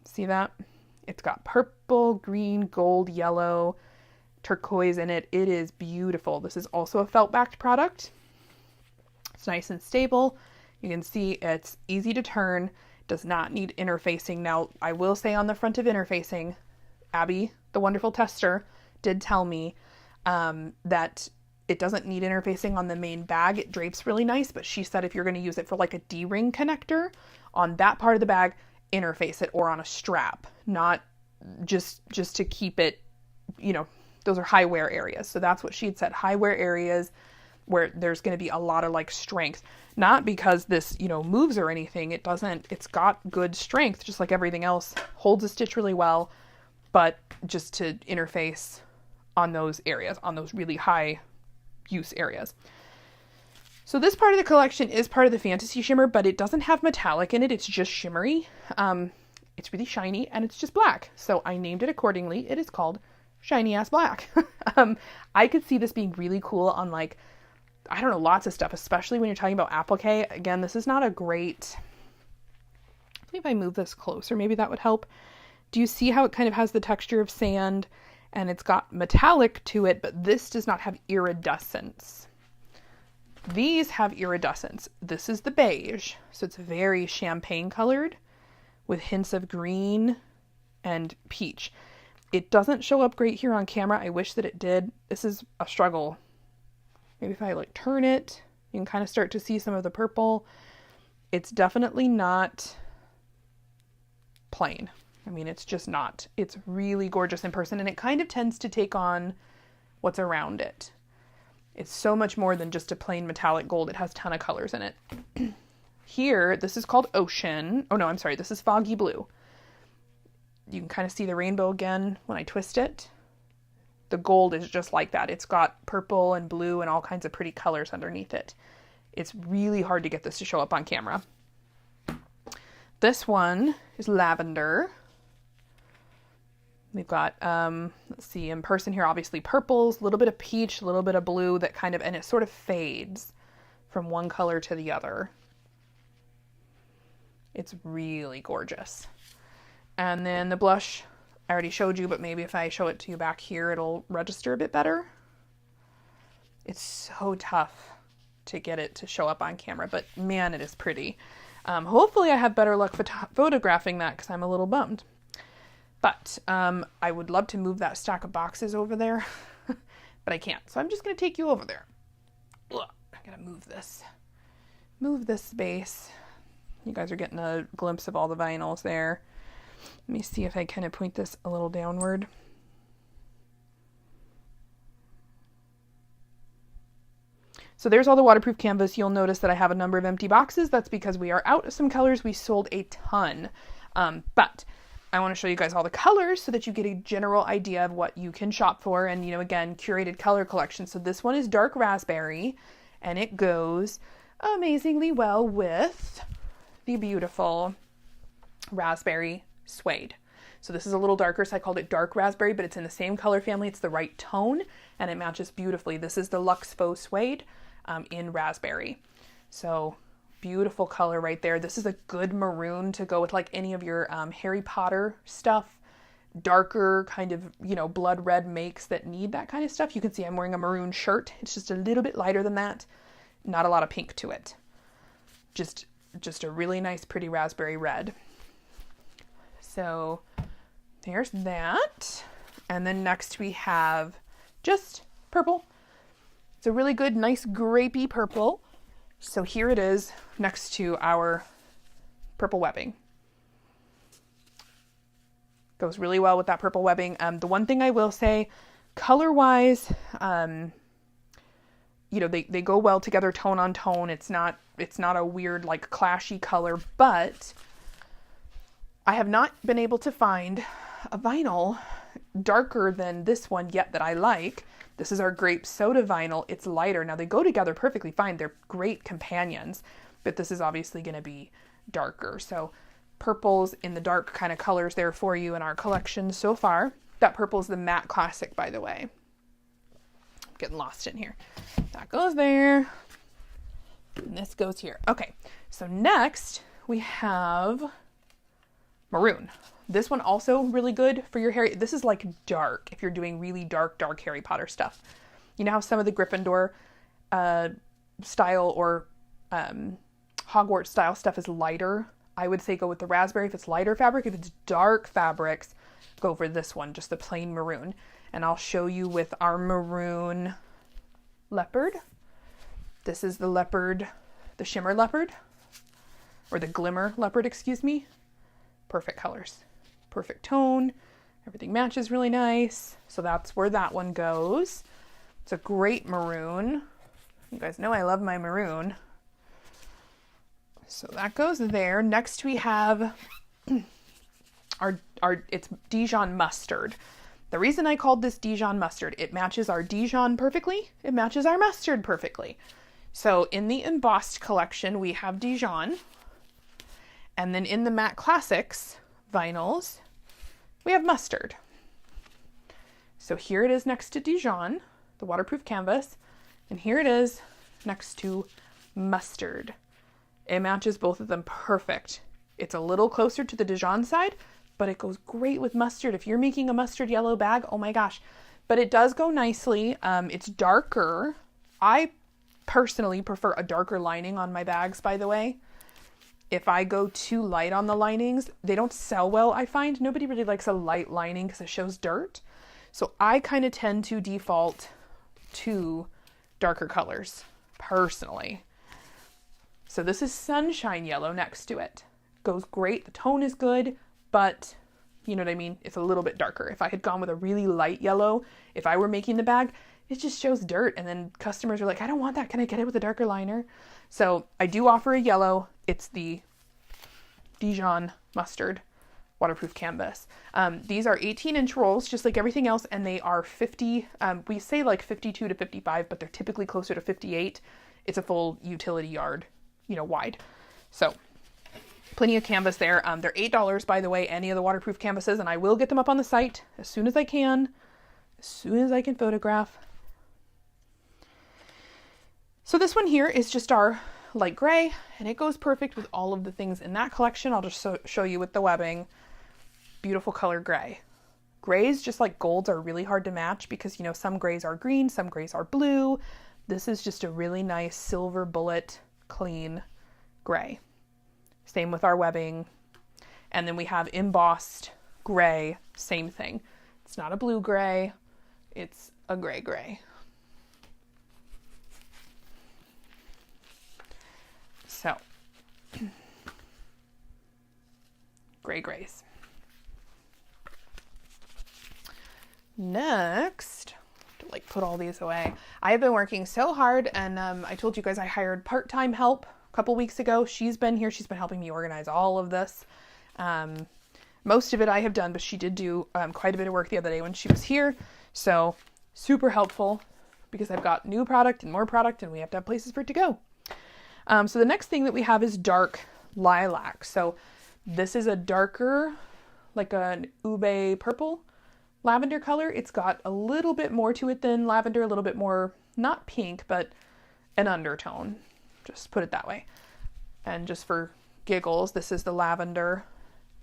Speaker 1: See that? It's got purple, green, gold, yellow, turquoise in it. It is beautiful. This is also a felt-backed product. It's nice and stable. You can see it's easy to turn, does not need interfacing. Now, I will say on the front of interfacing, Abby, the wonderful tester, did tell me that it doesn't need interfacing on the main bag. It drapes really nice, but she said if you're going to use it for like a D-ring connector on that part of the bag, interface it, or on a strap, not just to keep it, you know, those are high wear areas. So that's what she'd said, high wear areas where there's going to be a lot of like strength, not because this, you know, moves or anything. It doesn't, it's got good strength, just like everything else, holds a stitch really well, but just to interface on those areas, on those really high use areas. So this part of the collection is part of the Fantasy Shimmer, but it doesn't have metallic in it. It's just shimmery. It's really shiny and it's just black. So I named it accordingly. It is called Shiny Ass Black. I could see this being really cool on like, I don't know, lots of stuff, especially when you're talking about applique. Again, this is not a great, maybe if I move this closer, maybe that would help. Do you see how it kind of has the texture of sand and it's got metallic to it, but this does not have iridescence. These have iridescence. This is the beige, so it's very champagne colored with hints of green and peach. It doesn't show up great here on camera. I wish that it did. This is a struggle. Maybe if I like turn it, you can kind of start to see some of the purple. It's definitely not plain. I mean, it's just not. It's really gorgeous in person, and it kind of tends to take on what's around it. It's so much more than just a plain metallic gold. It has a ton of colors in it. Here, this is called Ocean. Oh no, I'm sorry. This is Foggy Blue. You can kind of see the rainbow again when I twist it. The gold is just like that. It's got purple and blue and all kinds of pretty colors underneath it. It's really hard to get this to show up on camera. This one is Lavender. We've got, let's see, in person here, obviously purples, a little bit of peach, a little bit of blue, that kind of, and it sort of fades from one color to the other. It's really gorgeous. And then the blush, I already showed you, but maybe if I show it to you back here, it'll register a bit better. It's so tough to get it to show up on camera, but man, it is pretty. Hopefully I have better luck photographing that because I'm a little bummed. But I would love to move that stack of boxes over there, but I can't. So I'm just going to take you over there. Ugh, I got to move this space. You guys are getting a glimpse of all the vinyls there. Let me see if I kind of point this a little downward. So there's all the waterproof canvas. You'll notice that I have a number of empty boxes. That's because we are out of some colors. We sold a ton, but I want to show you guys all the colors so that you get a general idea of what you can shop for. And, you know, again, curated color collection. So this one is dark raspberry, and it goes amazingly well with the beautiful raspberry suede. So this is a little darker, so I called it dark raspberry, but it's in the same color family. It's the right tone, and it matches beautifully. This is the Luxe Faux Suede in raspberry. So beautiful color right there. This is a good maroon to go with like any of your Harry Potter stuff. Darker kind of, you know, blood red makes that need that kind of stuff. You can see I'm wearing a maroon shirt. It's just a little bit lighter than that. Not a lot of pink to it. Just a really nice, pretty raspberry red. So there's that. And then next we have just purple. It's a really good, nice grapey purple. So here it is next to our purple webbing. Goes really well with that purple webbing. The one thing I will say, color-wise, you know, they go well together tone on tone. It's not a weird, like, clashy color, but I have not been able to find a vinyl darker than this one yet that I like. This is our grape soda vinyl. It's lighter. Now they go together perfectly fine. They're great companions, but this is obviously going to be darker. So purples in the dark kind of colors there for you in our collection so far. That purple is the matte classic, by the way. I'm getting lost in here. That goes there. And this goes here. Okay. So next we have maroon. This one also really good for your Harry. This is like dark if you're doing really dark Harry Potter stuff. You know how some of the Gryffindor style or Hogwarts style stuff is lighter? I would say go with the raspberry if it's lighter fabric. If it's dark fabrics, go for this one, just the plain maroon. And I'll show you with our maroon leopard. This is the leopard, the shimmer leopard, or the glimmer leopard, excuse me. Perfect colors. Perfect tone. Everything matches really nice. So that's where that one goes. It's a great maroon. You guys know I love my maroon. So that goes there. Next we have our it's Dijon mustard. The reason I called this Dijon mustard, it matches our Dijon perfectly. It matches our mustard perfectly. So in the embossed collection, we have Dijon. And then in the matte classics vinyls, we have mustard. So here it is next to Dijon, the waterproof canvas. And here it is next to mustard. It matches both of them perfect. It's a little closer to the Dijon side, but it goes great with mustard. If you're making a mustard yellow bag, oh my gosh. But it does go nicely. It's darker. I personally prefer a darker lining on my bags, by the way. If I go too light on the linings, they don't sell well, I find. Nobody really likes a light lining because it shows dirt. So I kind of tend to default to darker colors, personally. So this is sunshine yellow next to it. Goes great, the tone is good, but you know what I mean? It's a little bit darker. If I had gone with a really light yellow, if I were making the bag, it just shows dirt. And then customers are like, I don't want that. Can I get it with a darker liner? So I do offer a yellow. It's the Dijon mustard waterproof canvas. These are 18-inch rolls, just like everything else, and they are 50, we say like 52 to 55, but they're typically closer to 58. It's a full utility yard, wide. So plenty of canvas there. They're $8, by the way, any of the waterproof canvases, and I will get them up on the site as soon as I can photograph. So this one here is just our light gray, and it goes perfect with all of the things in that collection. I'll just show you with the webbing. Beautiful color gray. Grays, just like golds, are really hard to match because, some grays are green, some grays are blue. This is just a really nice silver bullet, clean gray. Same with our webbing. And then we have embossed gray, same thing. It's not a blue gray, it's a gray gray. So, gray grays. Next, to put all these away. I have been working so hard, and I told you guys I hired part-time help a couple weeks ago. She's been here. She's been helping me organize all of this. Most of it I have done, but she did do quite a bit of work the other day when she was here. So super helpful because I've got new product and more product, and we have to have places for it to go. So the next thing that we have is dark lilac. So this is a darker, like an ube purple lavender color. It's got a little bit more to it than lavender, a little bit more, not pink, but an undertone. Just put it that way. And just for giggles, this is the lavender.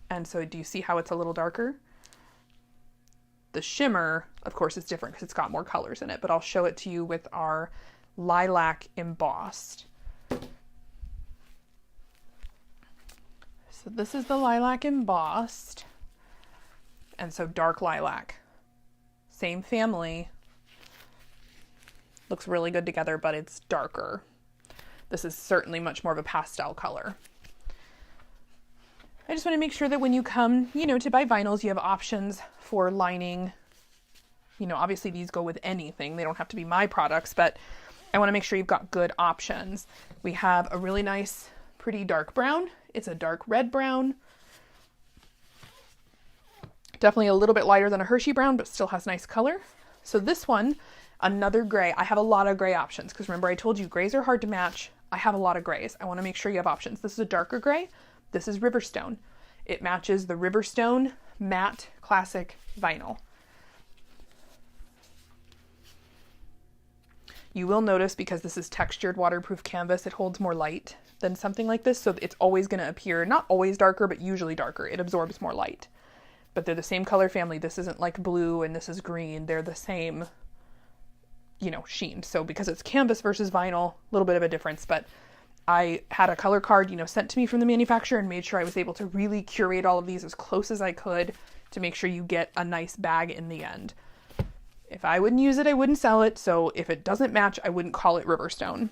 Speaker 1: And so do you see how it's a little darker? The shimmer, of course, is different because it's got more colors in it, but I'll show it to you with our lilac embossed. So this is the lilac embossed. And so dark lilac. Same family. Looks really good together, but it's darker. This is certainly much more of a pastel color. I just want to make sure that when you come, to buy vinyls, you have options for lining. Obviously these go with anything. They don't have to be my products, but I want to make sure you've got good options. We have a really nice, pretty dark brown. It's a dark red brown. Definitely a little bit lighter than a Hershey brown, but still has nice color. So this one, another gray. I have a lot of gray options because remember I told you grays are hard to match. I have a lot of grays. I want to make sure you have options. This is a darker gray. This is Riverstone. It matches the Riverstone matte classic vinyl. You will notice because this is textured waterproof canvas, it holds more light than something like this. So it's always going to appear, not always darker, but usually darker. It absorbs more light. But they're the same color family. This isn't like blue and this is green. They're the same, sheen. So because it's canvas versus vinyl, a little bit of a difference, but I had a color card, sent to me from the manufacturer and made sure I was able to really curate all of these as close as I could to make sure you get a nice bag in the end. If I wouldn't use it, I wouldn't sell it. So if it doesn't match, I wouldn't call it Riverstone.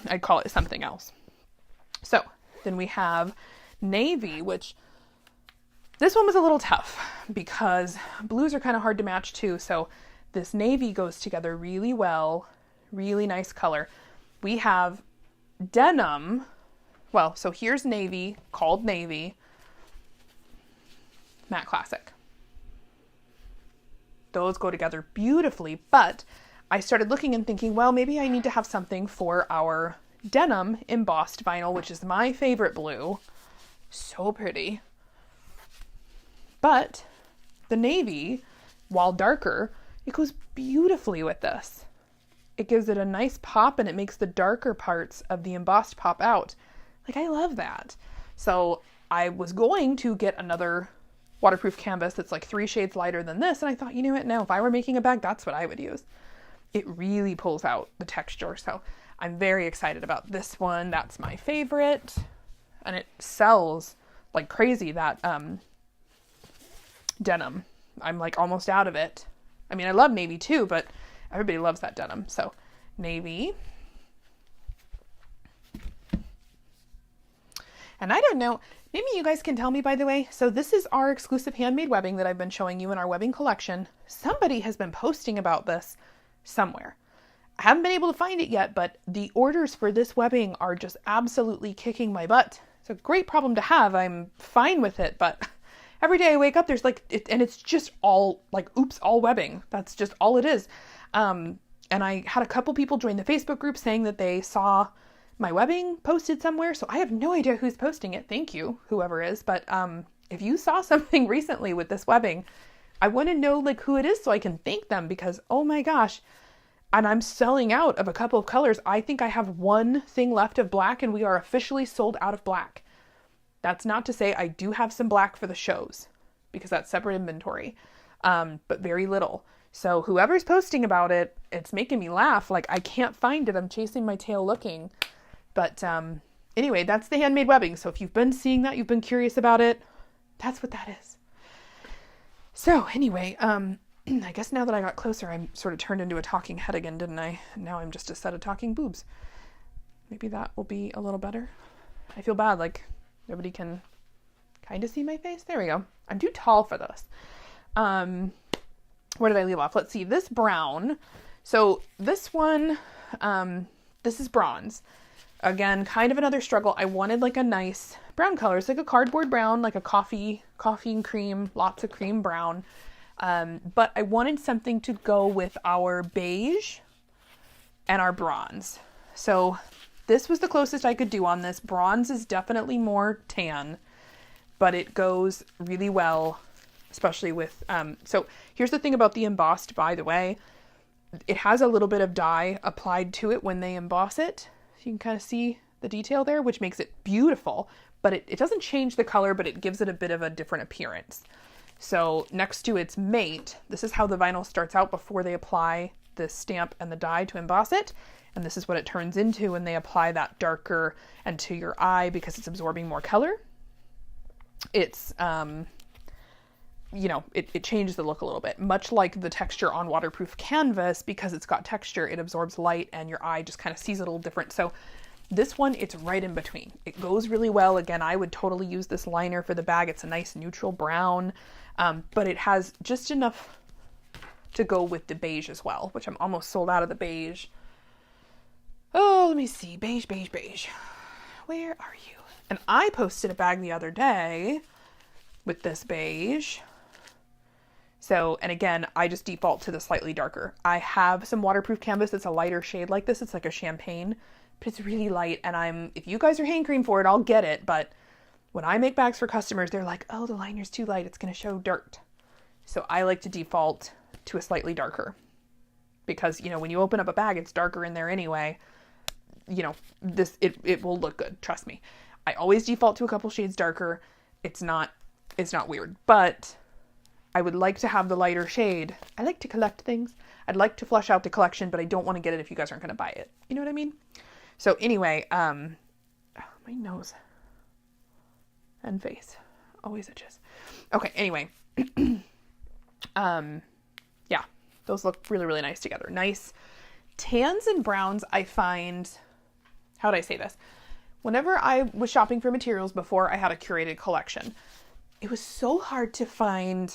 Speaker 1: I'd call it something else. So then we have navy, which this one was a little tough because blues are kind of hard to match too. So this navy goes together really well, really nice color. We have denim. Well, so here's navy, called navy, matte classic. Those go together beautifully, but I started looking and thinking, well, maybe I need to have something for our denim embossed vinyl, which is my favorite blue. So pretty. But the navy, while darker, it goes beautifully with this. It gives it a nice pop and it makes the darker parts of the embossed pop out. I love that. So I was going to get another waterproof canvas that's like 3 shades lighter than this. And I thought, no, if I were making a bag, that's what I would use. It really pulls out the texture. So I'm very excited about this one. That's my favorite. And it sells like crazy, that denim. I'm like almost out of it. I mean, I love navy too, but everybody loves that denim. So navy. And I don't know, maybe you guys can tell me, by the way. So this is our exclusive handmade webbing that I've been showing you in our webbing collection. Somebody has been posting about this somewhere. I haven't been able to find it yet, but the orders for this webbing are just absolutely kicking my butt. It's a great problem to have. I'm fine with it, but every day I wake up, there's like, and it's just all like, oops, all webbing. That's just all it is. And I had a couple people join the Facebook group saying that they saw my webbing posted somewhere. So I have no idea who's posting it. Thank you, whoever is. But if you saw something recently with this webbing, I want to know like who it is so I can thank them, because oh my gosh. And I'm selling out of a couple of colors. I think I have one thing left of black, and we are officially sold out of black. That's not to say I do have some black for the shows, because that's separate inventory, but very little. So whoever's posting about it, it's making me laugh. Like I can't find it. I'm chasing my tail looking. But anyway, that's the handmade webbing. So if you've been seeing that, you've been curious about it, that's what that is. So anyway, I guess now that I got closer, I'm sort of turned into a talking head again, didn't I? Now I'm just a set of talking boobs. Maybe that will be a little better. I feel bad, like nobody can kind of see my face. There we go. I'm too tall for this. Where did I leave off? Let's see, this brown. So this one, this is bronze. Again, kind of another struggle. I wanted like a nice brown color. It's like a cardboard brown, like a coffee and cream, lots of cream brown. But I wanted something to go with our beige and our bronze. So this was the closest I could do on this. Bronze is definitely more tan, but it goes really well, especially with, so here's the thing about the embossed, by the way. It has a little bit of dye applied to it when they emboss it. You can kind of see the detail there, which makes it beautiful, but it doesn't change the color, but it gives it a bit of a different appearance. So next to its mate, this is how the vinyl starts out before they apply the stamp and the dye to emboss it. And this is what it turns into when they apply that darker and to your eye, because it's absorbing more color. It's, it changes the look a little bit, much like the texture on waterproof canvas. Because it's got texture, it absorbs light and your eye just kind of sees it a little different. So this one, it's right in between. It goes really well. Again, I would totally use this liner for the bag. It's a nice neutral brown. But it has just enough to go with the beige as well, which I'm almost sold out of the beige. Oh, let me see. Beige. Where are you? And I posted a bag the other day with this beige. So, and again, I just default to the slightly darker. I have some waterproof canvas that's a lighter shade like this. It's like a champagne, but it's really light. And if you guys are hand cream for it, I'll get it. But when I make bags for customers, they're like, oh, the liner's too light. It's going to show dirt. So I like to default to a slightly darker, because, when you open up a bag, it's darker in there anyway. It will look good. Trust me. I always default to a couple shades darker. It's not weird, but I would like to have the lighter shade. I like to collect things. I'd like to flush out the collection, but I don't want to get it if you guys aren't going to buy it. You know what I mean? So anyway, my nose and face always itches. Okay, anyway. Yeah, those look really, really nice together. Nice tans and browns. I find, how would I say this? Whenever I was shopping for materials before I had a curated collection, it was so hard to find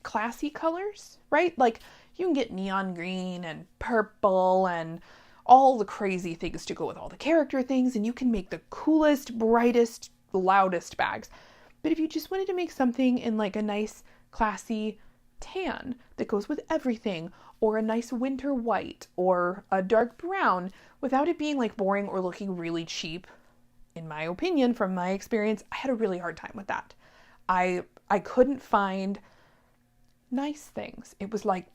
Speaker 1: classy colors, right? Like you can get neon green and purple and all the crazy things to go with all the character things, and you can make the coolest, brightest, loudest bags. But if you just wanted to make something in like a nice classy tan that goes with everything, or a nice winter white, or a dark brown, without it being like boring or looking really cheap, in my opinion, from my experience, I had a really hard time with that. I couldn't find nice things. It was like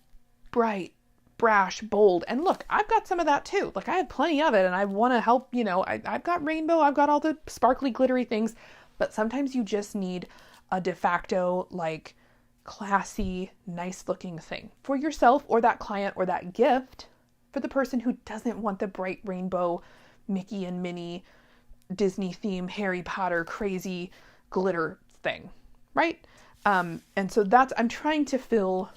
Speaker 1: bright, brash, bold. And look, I've got some of that too. Like I have plenty of it, and I want to help, I've got rainbow, I've got all the sparkly, glittery things, but sometimes you just need a de facto, like classy, nice looking thing for yourself or that client or that gift for for the person who doesn't want the bright rainbow Mickey and Minnie Disney theme Harry Potter crazy glitter thing, right? And so I'm trying to fill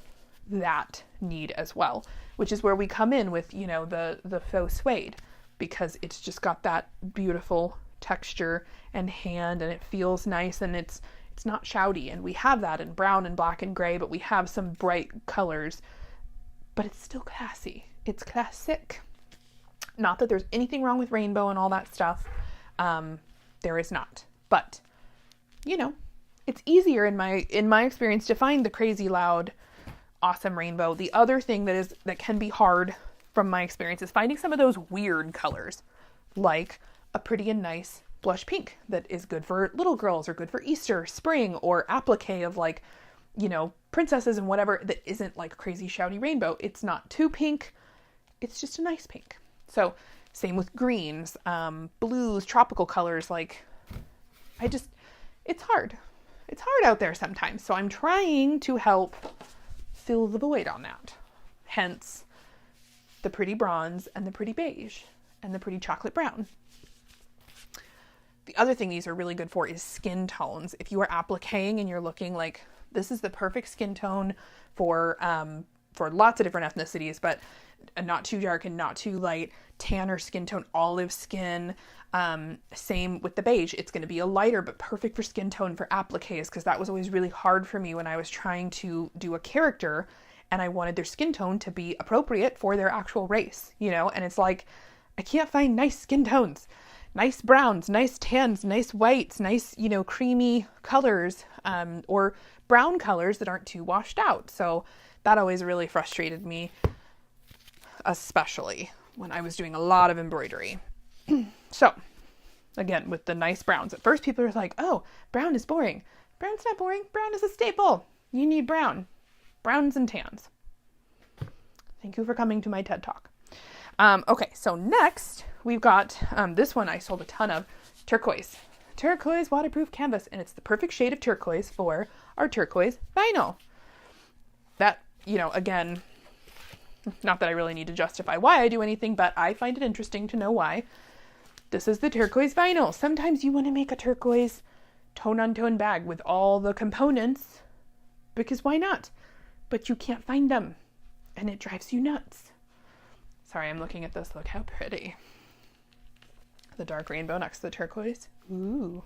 Speaker 1: that need as well, which is where we come in with, you know, the faux suede, because it's just got that beautiful texture and hand, and it feels nice, and it's not shouty. And we have that in brown and black and gray, but we have some bright colors, but it's still classy. It's classic. Not that there's anything wrong with rainbow and all that stuff. There is not, but you know, it's easier in my experience to find the crazy loud, awesome rainbow. The other thing that can be hard from my experience is finding some of those weird colors, like a pretty and nice blush pink that is good for little girls or good for Easter, spring, or applique of like, you know, princesses and whatever, that isn't like crazy shouty rainbow. It's not too pink. It's just a nice pink. So same with greens, blues, tropical colors. Like it's hard. It's hard out there sometimes. So I'm trying to help fill the void on that. Hence the pretty bronze and the pretty beige and the pretty chocolate brown. The other thing these are really good for is skin tones. If you are appliquing and you're looking like, this is the perfect skin tone for lots of different ethnicities, but not too dark and not too light, tanner skin tone, olive skin. Same with the beige. It's going to be a lighter, but perfect for skin tone for appliques, because that was always really hard for me when I was trying to do a character and I wanted their skin tone to be appropriate for their actual race, you know? And it's like, I can't find nice skin tones, nice browns, nice tans, nice whites, nice, you know, creamy colors, or brown colors that aren't too washed out. So that always really frustrated me, especially when I was doing a lot of embroidery. So again, with the nice browns, at first people are like, oh, brown is boring. Brown's not boring. Brown is a staple. You need brown. Browns and tans. Thank you for coming to my TED Talk. Okay, so next we've got, this one I sold a ton of, turquoise. Turquoise waterproof canvas, and it's the perfect shade of turquoise for our turquoise vinyl. That, you know, again, not that I really need to justify why I do anything, but I find it interesting to know why. This is the turquoise vinyl. Sometimes you want to make a turquoise tone-on-tone bag with all the components, because why not? But you can't find them, and it drives you nuts. Sorry, I'm looking at this. Look how pretty. The dark rainbow next to the turquoise. Ooh,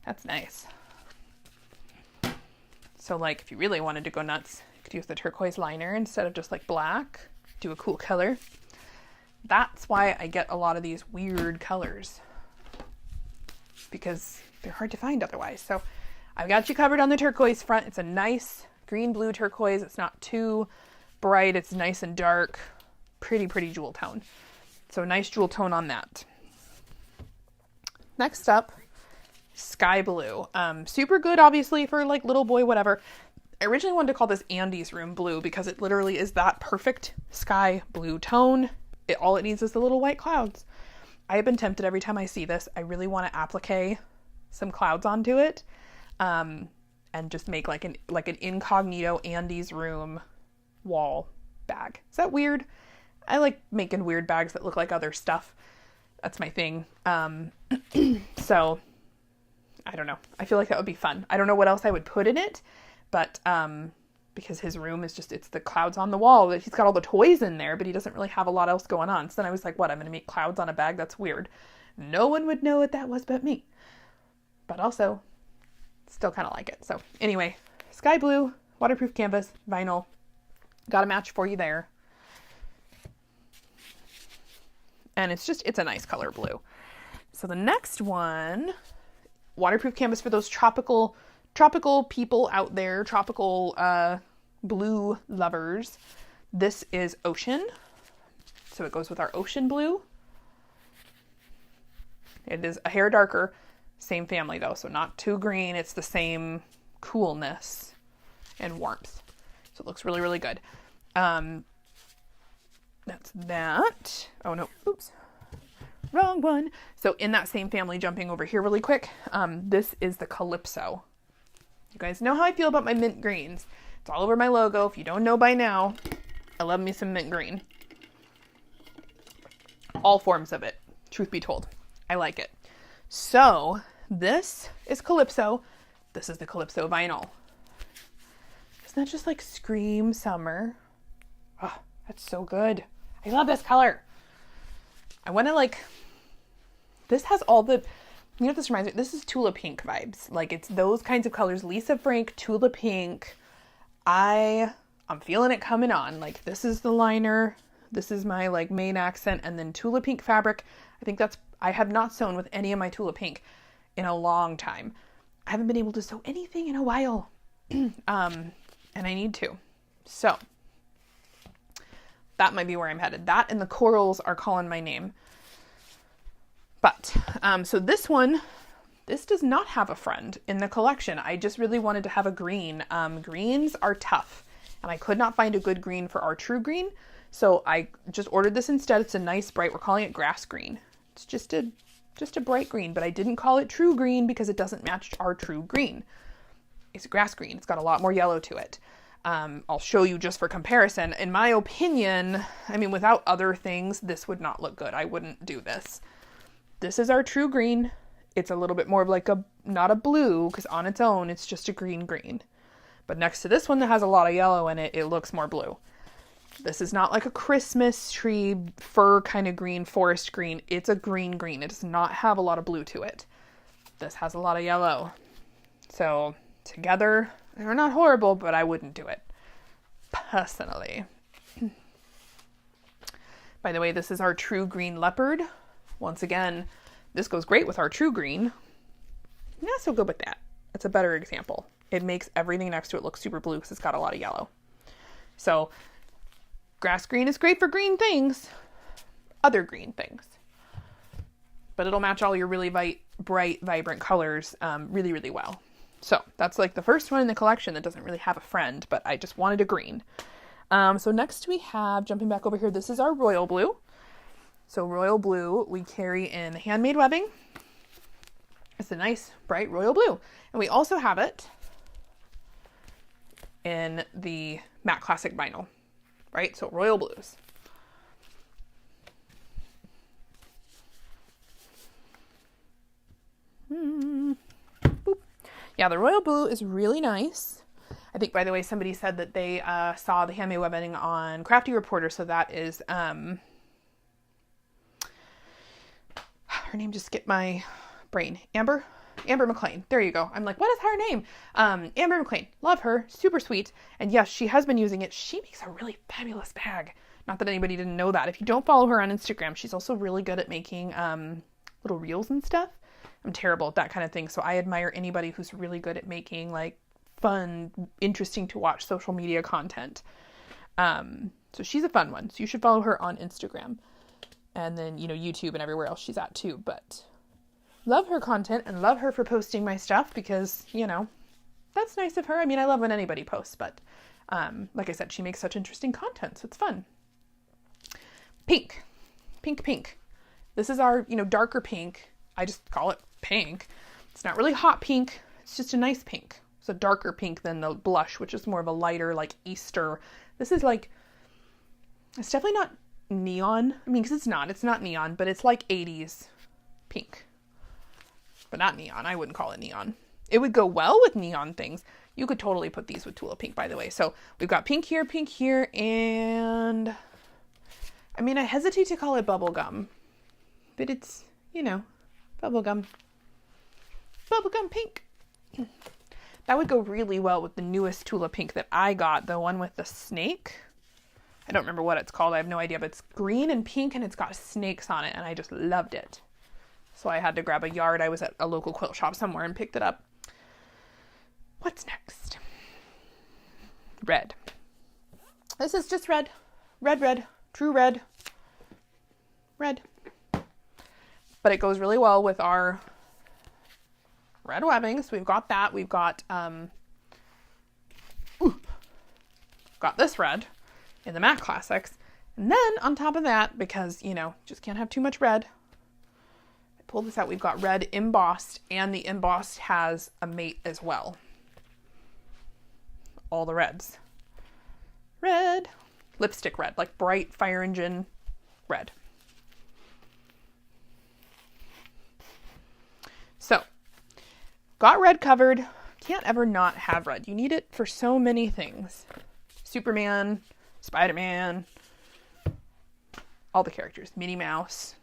Speaker 1: that's nice. So like, if you really wanted to go nuts, you could use the turquoise liner instead of just like black. Do a cool color. That's why I get a lot of these weird colors, because they're hard to find otherwise. So I've got you covered on the turquoise front. It's a nice green blue turquoise. It's not too bright. It's nice and dark. Pretty jewel tone. So nice jewel tone on that. Next up, sky blue. Super good, obviously, for like little boy, whatever. I originally wanted to call this Andy's room blue because it literally is that perfect sky blue tone. All it needs is the little white clouds. I have been tempted every time I see this. I really want to applique some clouds onto it, and just make like an incognito Andy's room wall bag. Is that weird? I like making weird bags that look like other stuff. That's my thing. So I don't know. I feel like that would be fun. I don't know what else I would put in it, but because his room is just, it's the clouds on the wall. He's got all the toys in there, but he doesn't really have a lot else going on. So then I was like, what? I'm going to make clouds on a bag? That's weird. No one would know what that was but me. But also, still kind of like it. So anyway, sky blue, waterproof canvas, vinyl. Got a match for you there. And it's a nice color blue. So the next one, waterproof canvas for those tropical people out there, tropical blue lovers. This is ocean. So it goes with our ocean blue. It is a hair darker, same family though. So not too green. It's the same coolness and warmth. So it looks really, really good. That's that. Oh no, oops. Wrong one. So in that same family, jumping over here really quick, this is the Calypso. You guys know how I feel about my mint greens. It's all over my logo. If you don't know by now, I love me some mint green. all forms of it, truth be told. I like it. So this is Calypso. This is the Calypso vinyl. Doesn't that just like scream summer? Oh, that's so good. I love this color. I want to like, this has all the, you know what this reminds me? This is Tula Pink vibes. Like it's those kinds of colors. Lisa Frank, Tula Pink. I'm feeling it coming on. Like this is the liner. This is my like main accent, and then Tula Pink fabric. I think I have not sewn with any of my Tula Pink in a long time. I haven't been able to sew anything in a while. And I need to. So that might be where I'm headed. That and the corals are calling my name. But, so this one, this does not have a friend in the collection. I just really wanted to have a green. Greens are tough, and I could not find a good green for our true green. So I just ordered this instead. It's a nice bright, we're calling it grass green. It's just a bright green, but I didn't call it true green because it doesn't match our true green. It's a grass green. It's got a lot more yellow to it. I'll show you just for comparison. In my opinion, I mean, without other things, this would not look good. I wouldn't do this. This is our true green. It's a little bit more of like not a blue, because on its own, it's just a green. But next to this one that has a lot of yellow in it, it looks more blue. This is not like a Christmas tree fir kind of green, forest green. It's a green. It does not have a lot of blue to it. This has a lot of yellow. So together, they're not horrible, but I wouldn't do it personally. By the way, this is our true green leopard. Once again, this goes great with our true green. Not so good with that. It's a better example. It makes everything next to it look super blue because it's got a lot of yellow. So grass green is great for green things, other green things, but it'll match all your really bright, vibrant colors really, really well. So that's like the first one in the collection that doesn't really have a friend, but I just wanted a green. So next we have, jumping back over here, this is our royal blue. So royal blue, we carry in handmade webbing. It's a nice, bright royal blue. And we also have it in the matte classic vinyl, right? So royal blues. Boop. Yeah, the royal blue is really nice. I think, by the way, somebody said that they saw the handmade webbing on Crafty Reporter. So that is, her name just skipped my brain. Amber McLean. There you go. I'm like, what is her name? Amber McLean. Love her. Super sweet. And yes, she has been using it. She makes a really fabulous bag. Not that anybody didn't know that. If you don't follow her on Instagram, she's also really good at making little reels and stuff. I'm terrible at that kind of thing. So I admire anybody who's really good at making like fun, interesting to watch social media content. So she's a fun one. So you should follow her on Instagram. And then, YouTube and everywhere else she's at too. But love her content and love her for posting my stuff because, that's nice of her. I mean, I love when anybody posts, but like I said, she makes such interesting content. So it's fun. Pink. This is our, darker pink. I just call it pink. It's not really hot pink. It's just a nice pink. It's a darker pink than the blush, which is more of a lighter, like Easter. This is like, it's definitely not neon. I mean, because it's not neon, but it's like 80s pink, but not neon. I wouldn't call it neon. It would go well with neon things. You could totally put these with Tula Pink, by the way. So we've got pink here, and I mean, I hesitate to call it bubblegum, but it's, bubblegum pink. That would go really well with the newest Tula Pink that I got, the one with the snake. I don't remember what it's called. I have no idea, but it's green and pink and it's got snakes on it and I just loved it. So I had to grab a yard. I was at a local quilt shop somewhere and picked it up. What's next? Red. This is just red. Red. True red. Red. But it goes really well with our red webbing. So we've got that. We've got, got this red in the matte classics. And then on top of that, because, just can't have too much red, I pulled this out. We've got red embossed, and the embossed has a mate as well. All the reds. Red. Lipstick red, like bright fire engine red. got red covered. Can't ever not have red. You need it for so many things. Superman, Spider-Man, all the characters, Minnie Mouse.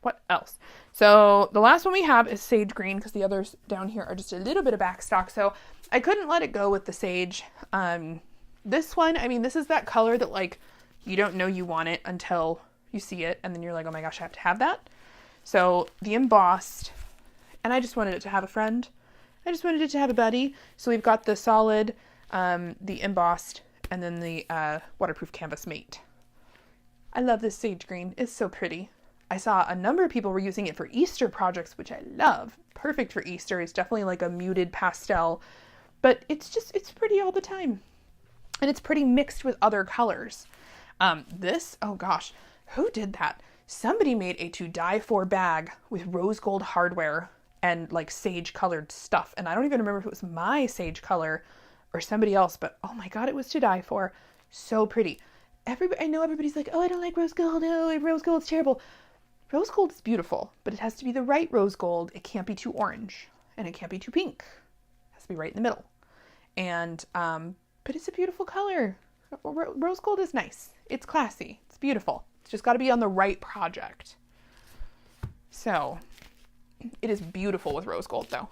Speaker 1: What else? So the last one we have is sage green, because the others down here are just a little bit of backstock. So I couldn't let it go with the sage. This one, I mean, this is that color that like you don't know you want it until you see it, and then you're like, oh my gosh, I have to have that. So the embossed, and I just wanted it to have a friend. I just wanted it to have a buddy. So we've got the solid, the embossed, and then the waterproof canvas mate. I love this sage green. It's so pretty. I saw a number of people were using it for Easter projects, which I love. Perfect for Easter. It's definitely like a muted pastel, but it's pretty all the time. And it's pretty mixed with other colors. This, oh gosh, who did that? Somebody made a to die for bag with rose gold hardware and like sage colored stuff. And I don't even remember if it was my sage color or somebody else, but oh my God, it was to die for. So pretty. I know everybody's like, oh, I don't like rose gold. Oh, rose gold's terrible. Rose gold is beautiful, but it has to be the right rose gold. It can't be too orange and it can't be too pink. It has to be right in the middle. And, but it's a beautiful color. Rose gold is nice. It's classy. It's beautiful. It's just got to be on the right project. So it is beautiful with rose gold though.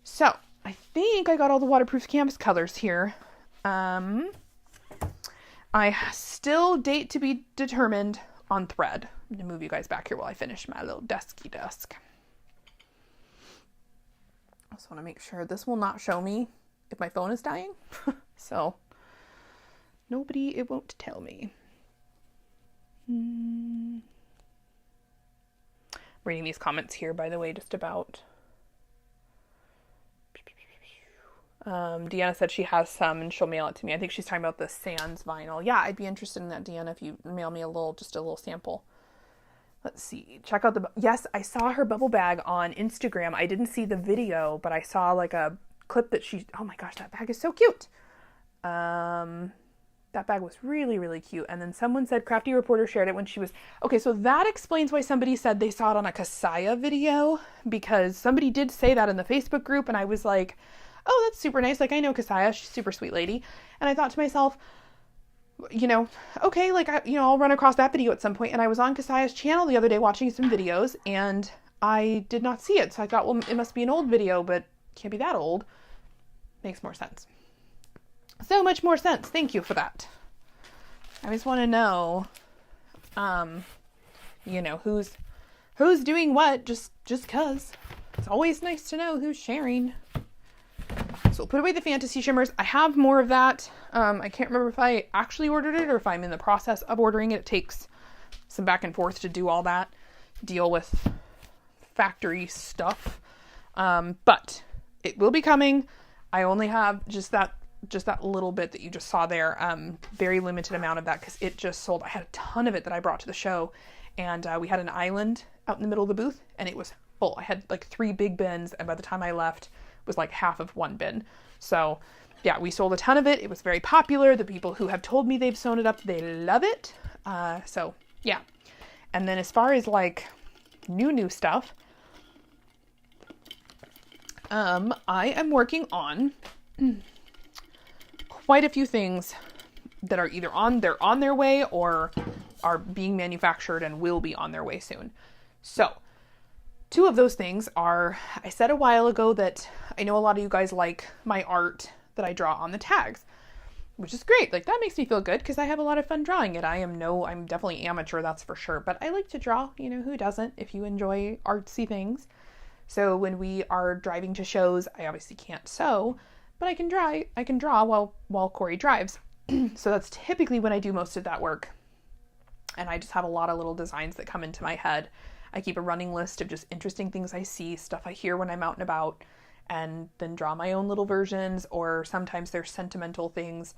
Speaker 1: So I think I got all the waterproof canvas colors here. I still date to be determined on thread. I'm going to move you guys back here while I finish my little dusky desk. I just want to make sure this will not show me if my phone is dying. So it won't tell me. Reading these comments here, by the way, just about. Deanna said she has some and she'll mail it to me. I think she's talking about the Sans vinyl. Yeah, I'd be interested in that, Deanna, if you mail me just a little sample. Let's see. Check out yes, I saw her bubble bag on Instagram. I didn't see the video, but I saw like a clip that oh my gosh, that bag is so cute. That bag was really, really cute. And then someone said Crafty Reporter shared it when she was, okay, so that explains why somebody said they saw it on a Kasaya video, because somebody did say that in the Facebook group. And I was like, oh, that's super nice. Like, I know Kasaya, she's a super sweet lady. And I thought to myself, okay, like, I'll run across that video at some point. And I was on Kasaya's channel the other day watching some videos and I did not see it. So I thought, well, it must be an old video, but can't be that old. Makes more sense. So much more sense. Thank you for that. I just want to know, who's doing what, just 'cause. It's always nice to know who's sharing. So we'll put away the fantasy shimmers. I have more of that. I can't remember if I actually ordered it or if I'm in the process of ordering it. It takes some back and forth to do all that, deal with factory stuff. But it will be coming. I only have just that little bit that you just saw there. Very limited amount of that because it just sold. I had a ton of it that I brought to the show, and we had an island out in the middle of the booth and it was full. I had like 3 big bins, and by the time I left it was like half of one bin. So yeah, we sold a ton of it. It was very popular. The people who have told me they've sewn it up, they love it. So yeah. And then as far as like new stuff, I am working on quite a few things that are either they're on their way or are being manufactured and will be on their way soon. So 2 of those things are, I said a while ago that I know a lot of you guys like my art that I draw on the tags, which is great. Like, that makes me feel good because I have a lot of fun drawing it. I'm definitely amateur, that's for sure, but I like to draw. Who doesn't if you enjoy artsy things? So when we are driving to shows, I obviously can't sew, but I can draw while Corey drives. So that's typically when I do most of that work. And I just have a lot of little designs that come into my head. I keep a running list of just interesting things I see, stuff I hear when I'm out and about, and then draw my own little versions, or sometimes there's sentimental things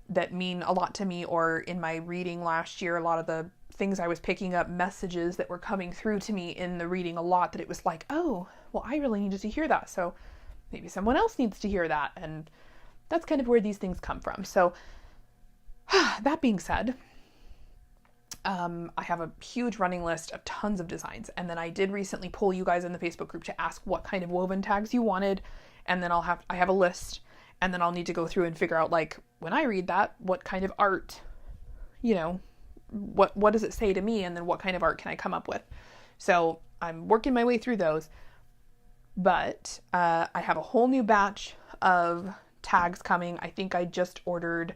Speaker 1: that mean a lot to me, or in my reading last year, a lot of the things I was picking up, messages that were coming through to me in the reading a lot, that it was like, oh, well, I really needed to hear that, so maybe someone else needs to hear that, and that's kind of where these things come from. So that being said, I have a huge running list of tons of designs. And then I did recently poll you guys in the Facebook group to ask what kind of woven tags you wanted. And then I have a list, and then I'll need to go through and figure out, like, when I read that, what kind of art, what does it say to me? And then what kind of art can I come up with? So I'm working my way through those, but I have a whole new batch of tags coming. I think I just ordered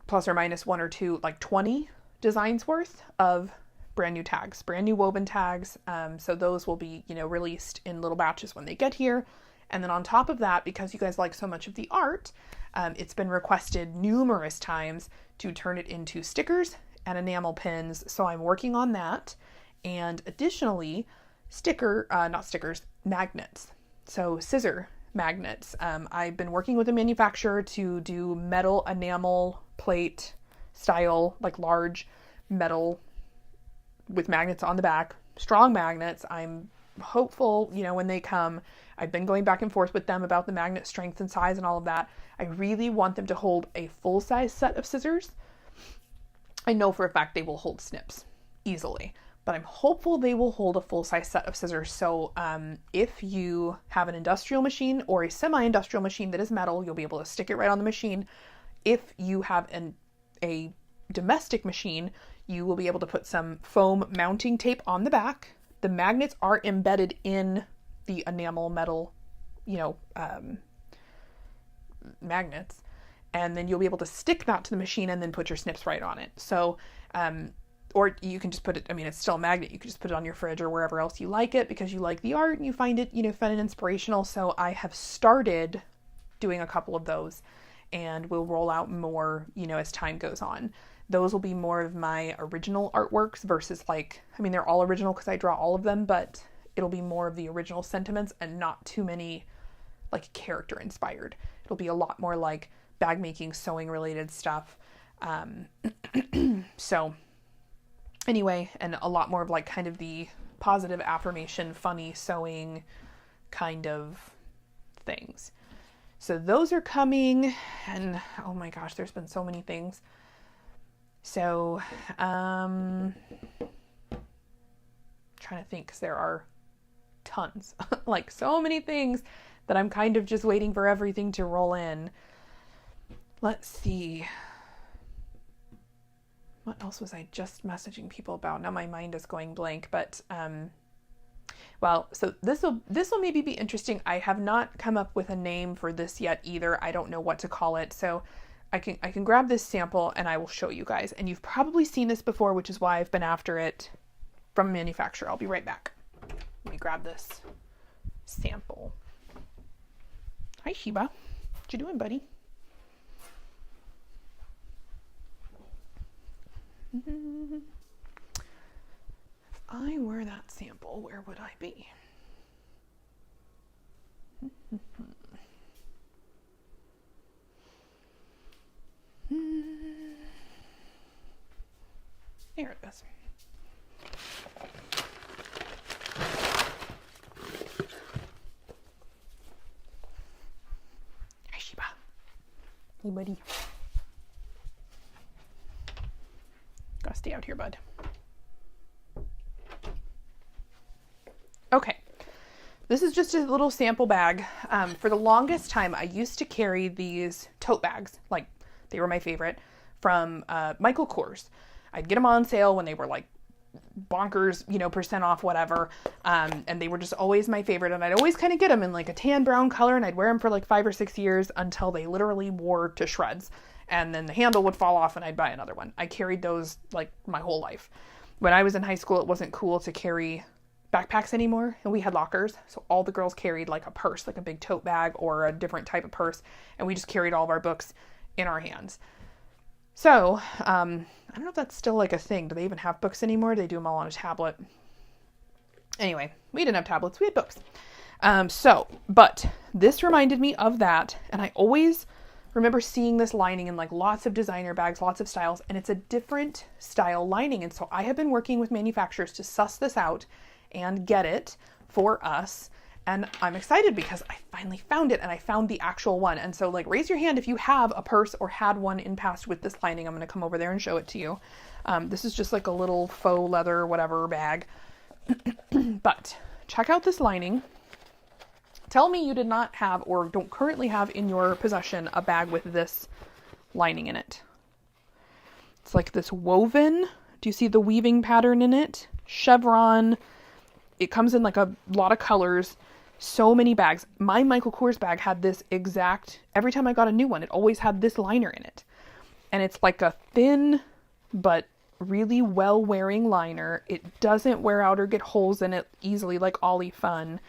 Speaker 1: plus or minus one or two, like 20 designs worth of brand new tags, brand new woven tags. So those will be, released in little batches when they get here. And then on top of that, because you guys like so much of the art, it's been requested numerous times to turn it into stickers and enamel pins. So I'm working on that. And additionally, magnets. So scissor magnets. I've been working with a manufacturer to do metal enamel plate style, like large metal with magnets on the back, strong magnets. I'm hopeful, when they come. I've been going back and forth with them about the magnet strength and size and all of that. I really want them to hold a full-size set of scissors. I know for a fact they will hold snips easily, but I'm hopeful they will hold a full-size set of scissors. So if you have an industrial machine or a semi-industrial machine that is metal, you'll be able to stick it right on the machine. If you have a domestic machine, you will be able to put some foam mounting tape on the back. The magnets are embedded in the enamel metal, magnets. And then you'll be able to stick that to the machine and then put your snips right on it. So, or you can just put it, it's still a magnet. You can just put it on your fridge or wherever else you like it because you like the art and you find it, fun and inspirational. So I have started doing a couple of those, and we'll roll out more, as time goes on. Those will be more of my original artworks versus they're all original because I draw all of them, but it'll be more of the original sentiments and not too many character inspired. It'll be a lot more like bag making, sewing related stuff. So anyway, and a lot more of kind of the positive affirmation, funny sewing kind of things. So those are coming, and oh my gosh, there's been so many things. So, trying to think, because there are tons, so many things that I'm kind of just waiting for everything to roll in. Let's see. What else was I just messaging people about? Now my mind is going blank, but, so this will maybe be interesting. I have not come up with a name for this yet either. I don't know what to call it. So I can grab this sample and I will show you guys. And you've probably seen this before, which is why I've been after it from a manufacturer. I'll be right back. Let me grab this sample. Hi, Sheba. What you doing, buddy? If I were that sample, where would I be? There it is. Hi, Sheba. Hey, buddy. Gotta stay out here, bud. Okay. This is just a little sample bag. For the longest time, I used to carry these tote bags. They were my favorite from Michael Kors. I'd get them on sale when they were bonkers, % off, whatever. And they were just always my favorite. And I'd always kind of get them in a tan brown color, and I'd wear them for 5 or 6 years until they literally wore to shreds. And then the handle would fall off and I'd buy another one. I carried those my whole life. When I was in high school, it wasn't cool to carry backpacks anymore, and we had lockers. So all the girls carried a purse, a big tote bag or a different type of purse. And we just carried all of our books in our hands. So, I don't know if that's still a thing. Do they even have books anymore? Do they do them all on a tablet? Anyway, we didn't have tablets. We had books. But this reminded me of that. And I always remember seeing this lining in lots of designer bags, lots of styles, and it's a different style lining. And so I have been working with manufacturers to suss this out and get it for us. And I'm excited because I finally found it, and I found the actual one. And so, like, raise your hand if you have a purse or had one in past with this lining. I'm going to come over there and show it to you. This is just like a little faux leather whatever bag. But check out this lining. Tell me you did not have or don't currently have in your possession a bag with this lining in it. It's like this woven. Do you see the weaving pattern in it? Chevron. It comes in like a lot of colors. So many bags. My Michael Kors bag had this exact, every time I got a new one, it always had this liner in it. And it's like a thin, but really well-wearing liner. It doesn't wear out or get holes in it easily like Ollie Fun.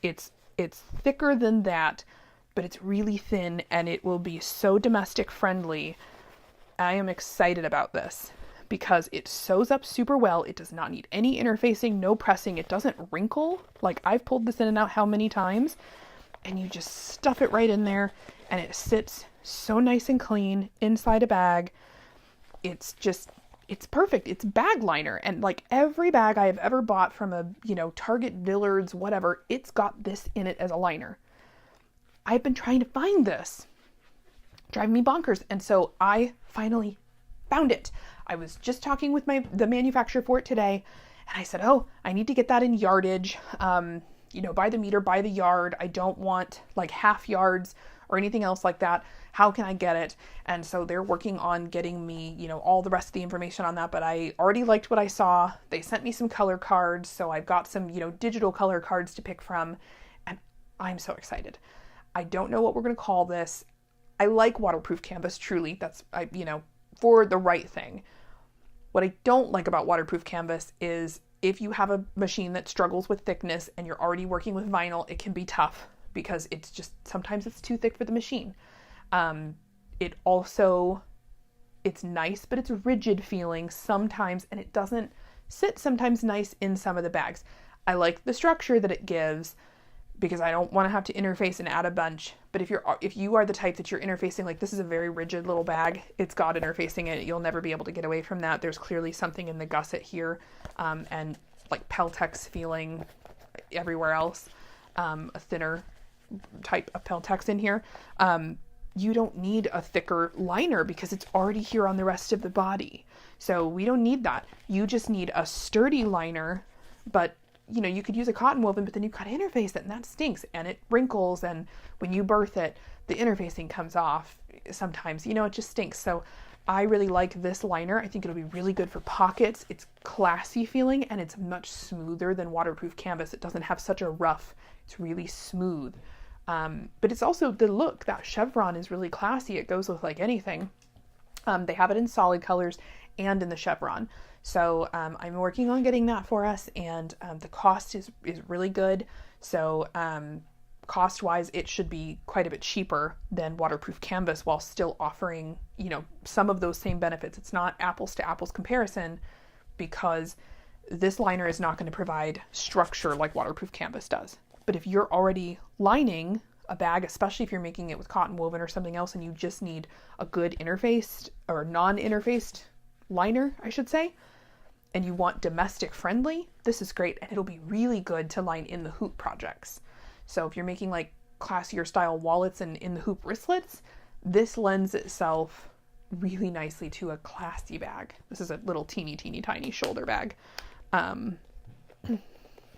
Speaker 1: It's thicker than that, but it's really thin, and it will be so domestic friendly. I am excited about this because it sews up super well. It does not need any interfacing, no pressing. It doesn't wrinkle. Like, I've pulled this in and out how many times, and you just stuff it right in there, and it sits so nice and clean inside a bag. It's perfect. It's bag liner. And like every bag I have ever bought from a, Target, Dillard's, whatever, it's got this in it as a liner. I've been trying to find this. Driving me bonkers. And so I finally found it. I was just talking with the manufacturer for it today, and I said, oh, I need to get that in yardage, by the meter, by the yard. I don't want like half yards or anything else like that. How can I get it? And so they're working on getting me, all the rest of the information on that, but I already liked what I saw. They sent me some color cards, so I've got some, digital color cards to pick from, and I'm so excited. I don't know what we're going to call this. I like waterproof canvas, truly. That's, for the right thing. What I don't like about waterproof canvas is if you have a machine that struggles with thickness and you're already working with vinyl, it can be tough because sometimes it's too thick for the machine. It's nice, but it's rigid feeling sometimes, and it doesn't sit sometimes nice in some of the bags. I like the structure that it gives because I don't want to have to interface and add a bunch. But if you are the type that you're interfacing, like this is a very rigid little bag, it's got interfacing in it. You'll never be able to get away from that. There's clearly something in the gusset here, and like Peltex feeling everywhere else, a thinner type of Peltex in here. You don't need a thicker liner because it's already here on the rest of the body. So we don't need that. You just need a sturdy liner, but you could use a cotton woven, but then you've got to interface it, and that stinks, and it wrinkles, and when you birth it, the interfacing comes off sometimes, it just stinks. So I really like this liner. I think it'll be really good for pockets. It's classy feeling, and it's much smoother than waterproof canvas. It doesn't have such a rough, it's really smooth. But it's also the look. That chevron is really classy. It goes with like anything. They have it in solid colors and in the chevron. So I'm working on getting that for us, and the cost is really good. So cost-wise, it should be quite a bit cheaper than waterproof canvas while still offering, some of those same benefits. It's not apples to apples comparison because this liner is not going to provide structure like waterproof canvas does. But if you're already lining a bag, especially if you're making it with cotton woven or something else, and you just need a good interfaced or non-interfaced liner, I should say, and you want domestic friendly, this is great. And it'll be really good to line in the hoop projects. So if you're making like classier style wallets and in the hoop wristlets, this lends itself really nicely to a classy bag. This is a little teeny tiny shoulder bag.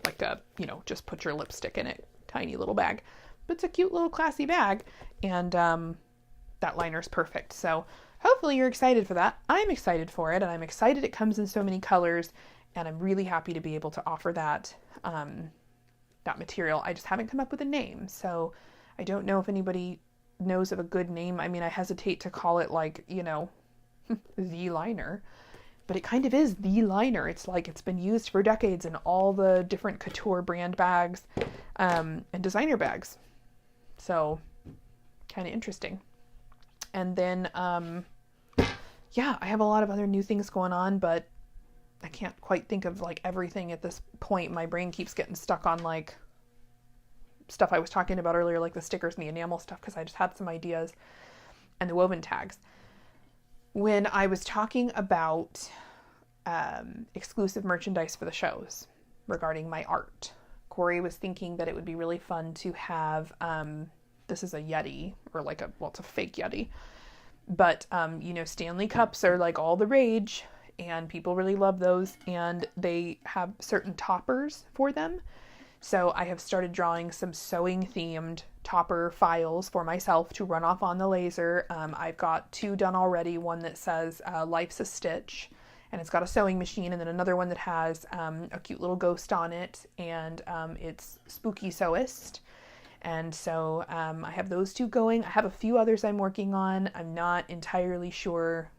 Speaker 1: Like a, just put your lipstick in it, tiny little bag. But it's a cute little classy bag, and that liner's perfect. So hopefully you're excited for that. I'm excited for it, and I'm excited it comes in so many colors, and I'm really happy to be able to offer that that material. I just haven't come up with a name, so I don't know if anybody knows of a good name. I mean, I hesitate to call it like, the liner, but it kind of is the liner. It's like it's been used for decades in all the different couture brand bags and designer bags. So kind of interesting. And then, I have a lot of other new things going on, but I can't quite think of like everything at this point. My brain keeps getting stuck on like stuff I was talking about earlier, like the stickers and the enamel stuff, because I just had some ideas, and the woven tags. When I was talking about exclusive merchandise for the shows regarding my art Corey was thinking that it would be really fun to have, this is a Yeti, or like it's a fake Yeti, but, Stanley cups are like all the rage, and people really love those, and they have certain toppers for them. So I have started drawing some sewing themed topper files for myself to run off on the laser. I've got 2 done already, one that says Life's a Stitch, and it's got a sewing machine, and then another one that has a cute little ghost on it, and it's Spooky Sewist. And so I have those 2 going. I have a few others I'm working on. I'm not entirely sure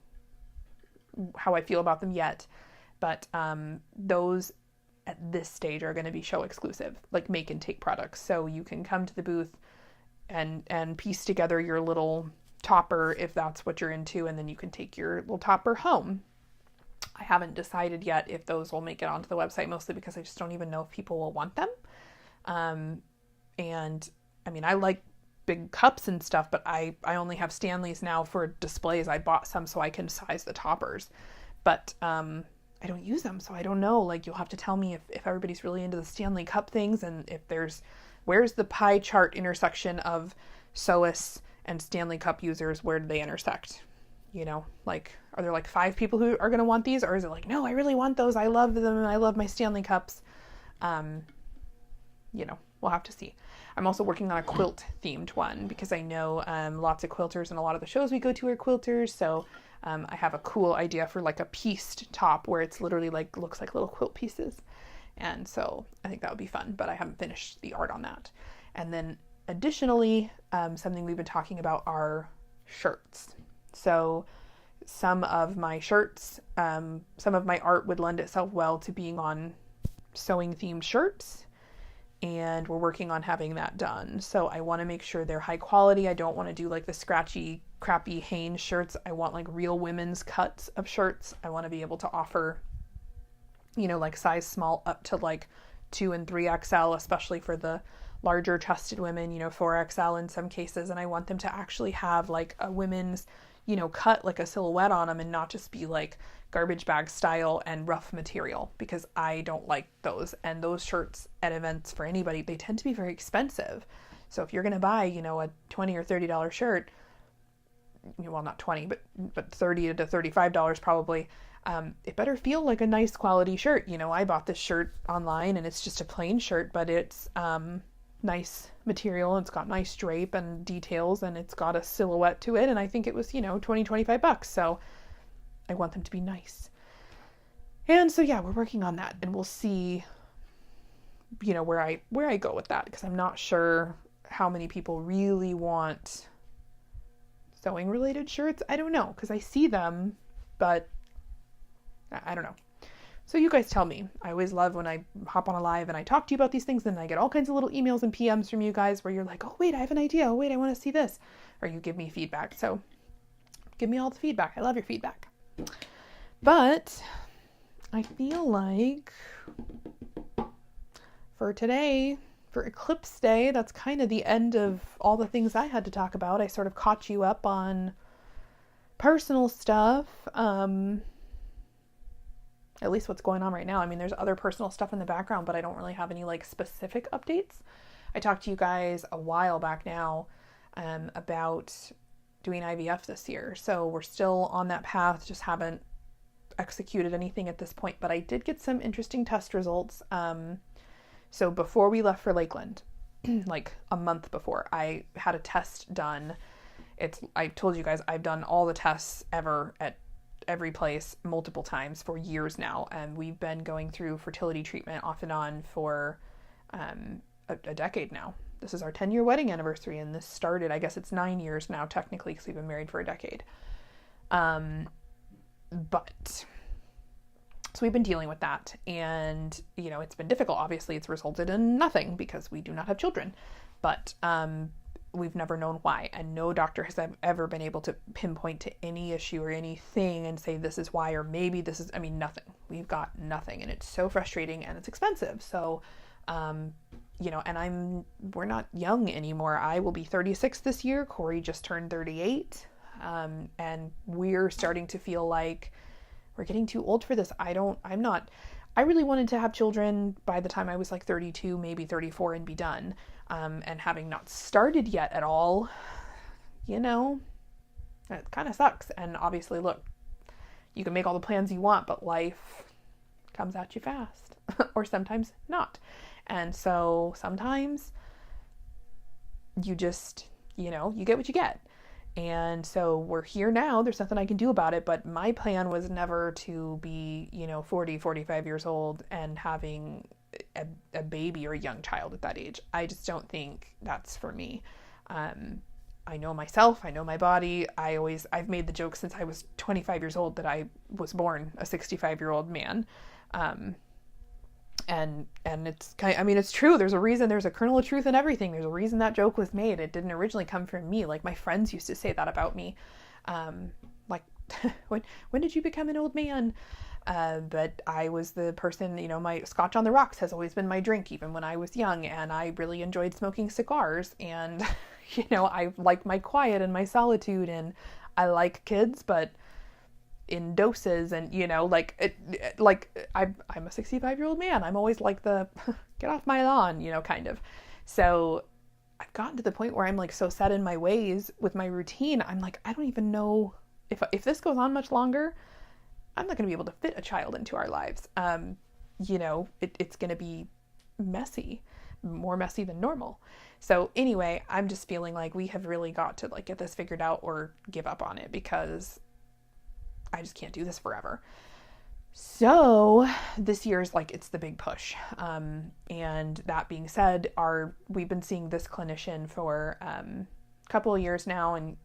Speaker 1: how I feel about them yet, but those at this stage are going to be show exclusive, like make and take products. So you can come to the booth and piece together your little topper if that's what you're into, and then you can take your little topper home. I haven't decided yet if those will make it onto the website, mostly because I just don't even know if people will want them. And I mean, I like big cups and stuff, but I only have Stanleys now for displays. I bought some so I can size the toppers, but I don't use them, so I don't know. Like, you'll have to tell me if everybody's really into the Stanley Cup things, and if where's the pie chart intersection of sewists and Stanley Cup users? Where do they intersect? Like, are there like 5 people who are going to want these, or is it like, no, I really want those. I love them, and I love my Stanley Cups. We'll have to see. I'm also working on a quilt themed one, because I know lots of quilters, and a lot of the shows we go to are quilters, so I have a cool idea for like a pieced top where it's literally like looks like little quilt pieces. And so I think that would be fun, but I haven't finished the art on that. And then additionally, something we've been talking about are shirts. So some of my shirts, some of my art would lend itself well to being on sewing themed shirts, and we're working on having that done. So I want to make sure they're high quality. I don't want to do like the scratchy, crappy Hanes shirts. I want like real women's cuts of shirts. I want to be able to offer, like size small up to like 2 and 3XL, especially for the larger chested women, 4XL in some cases. And I want them to actually have like a women's, cut, like a silhouette on them, and not just be like garbage bag style and rough material, because I don't like those. And those shirts at events for anybody, they tend to be very expensive. So if you're going to buy, a $20 or $30 shirt, well, not 20, but $30 to $35 probably, it better feel like a nice quality shirt. I bought this shirt online, and it's just a plain shirt, but it's nice material. It's got nice drape and details, and it's got a silhouette to it. And I think it was, $20-$25. So I want them to be nice. And so, yeah, we're working on that, and we'll see, where I go with that, because I'm not sure how many people really want sewing related shirts. I don't know, because I see them, but I don't know. So you guys tell me. I always love when I hop on a live and I talk to you about these things, and I get all kinds of little emails and PMs from you guys where you're like, oh, wait, I have an idea. Oh, wait, I want to see this. Or you give me feedback. So give me all the feedback. I love your feedback. But I feel like for today, for Eclipse Day, that's kind of the end of all the things I had to talk about. I sort of caught you up on personal stuff. At least what's going on right now. I mean, there's other personal stuff in the background, but I don't really have any like specific updates. I talked to you guys a while back now about doing IVF this year. So we're still on that path, just haven't executed anything at this point, but I did get some interesting test results. So before we left for Lakeland, like a month before, I had a test done. I told you guys I've done all the tests ever at every place multiple times for years now, and we've been going through fertility treatment off and on for a decade now. This is our 10-year wedding anniversary, and this started, I guess it's 9 years now technically, because we've been married for a decade. But so we've been dealing with that, and it's been difficult. Obviously it's resulted in nothing because we do not have children, but we've never known why, and no doctor has ever been able to pinpoint to any issue or anything and say this is why, or maybe this is, nothing. We've got nothing, and it's so frustrating, and it's expensive. So, and we're not young anymore. I will be 36 this year. Corey just turned 38. And we're starting to feel like we're getting too old for this. I really wanted to have children by the time I was like 32, maybe 34, and be done. And having not started yet at all, you know, it kind of sucks. And obviously, look, you can make all the plans you want, but life comes at you fast, or sometimes not. And so sometimes you just, you know, you get what you get. And so we're here now. There's nothing I can do about it. But my plan was never to be, 40, 45 years old and having a baby or a young child at that age. I just don't think that's for me. I know myself. I know my body. I've made the joke since I was 25 years old that I was born a 65-year-old man. And it's it's true. There's a reason, there's a kernel of truth in everything. There's a reason that joke was made. It didn't originally come from me. Like, my friends used to say that about me. Like, when did you become an old man? But I was the person, my Scotch on the rocks has always been my drink, even when I was young, and I really enjoyed smoking cigars. And, I like my quiet and my solitude, and I like kids, but in doses, and I'm a 65-year-old man. I'm always like the get off my lawn, kind of. So I've gotten to the point where I'm like so set in my ways with my routine. I'm like, I don't even know if this goes on much longer, I'm not going to be able to fit a child into our lives. It's going to be messy, more messy than normal. So anyway, I'm just feeling like we have really got to like get this figured out or give up on it, because I just can't do this forever. So this year's like, it's the big push. And that being said, we've been seeing this clinician for a couple of years now, and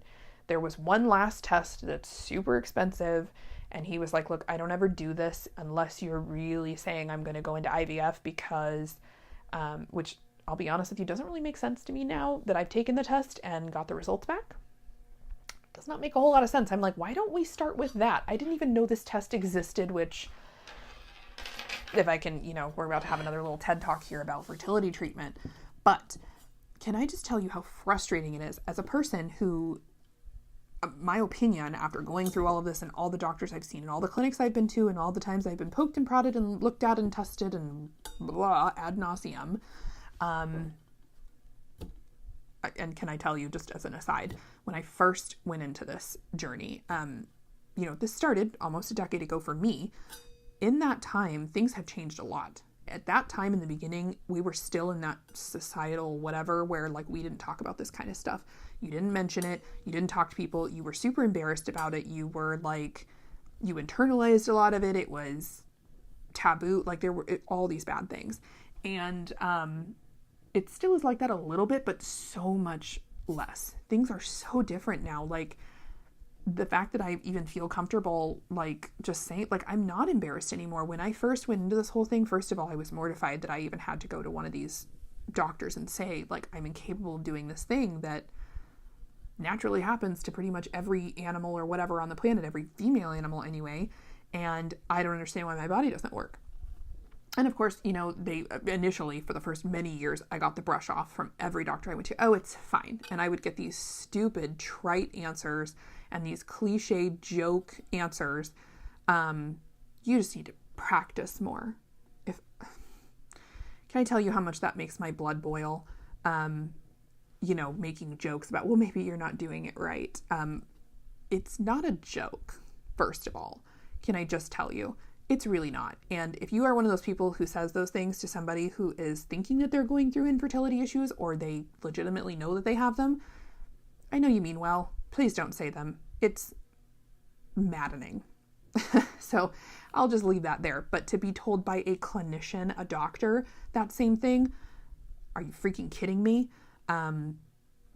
Speaker 1: there was one last test that's super expensive, and he was like, look, I don't ever do this unless you're really saying I'm going to go into IVF, because, which I'll be honest with you, doesn't really make sense to me now that I've taken the test and got the results back. Does not make a whole lot of sense. I'm like, why don't we start with that? I didn't even know this test existed, which, if I can, we're about to have another little TED talk here about fertility treatment. But can I just tell you how frustrating it is as a person who, my opinion, after going through all of this and all the doctors I've seen and all the clinics I've been to and all the times I've been poked and prodded and looked at and tested and blah, ad nauseum, and can I tell you, just as an aside, when I first went into this journey, this started almost a decade ago for me. In that time, things have changed a lot. At that time in the beginning, we were still in that societal whatever where like we didn't talk about this kind of stuff. You didn't mention it. You didn't talk to people. You were super embarrassed about it. You were like, you internalized a lot of it. It was taboo. Like there were all these bad things. And, it still is like that a little bit, but so much less. Things are so different now. Like the fact that I even feel comfortable, like just saying, like, I'm not embarrassed anymore. When I first went into this whole thing, first of all, I was mortified that I even had to go to one of these doctors and say, like, I'm incapable of doing this thing that naturally happens to pretty much every animal or whatever on the planet, every female animal anyway. And I don't understand why my body doesn't work. And of course, they initially, for the first many years, I got the brush off from every doctor I went to. Oh, it's fine. And I would get these stupid, trite answers and these cliche joke answers. You just need to practice more. Can I tell you how much that makes my blood boil? Making jokes about, well, maybe you're not doing it right. It's not a joke, first of all. Can I just tell you? It's really not. And if you are one of those people who says those things to somebody who is thinking that they're going through infertility issues, or they legitimately know that they have them, I know you mean well. Please don't say them. It's maddening. So I'll just leave that there. But to be told by a clinician, a doctor, that same thing, are you freaking kidding me?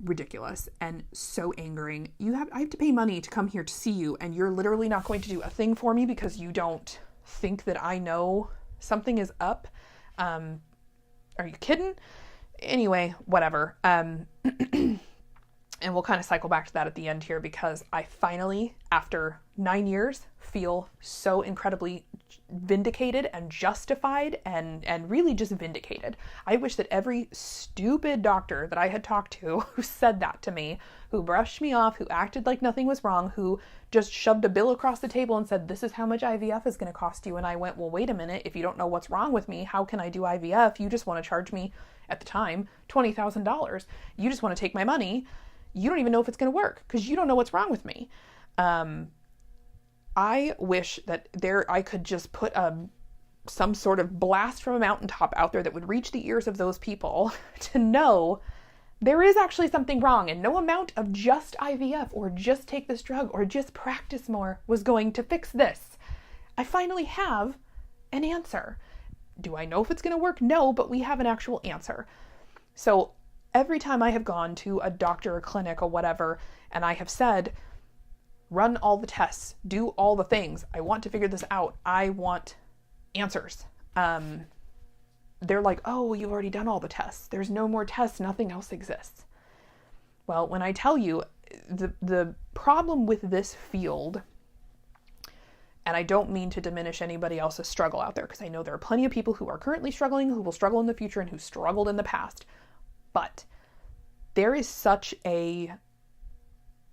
Speaker 1: Ridiculous and so angering. I have to pay money to come here to see you, and you're literally not going to do a thing for me because you don't think that I know something is up. Are you kidding? Anyway, whatever. And we'll kind of cycle back to that at the end here, because I finally, after 9 years, feel so incredibly vindicated and justified and really just vindicated. I wish that every stupid doctor that I had talked to who said that to me, who brushed me off, who acted like nothing was wrong, who just shoved a bill across the table and said, this is how much IVF is going to cost you. And I went, well, wait a minute. If you don't know what's wrong with me, how can I do IVF? You just want to charge me, at the time, $20,000. You just want to take my money. You don't even know if it's going to work because you don't know what's wrong with me. I wish that I could just put some sort of blast from a mountaintop out there that would reach the ears of those people to know there is actually something wrong, and no amount of just IVF or just take this drug or just practice more was going to fix this. I finally have an answer. Do I know if it's going to work? No, but we have an actual answer. So every time I have gone to a doctor or clinic or whatever, and I have said, run all the tests, do all the things, I want to figure this out, I want answers. They're like, oh, you've already done all the tests. There's no more tests. Nothing else exists. Well, when I tell you the problem with this field, and I don't mean to diminish anybody else's struggle out there, because I know there are plenty of people who are currently struggling, who will struggle in the future, and who struggled in the past. But there is such a,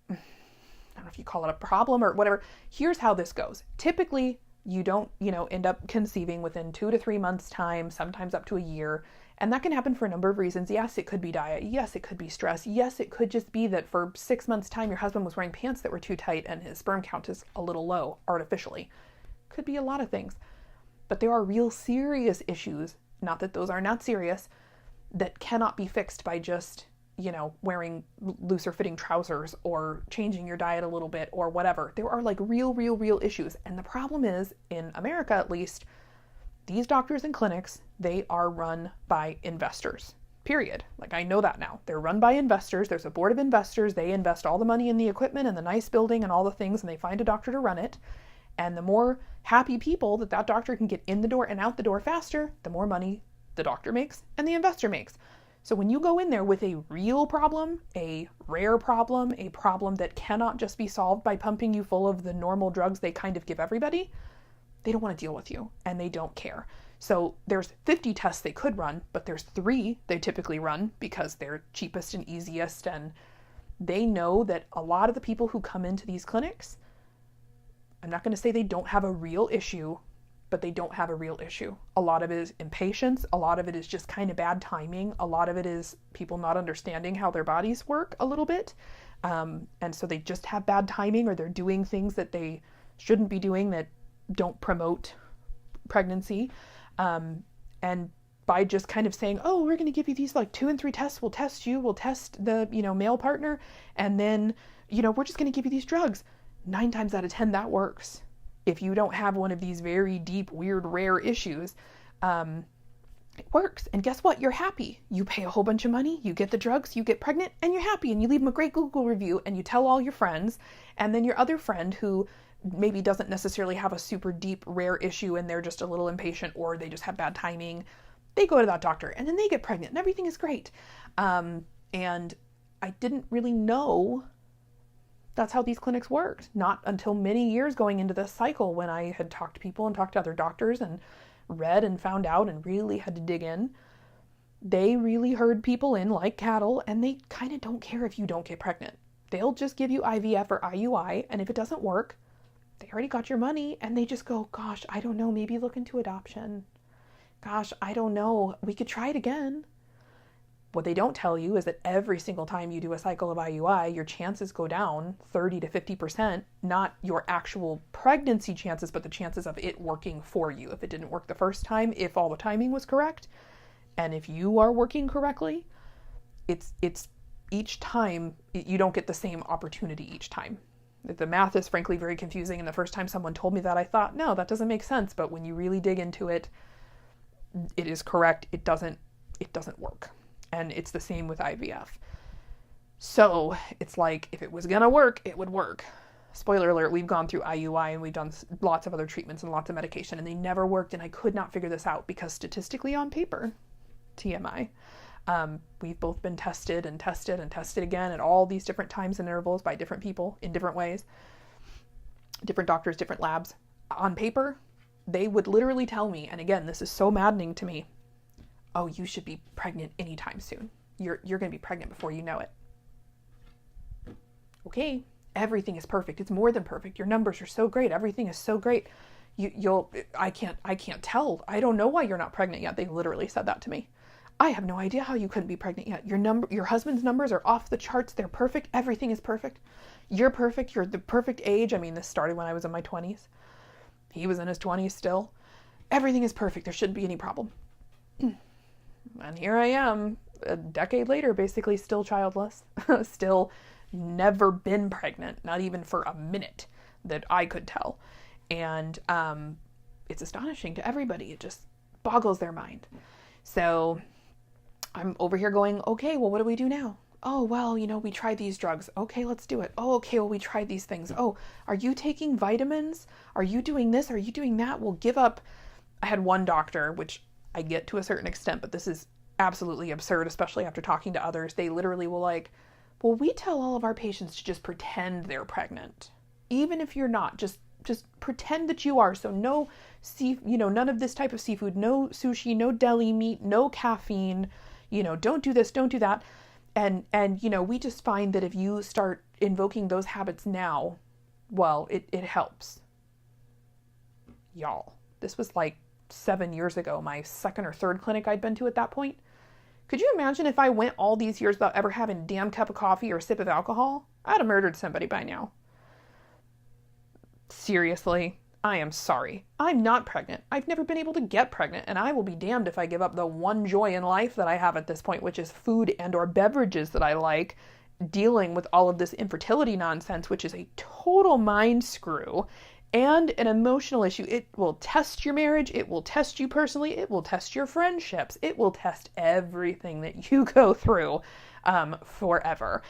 Speaker 1: I don't know if you call it a problem or whatever. Here's how this goes. Typically, you don't, end up conceiving within 2 to 3 months time, sometimes up to a year. And that can happen for a number of reasons. Yes, it could be diet. Yes, it could be stress. Yes, it could just be that for 6 months time, your husband was wearing pants that were too tight and his sperm count is a little low artificially. Could be a lot of things. But there are real serious issues, not that those are not serious, that cannot be fixed by just, wearing looser fitting trousers or changing your diet a little bit or whatever. There are like real issues. And the problem is, in America at least, these doctors and clinics, they are run by investors, period. Like, I know that now. They're run by investors. There's a board of investors. They invest all the money in the equipment and the nice building and all the things, and they find a doctor to run it. And the more happy people that doctor can get in the door and out the door faster, the more money the doctor makes and the investor makes. So when you go in there with a real problem, a rare problem, a problem that cannot just be solved by pumping you full of the normal drugs they kind of give everybody, they don't want to deal with you and they don't care. So there's 50 tests they could run, but there's 3 they typically run because they're cheapest and easiest. And they know that a lot of the people who come into these clinics, I'm not going to say they don't have a real issue, but they don't have a real issue. A lot of it is impatience. A lot of it is just kind of bad timing. A lot of it is people not understanding how their bodies work a little bit. And so they just have bad timing, or they're doing things that they shouldn't be doing that don't promote pregnancy. And by just kind of saying, oh, we're going to give you these like 2 and 3 tests. We'll test you. We'll test the, male partner. And then, we're just going to give you these drugs. 9 times out of 10, that works. If you don't have one of these very deep, weird, rare issues, it works. And guess what? You're happy. You pay a whole bunch of money, you get the drugs, you get pregnant, and you're happy. And you leave them a great Google review, and you tell all your friends. And then your other friend who maybe doesn't necessarily have a super deep, rare issue, and they're just a little impatient, or they just have bad timing, they go to that doctor, and then they get pregnant, and everything is great. And I didn't really know that's how these clinics worked. Not until many years going into this cycle, when I had talked to people and talked to other doctors and read and found out and really had to dig in. They really herd people in like cattle, and they kind of don't care if you don't get pregnant. They'll just give you IVF or IUI, and if it doesn't work, they already got your money, and they just go, gosh, I don't know, maybe look into adoption. Gosh, I don't know, we could try it again. What they don't tell you is that every single time you do a cycle of IUI, your chances go down 30 to 50%, not your actual pregnancy chances, but the chances of it working for you. If it didn't work the first time, if all the timing was correct, and if you are working correctly, it's each time, you don't get the same opportunity each time. The math is frankly very confusing, and the first time someone told me that, I thought, no, that doesn't make sense. But when you really dig into it, it is correct. It doesn't work. And it's the same with IVF. So it's like, if it was going to work, it would work. Spoiler alert, we've gone through IUI and we've done lots of other treatments and lots of medication, and they never worked. And I could not figure this out because statistically on paper, TMI, we've both been tested and tested and tested again at all these different times and intervals by different people in different ways, different doctors, different labs. On paper, they would literally tell me, and again, this is so maddening to me, oh, you should be pregnant anytime soon. You're going to be pregnant before you know it. Okay, everything is perfect. It's more than perfect. Your numbers are so great. Everything is so great. I can't tell. I don't know why you're not pregnant yet. They literally said that to me. I have no idea how you couldn't be pregnant yet. Your husband's numbers are off the charts. They're perfect. Everything is perfect. You're perfect. You're the perfect age. I mean, this started when I was in my 20s. He was in his 20s still. Everything is perfect. There shouldn't be any problem. And here I am, a decade later, basically still childless, still never been pregnant, not even for a minute that I could tell. And it's astonishing to everybody. It just boggles their mind. So I'm over here going, okay, well, what do we do now? Oh, well, we tried these drugs. Okay, let's do it. Oh, okay, well, we tried these things. Oh, are you taking vitamins? Are you doing this? Are you doing that? We'll give up. I had one doctor, which I get to a certain extent, but this is absolutely absurd, especially after talking to others. They literally will well, we tell all of our patients to just pretend they're pregnant. Even if you're not, just pretend that you are. So no none of this type of seafood, no sushi, no deli meat, no caffeine, don't do this, don't do that. And we just find that if you start invoking those habits now, well, it helps. Y'all, this was like 7 years ago, my second or third clinic I'd been to at that point. Could you imagine if I went all these years without ever having a damn cup of coffee or a sip of alcohol? I'd have murdered somebody by now. Seriously, I am sorry. I'm not pregnant. I've never been able to get pregnant, and I will be damned if I give up the one joy in life that I have at this point, which is food and or beverages that I like, dealing with all of this infertility nonsense, which is a total mind screw and an emotional issue. It will test your marriage. It will test you personally. It will test your friendships. It will test everything that you go through forever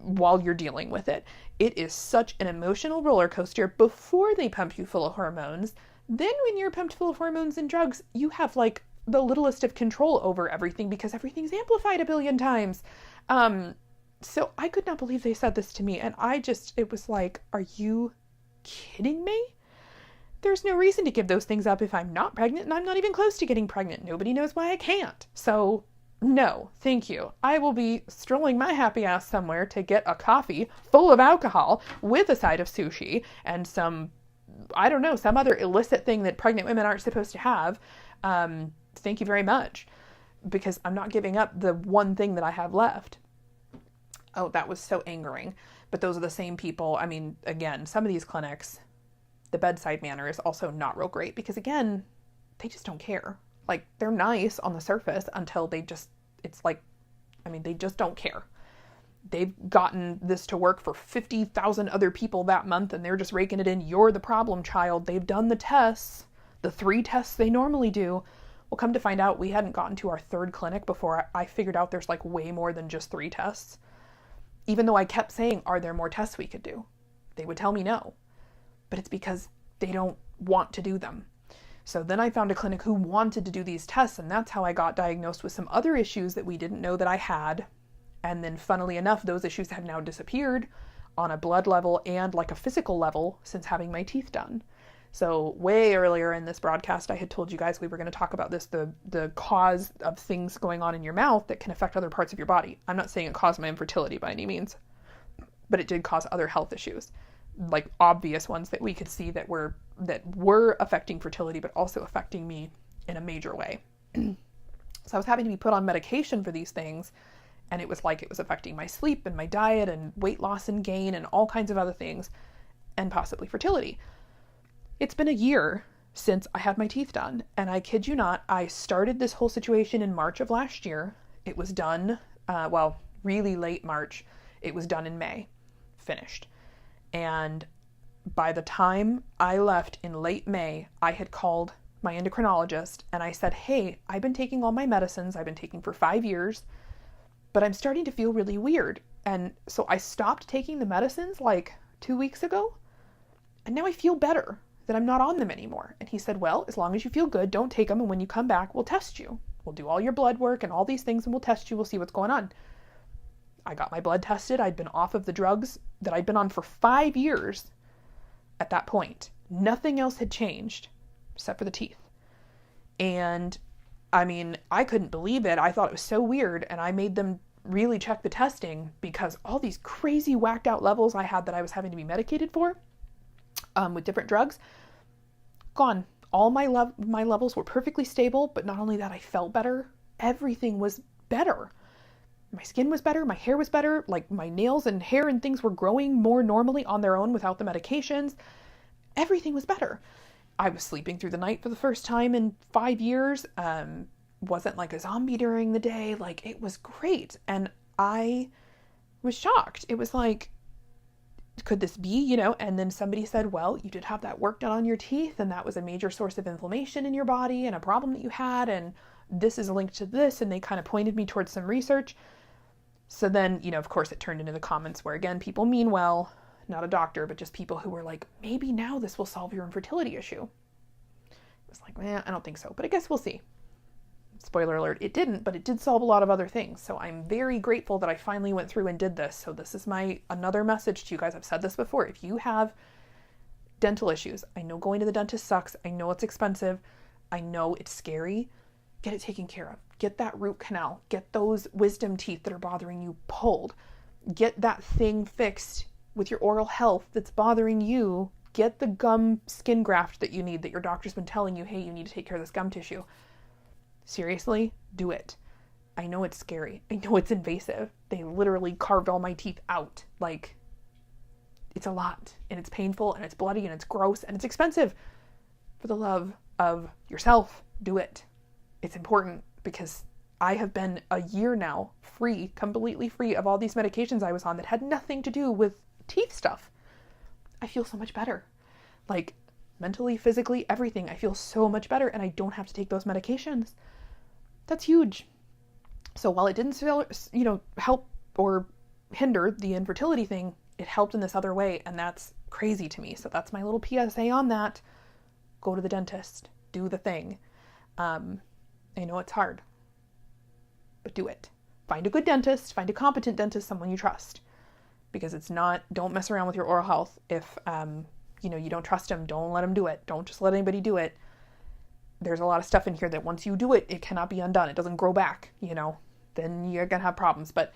Speaker 1: while you're dealing with it. It is such an emotional roller coaster before they pump you full of hormones. Then when you're pumped full of hormones and drugs, you have like the littlest of control over everything because everything's amplified a billion times. So I could not believe they said this to me. And it was like, are you kidding me? There's no reason to give those things up if I'm not pregnant, and I'm not even close to getting pregnant. Nobody knows why I can't. So no, thank you. I will be strolling my happy ass somewhere to get a coffee full of alcohol with a side of sushi and some other illicit thing that pregnant women aren't supposed to have. Thank you very much, because I'm not giving up the one thing that I have left. Oh, that was so angering. But those are the same people. I mean, again, some of these clinics, the bedside manner is also not real great because, again, they just don't care. Like, they're nice on the surface until they just don't care. They've gotten this to work for 50,000 other people that month and they're just raking it in. You're the problem child. They've done the tests, the 3 tests they normally do. Well, come to find out, we hadn't gotten to our 3rd clinic before I figured out there's like way more than just 3 tests. Even though I kept saying, are there more tests we could do? They would tell me no. But it's because they don't want to do them. So then I found a clinic who wanted to do these tests, and that's how I got diagnosed with some other issues that we didn't know that I had. And then funnily enough, those issues have now disappeared on a blood level and like a physical level since having my teeth done. So way earlier in this broadcast, I had told you guys we were going to talk about this, the cause of things going on in your mouth that can affect other parts of your body. I'm not saying it caused my infertility by any means, but it did cause other health issues, like obvious ones that we could see that were affecting fertility, but also affecting me in a major way. So I was having to be put on medication for these things, and it was like it was affecting my sleep and my diet and weight loss and gain and all kinds of other things, and possibly fertility. It's been a year since I had my teeth done, and I kid you not, I started this whole situation in March of last year. It was done, really late March. It was done in May, finished. And by the time I left in late May, I had called my endocrinologist and I said, hey, I've been taking all my medicines I've been taking for 5 years, but I'm starting to feel really weird. And so I stopped taking the medicines like 2 weeks ago, and now I feel better that I'm not on them anymore. And he said, well, as long as you feel good, don't take them. And when you come back, we'll test you. We'll do all your blood work and all these things and we'll test you. We'll see what's going on. I got my blood tested. I'd been off of the drugs that I'd been on for 5 years at that point. Nothing else had changed. except for the teeth. And I mean, I couldn't believe it. I thought it was so weird, and I made them really check the testing because all these crazy whacked out levels I had that I was having to be medicated for with different drugs, gone. All my levels were perfectly stable, but not only that, I felt better. Everything was better. My skin was better, my hair was better, like my nails and hair and things were growing more normally on their own without the medications. Everything was better. I was sleeping through the night for the first time in 5 years. Wasn't like a zombie during the day. Like, it was great. And I was shocked. It was like, could this be, And then somebody said, well, you did have that work done on your teeth, and that was a major source of inflammation in your body and a problem that you had, and this is linked to this. And they kind of pointed me towards some research. So then, of course, it turned into the comments where, again, people mean well, not a doctor, but just people who were like, maybe now this will solve your infertility issue. It was like, I don't think so, but I guess we'll see. Spoiler alert, it didn't, but it did solve a lot of other things. So I'm very grateful that I finally went through and did this. So this is another message to you guys. I've said this before. If you have dental issues, I know going to the dentist sucks. I know it's expensive. I know it's scary. Get it taken care of. Get that root canal. Get those wisdom teeth that are bothering you pulled. Get that thing fixed with your oral health that's bothering you. Get the gum skin graft that you need that your doctor's been telling you, hey, you need to take care of this gum tissue. Seriously, do it. I know it's scary. I know it's invasive. They literally carved all my teeth out. Like, it's a lot, and it's painful, and it's bloody, and it's gross, and it's expensive. For the love of yourself, do it. It's important, because I have been a year now free, completely free of all these medications I was on that had nothing to do with teeth stuff. I feel so much better. Like, mentally, physically, everything. I feel so much better, and I don't have to take those medications. That's huge. So while it didn't, help or hinder the infertility thing, it helped in this other way, and that's crazy to me. So that's my little PSA on that. Go to the dentist. Do the thing. I know it's hard, but do it. Find a good dentist. Find a competent dentist, someone you trust. Because don't mess around with your oral health. If, you don't trust them, don't let them do it. Don't just let anybody do it. There's a lot of stuff in here that once you do it, it cannot be undone. It doesn't grow back, then you're going to have problems. But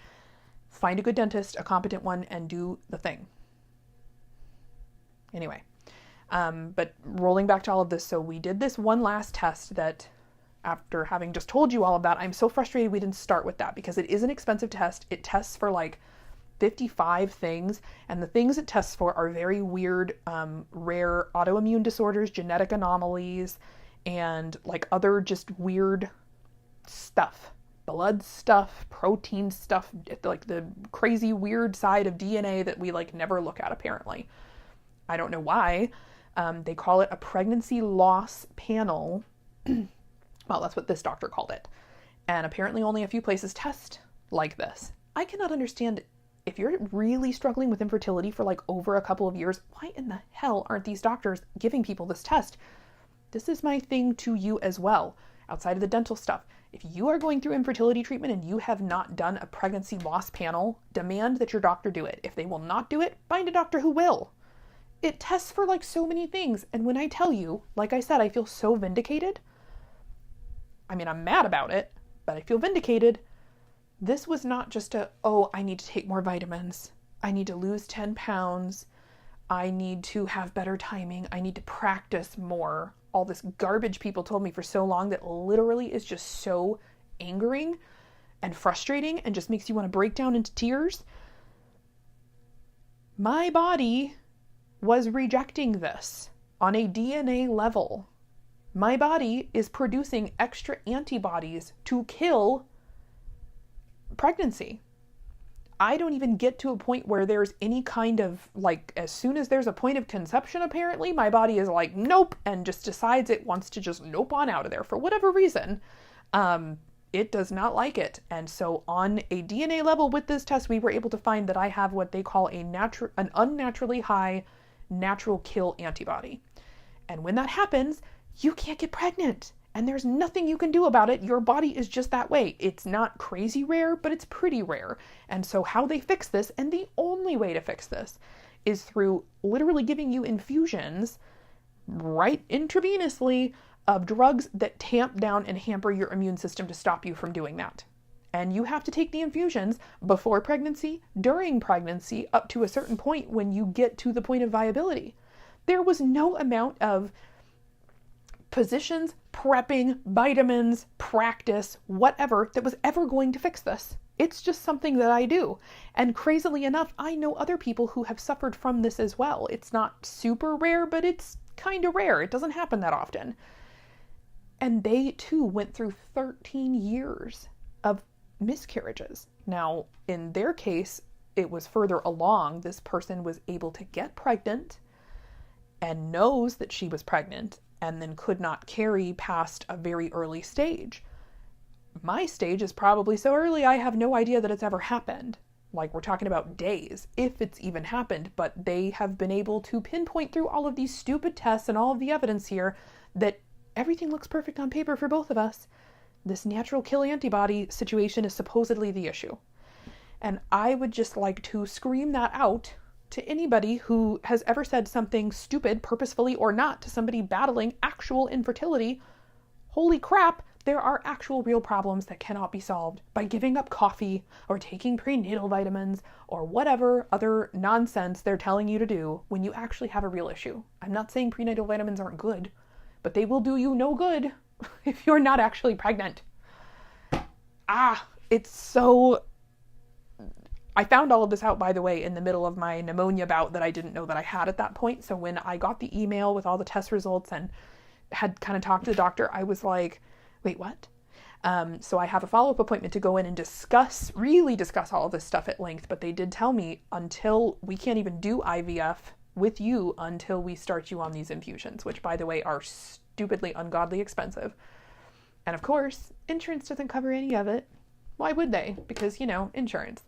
Speaker 1: find a good dentist, a competent one, and do the thing. Anyway, but rolling back to all of this. So we did this one last test that, after having just told you all of that, I'm so frustrated we didn't start with that, because it is an expensive test. It tests for like 55 things, and the things it tests for are very weird, rare autoimmune disorders, genetic anomalies, and like other just weird stuff, blood stuff, protein stuff, like the crazy weird side of DNA that we like never look at apparently. I don't know why. They call it a pregnancy loss panel. Well, that's what this doctor called it. And apparently only a few places test like this. I cannot understand, if you're really struggling with infertility for like over a couple of years, why in the hell aren't these doctors giving people this test? This is my thing to you as well, outside of the dental stuff. If you are going through infertility treatment and you have not done a pregnancy loss panel, demand that your doctor do it. If they will not do it, find a doctor who will. It tests for like so many things. And when I tell you, like I said, I feel so vindicated. I mean, I'm mad about it, but I feel vindicated. This was not just I need to take more vitamins. I need to lose 10 pounds. I need to have better timing. I need to practice more. All this garbage people told me for so long that literally is just so angering and frustrating and just makes you want to break down into tears. My body was rejecting this on a DNA level. My body is producing extra antibodies to kill pregnancy. I don't even get to a point where there's any kind of, like, as soon as there's a point of conception, apparently, my body is like, nope, and just decides it wants to just nope on out of there for whatever reason. It does not like it. And so on a DNA level with this test, we were able to find that I have what they call an unnaturally high natural kill antibody. And when that happens, you can't get pregnant. And there's nothing you can do about it. Your body is just that way. It's not crazy rare, but it's pretty rare. And so how they fix this, and the only way to fix this, is through literally giving you infusions right intravenously of drugs that tamp down and hamper your immune system to stop you from doing that. And you have to take the infusions before pregnancy, during pregnancy, up to a certain point when you get to the point of viability. There was no amount of positions, prepping, vitamins, practice, whatever, that was ever going to fix this. It's just something that I do. And crazily enough, I know other people who have suffered from this as well. It's not super rare, but it's kind of rare. It doesn't happen that often. And they too went through 13 years of miscarriages. Now, in their case, it was further along. This person was able to get pregnant and knows that she was pregnant and then could not carry past a very early stage. My stage is probably so early, I have no idea that it's ever happened. Like, we're talking about days, if it's even happened, but they have been able to pinpoint through all of these stupid tests and all of the evidence here that everything looks perfect on paper for both of us. This natural kill antibody situation is supposedly the issue. And I would just like to scream that out to anybody who has ever said something stupid, purposefully or not, to somebody battling actual infertility. Holy crap, there are actual real problems that cannot be solved by giving up coffee or taking prenatal vitamins or whatever other nonsense they're telling you to do when you actually have a real issue. I'm not saying prenatal vitamins aren't good, but they will do you no good if you're not actually pregnant. It's so... I found all of this out, by the way, in the middle of my pneumonia bout that I didn't know that I had at that point. So when I got the email with all the test results and had kind of talked to the doctor, I was like, wait, what? So I have a follow-up appointment to go in and really discuss all of this stuff at length. But they did tell me we can't even do IVF with you until we start you on these infusions, which, by the way, are stupidly, ungodly expensive. And of course, insurance doesn't cover any of it. Why would they? Because, insurance.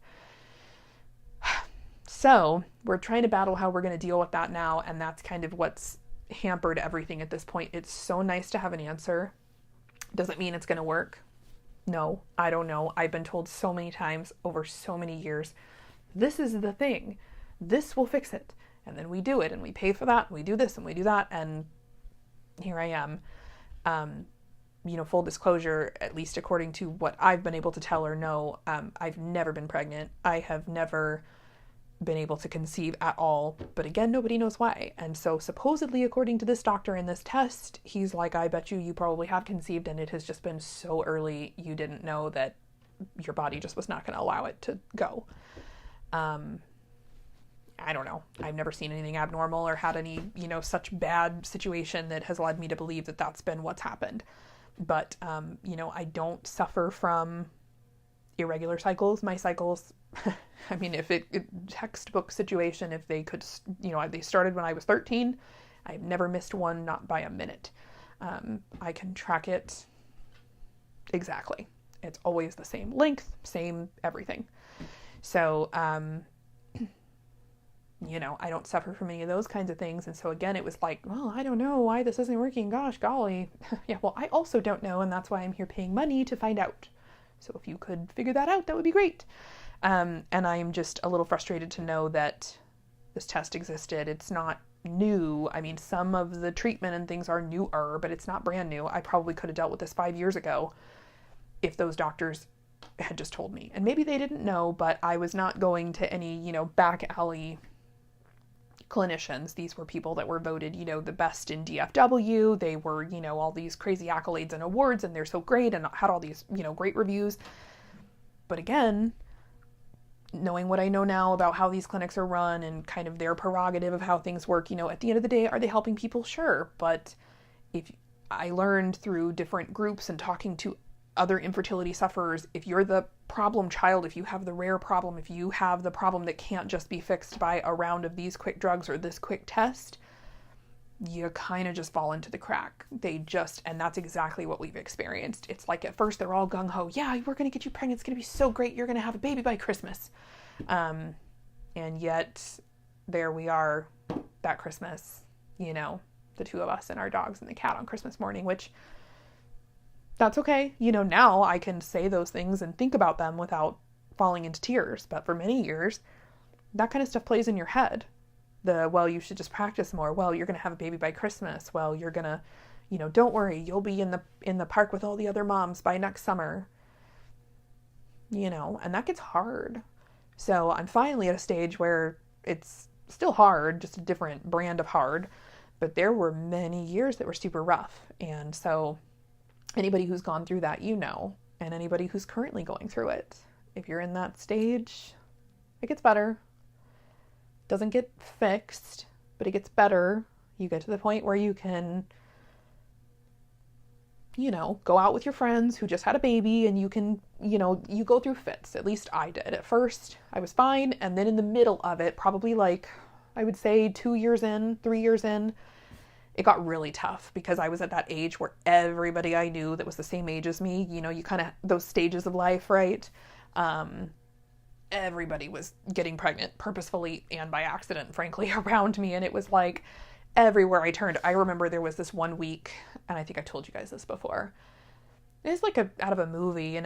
Speaker 1: So we're trying to battle how we're going to deal with that now. And that's kind of what's hampered everything at this point. It's so nice to have an answer. Doesn't mean it's going to work. No, I don't know. I've been told so many times over so many years, this is the thing. This will fix it. And then we do it and we pay for that. And we do this and we do that. And here I am. Full disclosure, at least according to what I've been able to tell or know, I've never been pregnant. I have never been able to conceive at all. But again, nobody knows why. And so supposedly, according to this doctor in this test, he's like, I bet you probably have conceived and it has just been so early you didn't know that your body just was not going to allow it to go. I don't know. I've never seen anything abnormal or had any, such bad situation that has led me to believe that that's been what's happened. But, I don't suffer from irregular cycles. My cycles, I mean, if textbook situation, if they could, they started when I was 13, I've never missed one, not by a minute. I can track it exactly. It's always the same length, same everything. So, I don't suffer from any of those kinds of things. And so again, it was like, well, I don't know why this isn't working. Gosh, golly. Yeah, well, I also don't know. And that's why I'm here paying money to find out. So if you could figure that out, that would be great. And I'm just a little frustrated to know that this test existed. It's not new. I mean, some of the treatment and things are newer, but it's not brand new. I probably could have dealt with this 5 years ago if those doctors had just told me. And maybe they didn't know, but I was not going to any, back alley clinicians. These were people that were voted, the best in DFW. They were, all these crazy accolades and awards, and they're so great and had all these, great reviews. But again, knowing what I know now about how these clinics are run and kind of their prerogative of how things work, at the end of the day, are they helping people? Sure. But if I learned through different groups and talking to other infertility sufferers, if you're the problem child, if you have the rare problem, if you have the problem that can't just be fixed by a round of these quick drugs or this quick test, you kind of just fall into the crack. And that's exactly what we've experienced. It's like at first they're all gung-ho. Yeah, we're going to get you pregnant. It's going to be so great. You're going to have a baby by Christmas. And yet there we are that Christmas, the two of us and our dogs and the cat on Christmas morning, which that's okay. Now I can say those things and think about them without falling into tears. But for many years, that kind of stuff plays in your head. well, you should just practice more. Well, you're going to have a baby by Christmas. Well, you're going to, don't worry, you'll be in the park with all the other moms by next summer. And that gets hard. So I'm finally at a stage where it's still hard, just a different brand of hard, but there were many years that were super rough. And so anybody who's gone through that, and anybody who's currently going through it, if you're in that stage, it gets better. Doesn't get fixed, but it gets better. You get to the point where you can, go out with your friends who just had a baby, and you can, you go through fits. At least I did. At first, I was fine. And then in the middle of it, probably like, I would say 3 years in, it got really tough because I was at that age where everybody I knew that was the same age as me, you kind of, those stages of life, right? Everybody was getting pregnant purposefully and by accident, frankly, around me. And it was like everywhere I turned. I remember there was this one week, and I think I told you guys this before. It's like out of a movie,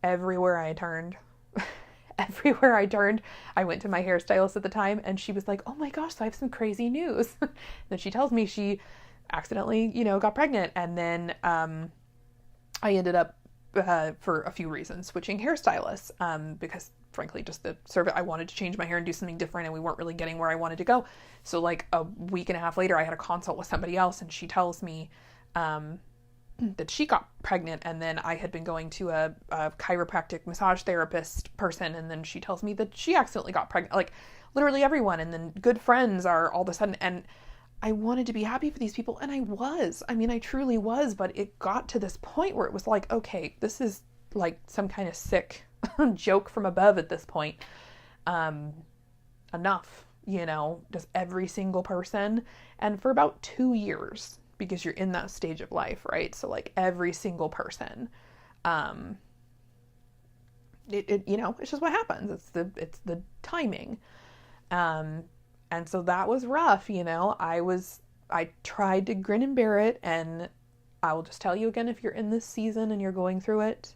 Speaker 1: everywhere I turned, I went to my hairstylist at the time, and she was like, "Oh my gosh, so I have some crazy news." Then she tells me she accidentally, got pregnant. And then I ended up, for a few reasons, switching hairstylists, because frankly, just the service, I wanted to change my hair and do something different, and we weren't really getting where I wanted to go. So like a week and a half later, I had a consult with somebody else, and she tells me that she got pregnant, and then I had been going to a chiropractic massage therapist person, and then she tells me that she accidentally got pregnant. Like literally everyone, and then good friends are all of a sudden, and I wanted to be happy for these people, and I was. I mean, I truly was, but it got to this point where it was like, okay, this is like some kind of sick joke from above at this point. Enough, does every single person. And for about 2 years, because you're in that stage of life, right? So like every single person, it's just what happens. It's the timing. And so that was rough, I tried to grin and bear it. And I will just tell you again, if you're in this season and you're going through it,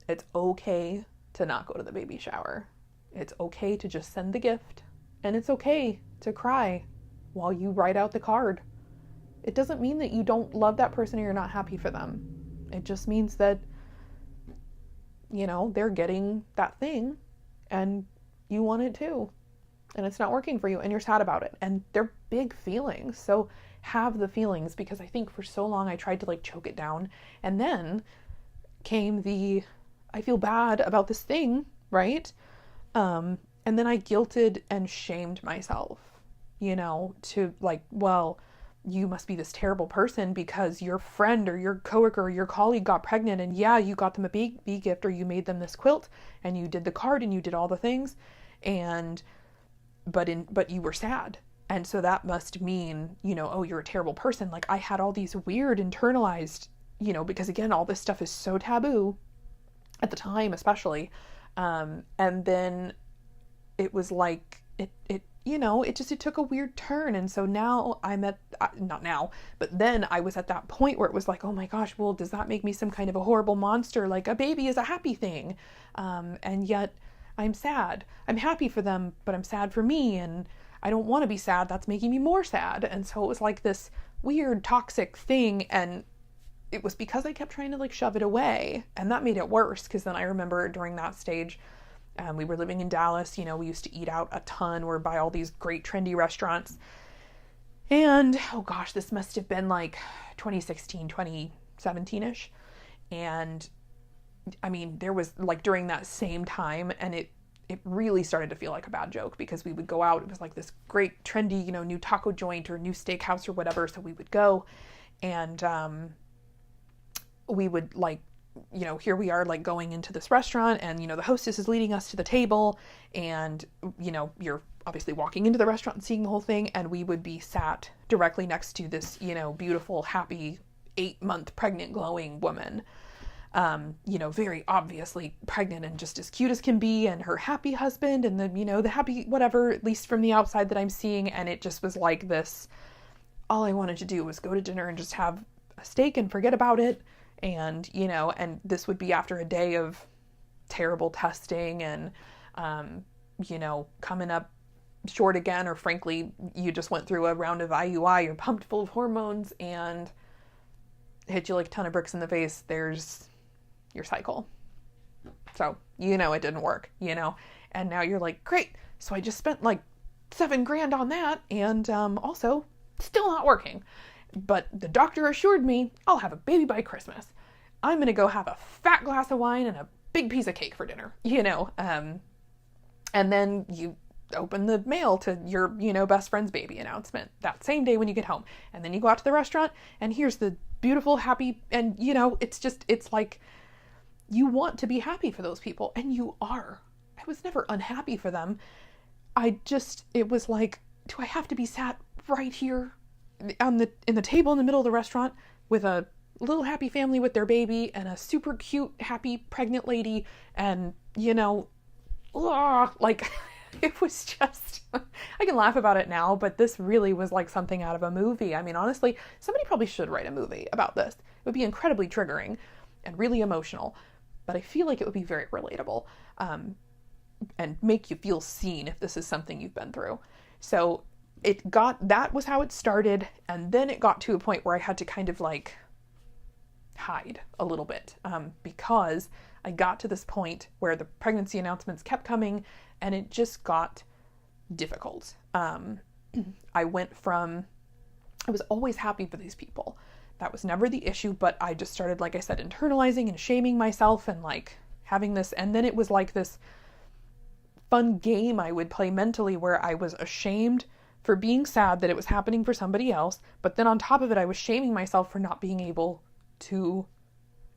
Speaker 1: it's okay to not go to the baby shower. It's okay to just send the gift, and it's okay to cry while you write out the card. It doesn't mean that you don't love that person or you're not happy for them. It just means that, they're getting that thing and you want it too, and it's not working for you, and you're sad about it, and they're big feelings. So have the feelings, because I think for so long I tried to like choke it down, and then came I feel bad about this thing, right? And then I guilted and shamed myself, to like, well, you must be this terrible person because your friend or your coworker or your colleague got pregnant, and yeah, you got them a baby gift, or you made them this quilt, and you did the card, and you did all the things, but you were sad. And so that must mean, oh, you're a terrible person. Like I had all these weird internalized, because again, all this stuff is so taboo at the time, especially. And then it was like, it took a weird turn. And so now not now, but then I was at that point where it was like, oh my gosh, well, does that make me some kind of a horrible monster? Like a baby is a happy thing. And yet I'm sad. I'm happy for them, but I'm sad for me. And I don't want to be sad. That's making me more sad. And so it was like this weird toxic thing. And it was because I kept trying to like shove it away. And that made it worse. Cause then I remember during that stage, we were living in Dallas, we used to eat out a ton. We're by all these great trendy restaurants. And, oh gosh, this must have been like 2016, 2017-ish. And I mean, there was like during that same time, and it really started to feel like a bad joke, because we would go out. It was like this great trendy, new taco joint or new steakhouse or whatever. So we would go, and we would like, here we are like going into this restaurant, and, the hostess is leading us to the table, and, you're obviously walking into the restaurant and seeing the whole thing. And we would be sat directly next to this, beautiful, happy 8-month pregnant, glowing woman, very obviously pregnant and just as cute as can be, and her happy husband, and the happy whatever, at least from the outside that I'm seeing. And it just was like this, all I wanted to do was go to dinner and just have a steak and forget about it. And, and this would be after a day of terrible testing and, coming up short again, or frankly, you just went through a round of IUI, you're pumped full of hormones, and hit you like a ton of bricks in the face, there's your cycle. So, it didn't work, and now you're like, great. So I just spent like $7,000 on that, and also still not working. But the doctor assured me I'll have a baby by Christmas. I'm going to go have a fat glass of wine and a big piece of cake for dinner, and then you open the mail to your, best friend's baby announcement that same day when you get home. And then you go out to the restaurant and here's the beautiful, happy, and it's like you want to be happy for those people, and you are. I was never unhappy for them. It was like, do I have to be sat right here in the table in the middle of the restaurant with a little happy family with their baby and a super cute, happy pregnant lady, and, like, it was just, I can laugh about it now, but this really was like something out of a movie. I mean, honestly, somebody probably should write a movie about this. It would be incredibly triggering and really emotional, but I feel like it would be very relatable, and make you feel seen if this is something you've been through. So that was how it started. And then it got to a point where I had to kind of like hide a little bit, because I got to this point where the pregnancy announcements kept coming and it just got difficult. I was always happy for these people. That was never the issue, but I just started, like I said, internalizing and shaming myself and like having this, and then it was like this fun game I would play mentally where I was ashamed for being sad that it was happening for somebody else, but then on top of it, I was shaming myself for not being able to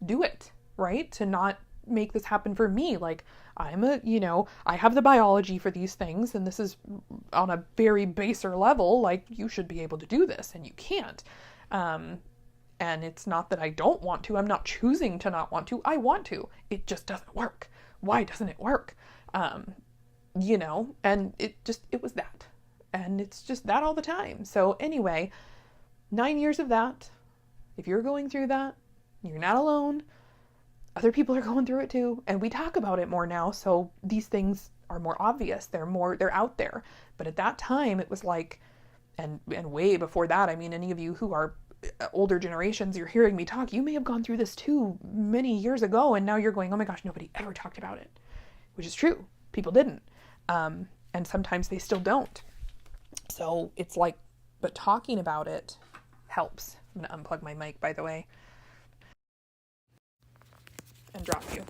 Speaker 1: do it, right? To not make this happen for me. Like, I have the biology for these things, and this is on a very baser level, like, you should be able to do this, and you can't. And it's not that I don't want to, I'm not choosing to not want to, I want to. It just doesn't work. Why doesn't it work? And it was that. And it's just that all the time. So anyway, 9 years of that. If you're going through that, you're not alone. Other people are going through it too. And we talk about it more now. So these things are more obvious. They're out there. But at that time, it was like, and way before that, I mean, any of you who are older generations, you're hearing me talk, you may have gone through this too many years ago. And now you're going, oh my gosh, nobody ever talked about it. Which is true. People didn't. And sometimes they still don't. So it's like, but talking about it helps. I'm going to unplug my mic, by the way. And drop you.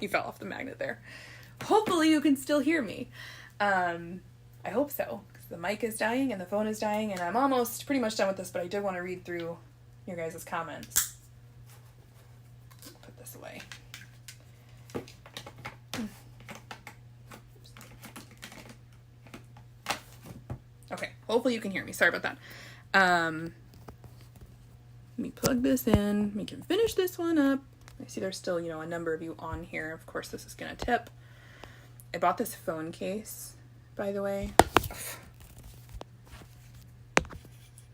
Speaker 1: You fell off the magnet there. Hopefully you can still hear me. I hope so, because the mic is dying and the phone is dying, and I'm almost pretty much done with this, but I did want to read through your guys' comments. Put this away. Okay, hopefully you can hear me. Sorry about that. Let me plug this in. We can finish this one up. I see there's still, a number of you on here. Of course, this is going to tip. I bought this phone case, by the way.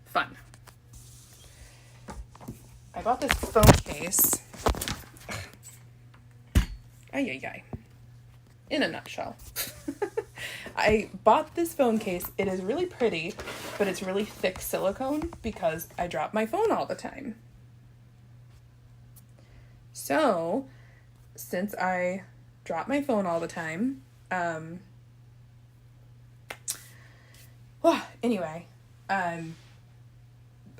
Speaker 1: Fun. I bought this phone case. Ay. In a nutshell. I bought this phone case. It is really pretty, but it's really thick silicone because I drop my phone all the time. So, since I drop my phone all the time, anyway, I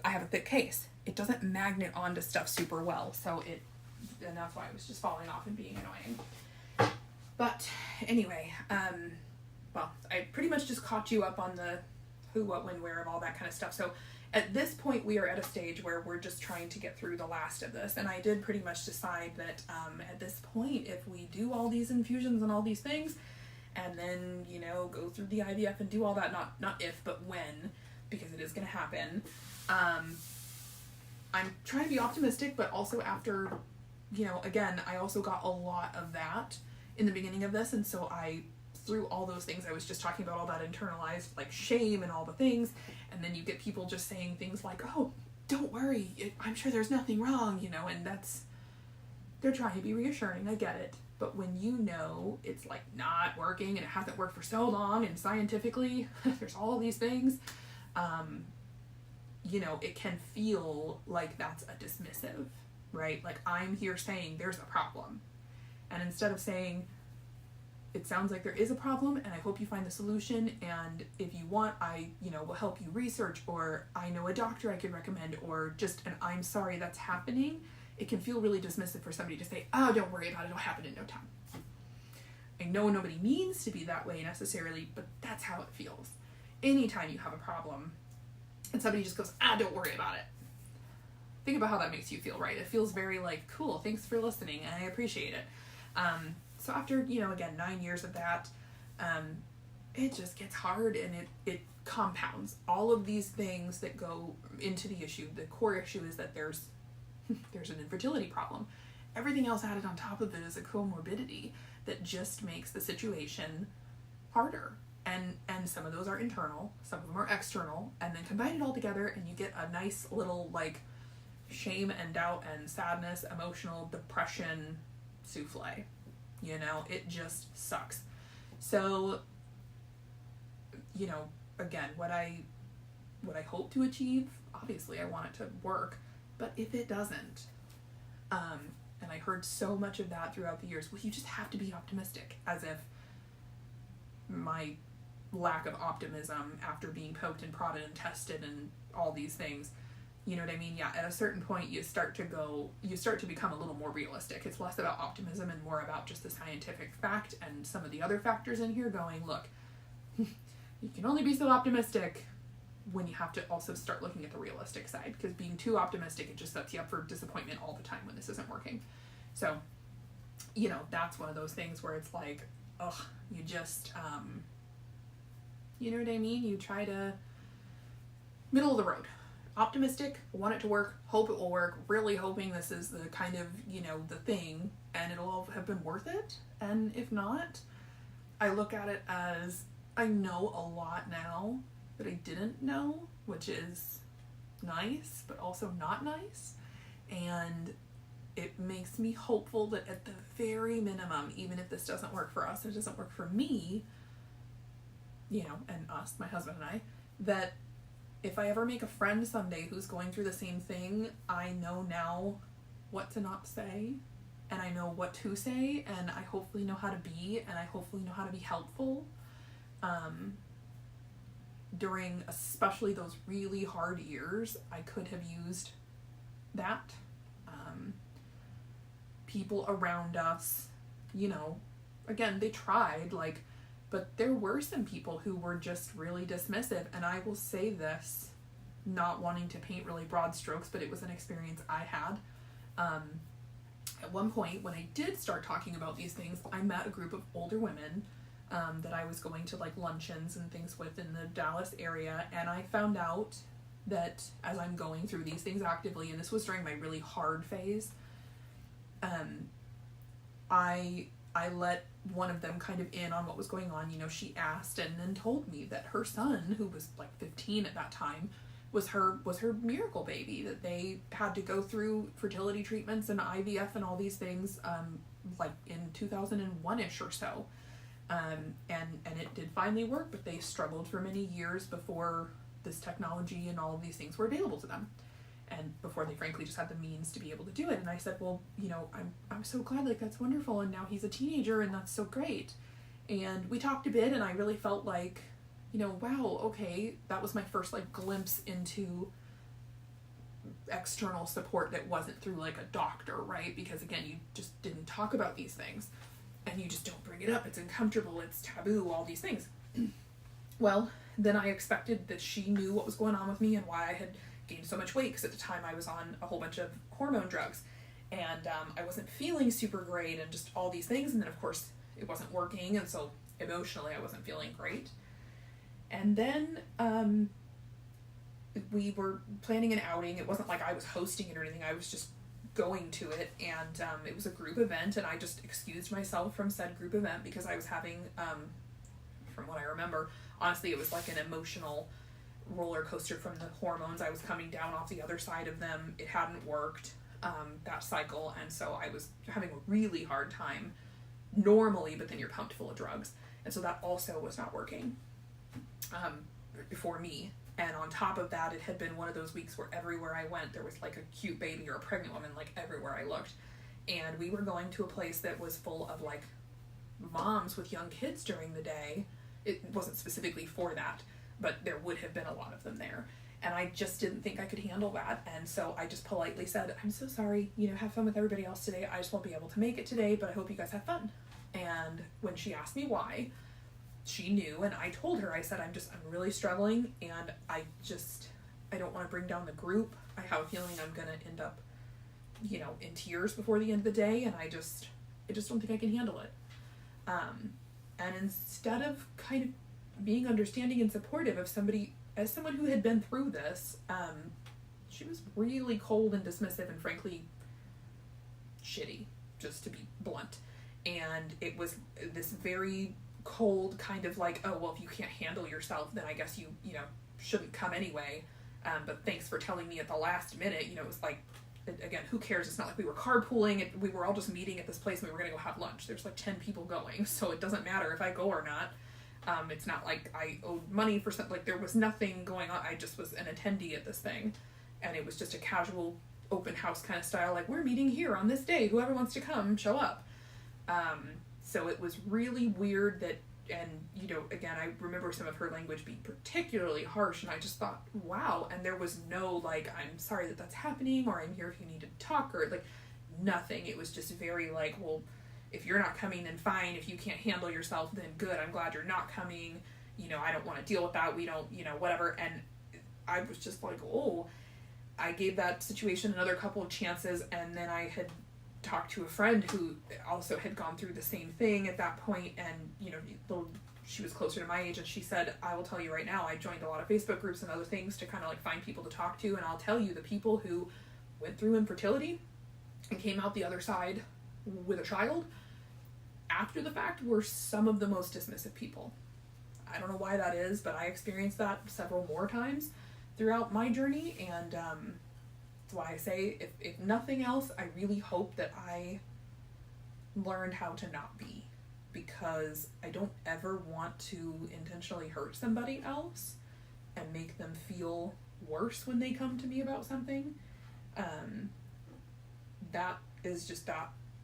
Speaker 1: have a thick case. It doesn't magnet onto stuff super well, and that's why it was just falling off and being annoying. But anyway, I pretty much just caught you up on the who, what, when, where of all that kind of stuff. So at this point, we are at a stage where we're just trying to get through the last of this. And I did pretty much decide that at this point, if we do all these infusions and all these things, and then, go through the IVF and do all that, not if, but when, because it is going to happen. I'm trying to be optimistic, but also after, again, I also got a lot of that in the beginning of this. And so through all those things I was just talking about, all that internalized like shame and all the things, and then you get people just saying things like, oh, don't worry, I'm sure there's nothing wrong, and they're trying to be reassuring. I get it. But when you know it's like not working and it hasn't worked for so long and scientifically there's all these things, you know, it can feel like that's a dismissive, right? Like, I'm here saying there's a problem. And instead of saying, it sounds like there is a problem and I hope you find the solution, and if you want, I, you know, will help you research, or I know a doctor I could recommend, or just an I'm sorry that's happening, it can feel really dismissive for somebody to say, oh, don't worry about it, it'll happen in no time. I know nobody means to be that way necessarily, but that's how it feels. Anytime you have a problem and somebody just goes, don't worry about it. Think about how that makes you feel, right? It feels very like, cool, thanks for listening, and I appreciate it. So after, you know, again, 9 years of that, it just gets hard, and it compounds. All of these things that go into the issue, the core issue is that there's an infertility problem. Everything else added on top of it is a comorbidity that just makes the situation harder. And some of those are internal, some of them are external, and then combine it all together and you get a nice little, like, shame and doubt and sadness, emotional depression souffle. You know, it just sucks. So, you know, again, what I hope to achieve, obviously I want it to work, but if it doesn't, and I heard so much of that throughout the years, well, you just have to be optimistic, as if my lack of optimism after being poked and prodded and tested and all these things, you know what I mean? Yeah, at a certain point you start to become a little more realistic. It's less about optimism and more about just the scientific fact and some of the other factors in here going, look, you can only be so optimistic when you have to also start looking at the realistic side, because being too optimistic, it just sets you up for disappointment all the time when this isn't working. So, you know, that's one of those things where it's like, you just, you know what I mean? You try to, middle of the road. Optimistic, want it to work, hope it will work, really hoping this is the kind of, you know, the thing, and it'll all have been worth it. And if not, I look at it as, I know a lot now that I didn't know, which is nice, but also not nice. And it makes me hopeful that at the very minimum, even if this doesn't work for us, it doesn't work for me, you know, and us, my husband and I, that if I ever make a friend someday who's going through the same thing, I know now what to not say, and I know what to say, and I hopefully know how to be, and I hopefully know how to be helpful during especially those really hard years. I could have used that. People around us, you know, again, they tried, like, but there were some people who were just really dismissive, and I will say this, not wanting to paint really broad strokes, but it was an experience I had. At one point, when I did start talking about these things, I met a group of older women that I was going to, like, luncheons and things with in the Dallas area, and I found out that as I'm going through these things actively, and this was during my really hard phase, I let one of them kind of in on what was going on. You know, she asked and then told me that her son, who was like 15 at that time, was her miracle baby, that they had to go through fertility treatments and IVF and all these things, like in 2001-ish or so. And it did finally work, but they struggled for many years before this technology and all of these things were available to them. And before they frankly just had the means to be able to do it. And I said, well, you know, I'm so glad, like, that's wonderful, and now he's a teenager and that's so great. And we talked a bit, and I really felt like, you know, wow, okay, that was my first, like, glimpse into external support that wasn't through, like, a doctor, right? Because again, you just didn't talk about these things, and you just don't bring it up, it's uncomfortable, it's taboo, all these things. Well, then I expected that she knew what was going on with me and why I had gained so much weight, because at the time I was on a whole bunch of hormone drugs, and I wasn't feeling super great and just all these things, and then of course it wasn't working, and so emotionally I wasn't feeling great. And then we were planning an outing. It wasn't like I was hosting it or anything, I was just going to it, and it was a group event, and I just excused myself from said group event because I was having, from what I remember, honestly it was like an emotional roller coaster from the hormones. I was coming down off the other side of them. It hadn't worked, that cycle, and so I was having a really hard time normally, but then you're pumped full of drugs. And so that also was not working for me. And on top of that, it had been one of those weeks where everywhere I went, there was like a cute baby or a pregnant woman, like everywhere I looked. And we were going to a place that was full of like moms with young kids during the day. It wasn't specifically for that, but there would have been a lot of them there. And I just didn't think I could handle that. And so I just politely said, I'm so sorry, have fun with everybody else today. I just won't be able to make it today, but I hope you guys have fun. And when she asked me why, she knew, and I told her, I said, I'm really struggling, and I don't want to bring down the group. I have a feeling I'm going to end up, in tears before the end of the day, and I just don't think I can handle it. And instead of kind of being understanding and supportive of someone who had been through this, she was really cold and dismissive and frankly shitty, just to be blunt. And it was this very cold kind of like, oh, well, if you can't handle yourself, then I guess you shouldn't come anyway. But thanks for telling me at the last minute. It was like, again, who cares? It's not like we were carpooling. We were all just meeting at this place and we were going to go have lunch. There's like 10 people going, so it doesn't matter if I go or not. It's not like I owed money for something. Like there was nothing going on. I just was an attendee at this thing, and it was just a casual open house kind of style. Like, we're meeting here on this day. Whoever wants to come, show up. So it was really weird that, and again, I remember some of her language being particularly harsh, and I just thought, wow. And there was no like, I'm sorry that that's happening, or I'm here if you need to talk, or like nothing. It was just very like, well, if you're not coming, then fine. If you can't handle yourself, then good. I'm glad you're not coming. I don't want to deal with that. We don't, whatever. And I was just like, oh, I gave that situation another couple of chances, and then I had talked to a friend who also had gone through the same thing at that point, and she was closer to my age, and she said, I will tell you right now, I joined a lot of Facebook groups and other things to kind of like find people to talk to, and I'll tell you, the people who went through infertility and came out the other side with a child after the fact were some of the most dismissive people. I don't know why that is, but I experienced that several more times throughout my journey, and that's why I say, if nothing else, I really hope that I learned how to not be, because I don't ever want to intentionally hurt somebody else and make them feel worse when they come to me about something. That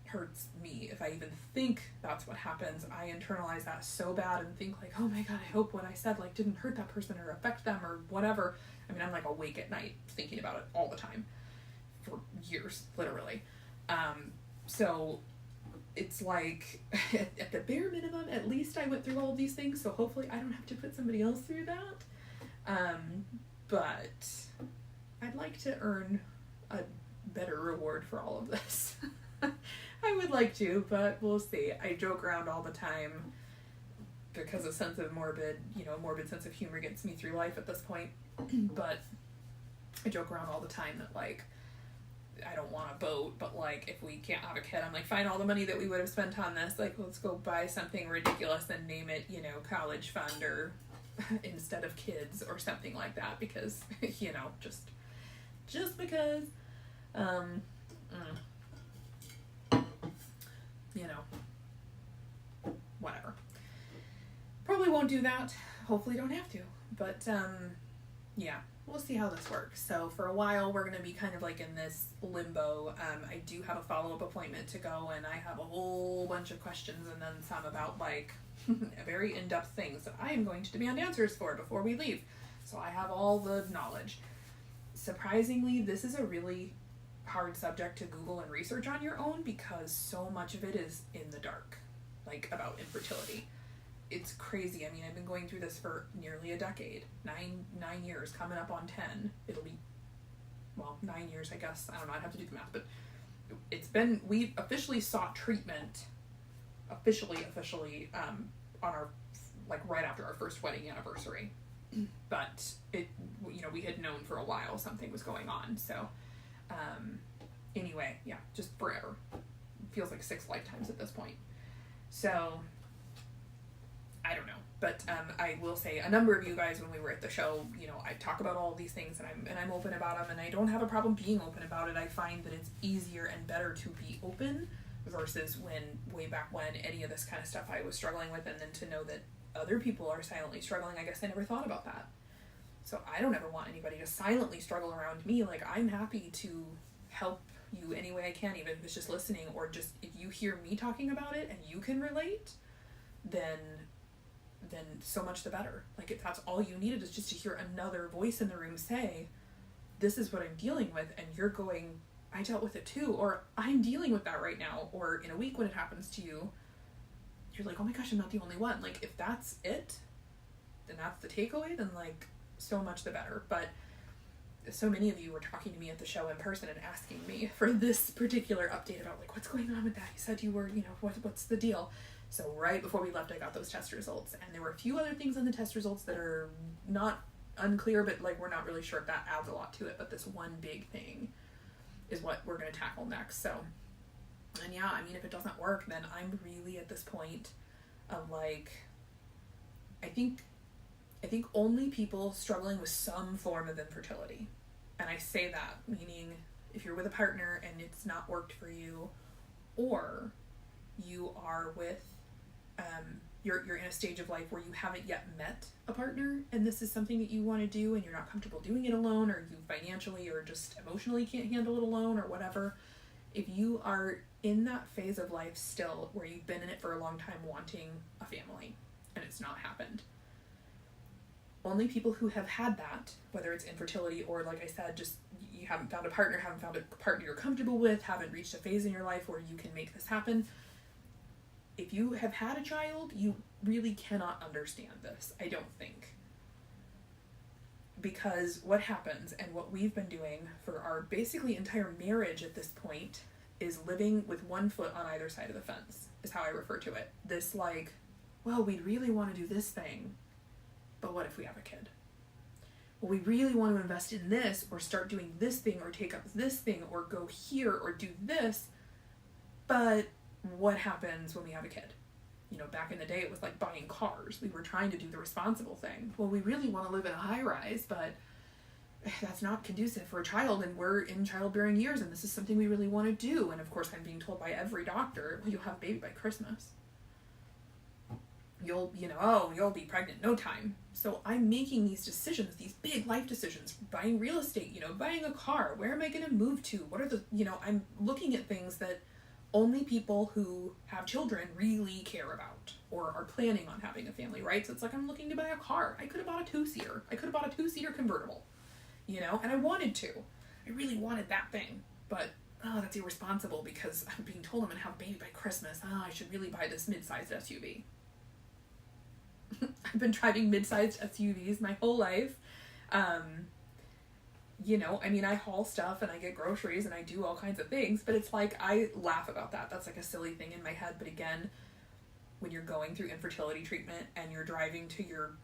Speaker 1: hurts me. If I even think that's what happens, I internalize that so bad and think like, oh my God, I hope what I said like didn't hurt that person or affect them or whatever. I mean, I'm like awake at night thinking about it all the time for years, literally. So it's like at the bare minimum, at least I went through all of these things, so hopefully I don't have to put somebody else through that. But I'd like to earn a better reward for all of this. I would like to, but we'll see. I joke around all the time because a sense of morbid sense of humor gets me through life at this point. But I joke around all the time that like, I don't want a boat, but like if we can't have a kid, I'm like, fine, all the money that we would have spent on this, like let's go buy something ridiculous and name it, college fund or instead of kids or something like that, because just because whatever. Probably won't do that. Hopefully don't have to. But yeah, we'll see how this works. So for a while we're going to be kind of like in this limbo. I do have a follow-up appointment to go, and I have a whole bunch of questions and then some about like very in-depth things that I am going to demand answers for before we leave. So I have all the knowledge. Surprisingly, this is a really hard subject to Google and research on your own because so much of it is in the dark, like about infertility. It's crazy. I mean, I've been going through this for nearly a decade, nine years, coming up on 10. It'll be, 9 years, I guess. I don't know. I'd have to do the math, but we officially sought treatment officially on our, like right after our first wedding anniversary. But we had known for a while something was going on. So, anyway, yeah, just forever. Feels like 6 lifetimes at this point. So, I don't know. But I will say, a number of you guys, when we were at the show, I talk about all of these things, and I'm open about them, and I don't have a problem being open about it. I find that it's easier and better to be open versus when, way back when, any of this kind of stuff I was struggling with, and then to know that other people are silently struggling, I guess I never thought about that. So I don't ever want anybody to silently struggle around me. Like, I'm happy to help you any way I can, even if it's just listening, or just if you hear me talking about it and you can relate, then so much the better. Like, if that's all you needed is just to hear another voice in the room say, this is what I'm dealing with, and you're going, I dealt with it too, or I'm dealing with that right now, or in a week when it happens to you, you're like, oh my gosh, I'm not the only one. Like, if that's it, then that's the takeaway, then like, so much the better. But so many of you were talking to me at the show in person and asking me for this particular update about like, what's going on with that? You said you were, what's the deal? So right before we left, I got those test results, and there were a few other things on the test results that are not unclear, but like, we're not really sure if that adds a lot to it. But this one big thing is what we're going to tackle next. So, and yeah, I mean, if it doesn't work, then I'm really at this point of like, I think only people struggling with some form of infertility. And I say that meaning if you're with a partner and it's not worked for you, or you are with, you're in a stage of life where you haven't yet met a partner, and this is something that you want to do and you're not comfortable doing it alone, or you financially or just emotionally can't handle it alone, or whatever. If you are in that phase of life still where you've been in it for a long time wanting a family and it's not happened, only people who have had that, whether it's infertility or, like I said, just you haven't found a partner, haven't found a partner you're comfortable with, haven't reached a phase in your life where you can make this happen. If you have had a child, you really cannot understand this, I don't think. Because what happens, and what we've been doing for our basically entire marriage at this point, is living with one foot on either side of the fence, is how I refer to it. This like, well, we really want to do this thing, but what if we have a kid? Well, we really want to invest in this, or start doing this thing, or take up this thing, or go here, or do this, but what happens when we have a kid? Back in the day, it was like buying cars. We were trying to do the responsible thing. Well, we really want to live in a high rise, but that's not conducive for a child, and we're in childbearing years, and this is something we really want to do. And of course, I'm being told by every doctor, well, you'll have a baby by Christmas. You'll be pregnant no time. So I'm making these decisions, these big life decisions, buying real estate, buying a car, where am I going to move to? What are the, I'm looking at things that only people who have children really care about, or are planning on having a family, right? So it's like, I'm looking to buy a car. I could have bought a two-seater. I could have bought a two-seater convertible, and I wanted to. I really wanted that thing, but that's irresponsible because I'm being told I'm going to have a baby by Christmas. I should really buy this mid-sized SUV. I've been driving mid-sized SUVs my whole life. I haul stuff and I get groceries and I do all kinds of things, but it's like, I laugh about that. That's like a silly thing in my head. But again, when you're going through infertility treatment and you're driving to your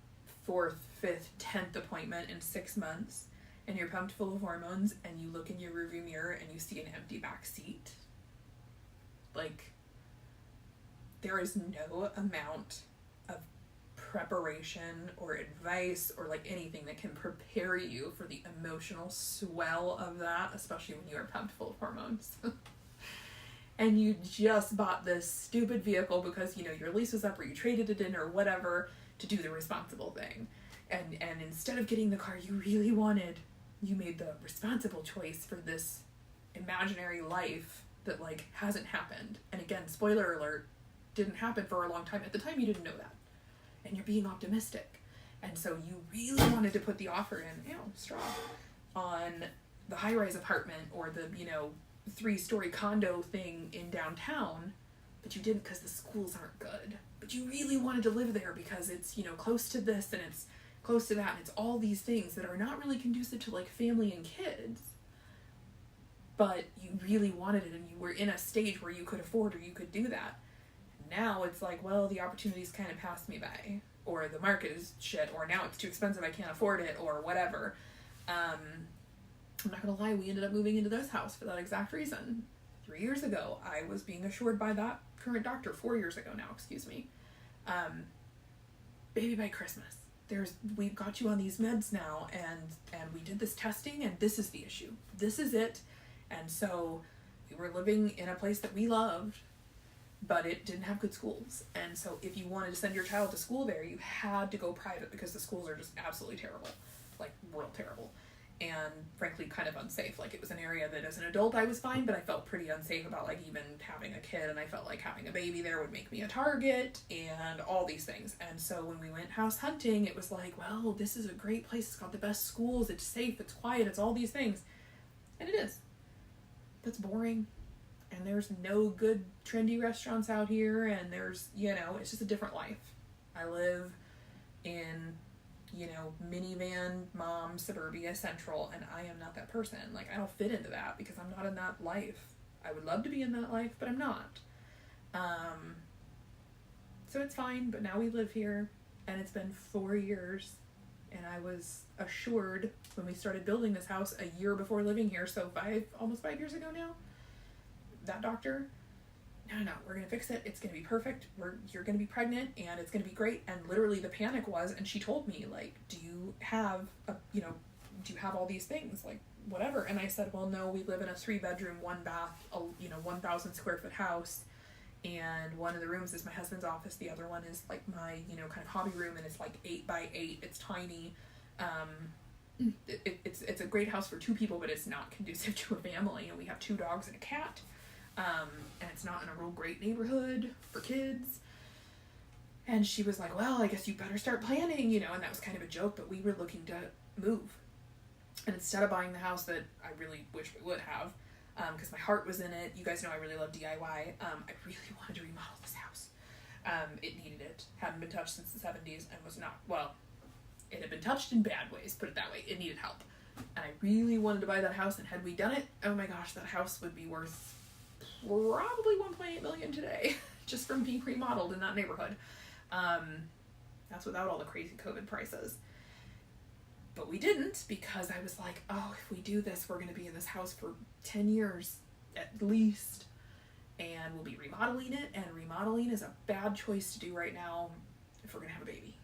Speaker 1: 4th, 5th, 10th appointment in 6 months, and you're pumped full of hormones, and you look in your rearview mirror and you see an empty back seat, like, there is no amount of preparation or advice or like anything that can prepare you for the emotional swell of that, especially when you are pumped full of hormones. And you just bought this stupid vehicle because, your lease was up, or you traded it in, or whatever, to do the responsible thing. And instead of getting the car you really wanted, you made the responsible choice for this imaginary life that like hasn't happened. And again, spoiler alert, didn't happen for a long time. At the time, you didn't know that. And you're being optimistic. And so you really wanted to put the offer in, on the high-rise apartment, or the, 3-story condo thing in downtown, but you didn't because the schools aren't good. But you really wanted to live there because it's, close to this and it's close to that, and it's all these things that are not really conducive to like family and kids. But you really wanted it, and you were in a stage where you could afford, or you could do that. Now it's like, well, the opportunities kind of passed me by, or the market is shit, or now it's too expensive, I can't afford it, or whatever. I'm not gonna lie, we ended up moving into this house for that exact reason. 3 years ago, I was being assured by that current doctor, 4 years ago now, excuse me. Baby by Christmas. We've got you on these meds now, and we did this testing, and this is the issue. This is it. And so we were living in a place that we loved, but it didn't have good schools. And so if you wanted to send your child to school there, you had to go private because the schools are just absolutely terrible, like real terrible. And frankly, kind of unsafe. Like, it was an area that as an adult I was fine, but I felt pretty unsafe about, like, even having a kid, and I felt like having a baby there would make me a target, and all these things. And so when we went house hunting, it was like, well, this is a great place, it's got the best schools, it's safe, it's quiet, it's all these things. And it is. That's boring. And there's no good trendy restaurants out here, and there's, it's just a different life. I live in, minivan, mom, suburbia, central, and I am not that person. Like, I don't fit into that because I'm not in that life. I would love to be in that life, but I'm not. So it's fine, but now we live here, and it's been 4 years, and I was assured when we started building this house a year before living here, so almost 5 years ago now, that doctor, no, we're going to fix it. It's going to be perfect. You're going to be pregnant and it's going to be great. And literally the panic was, and she told me, like, do you have all these things? Like, whatever. And I said, well, no, we live in a 3-bedroom, 1-bath, 1,000 square foot house. And one of the rooms is my husband's office. The other one is like my, kind of hobby room. And it's like 8 by 8. It's tiny. It's a great house for 2 people, but it's not conducive to a family. And we have 2 dogs and a cat. And it's not in a real great neighborhood for kids. And she was like, well, I guess you better start planning, and that was kind of a joke, but we were looking to move. And instead of buying the house that I really wish we would have, because my heart was in it, you guys know I really love DIY, I really wanted to remodel this house. It needed it. Hadn't been touched since the 70s and was not, well, it had been touched in bad ways, put it that way. It needed help. And I really wanted to buy that house, and had we done it, oh my gosh, that house would be worth probably $1.8 million today, just from being remodeled in that neighborhood. That's without all the crazy COVID prices. But we didn't, because I was like, oh, if we do this, we're going to be in this house for 10 years at least, and we'll be remodeling it, and remodeling is a bad choice to do right now if we're going to have a baby.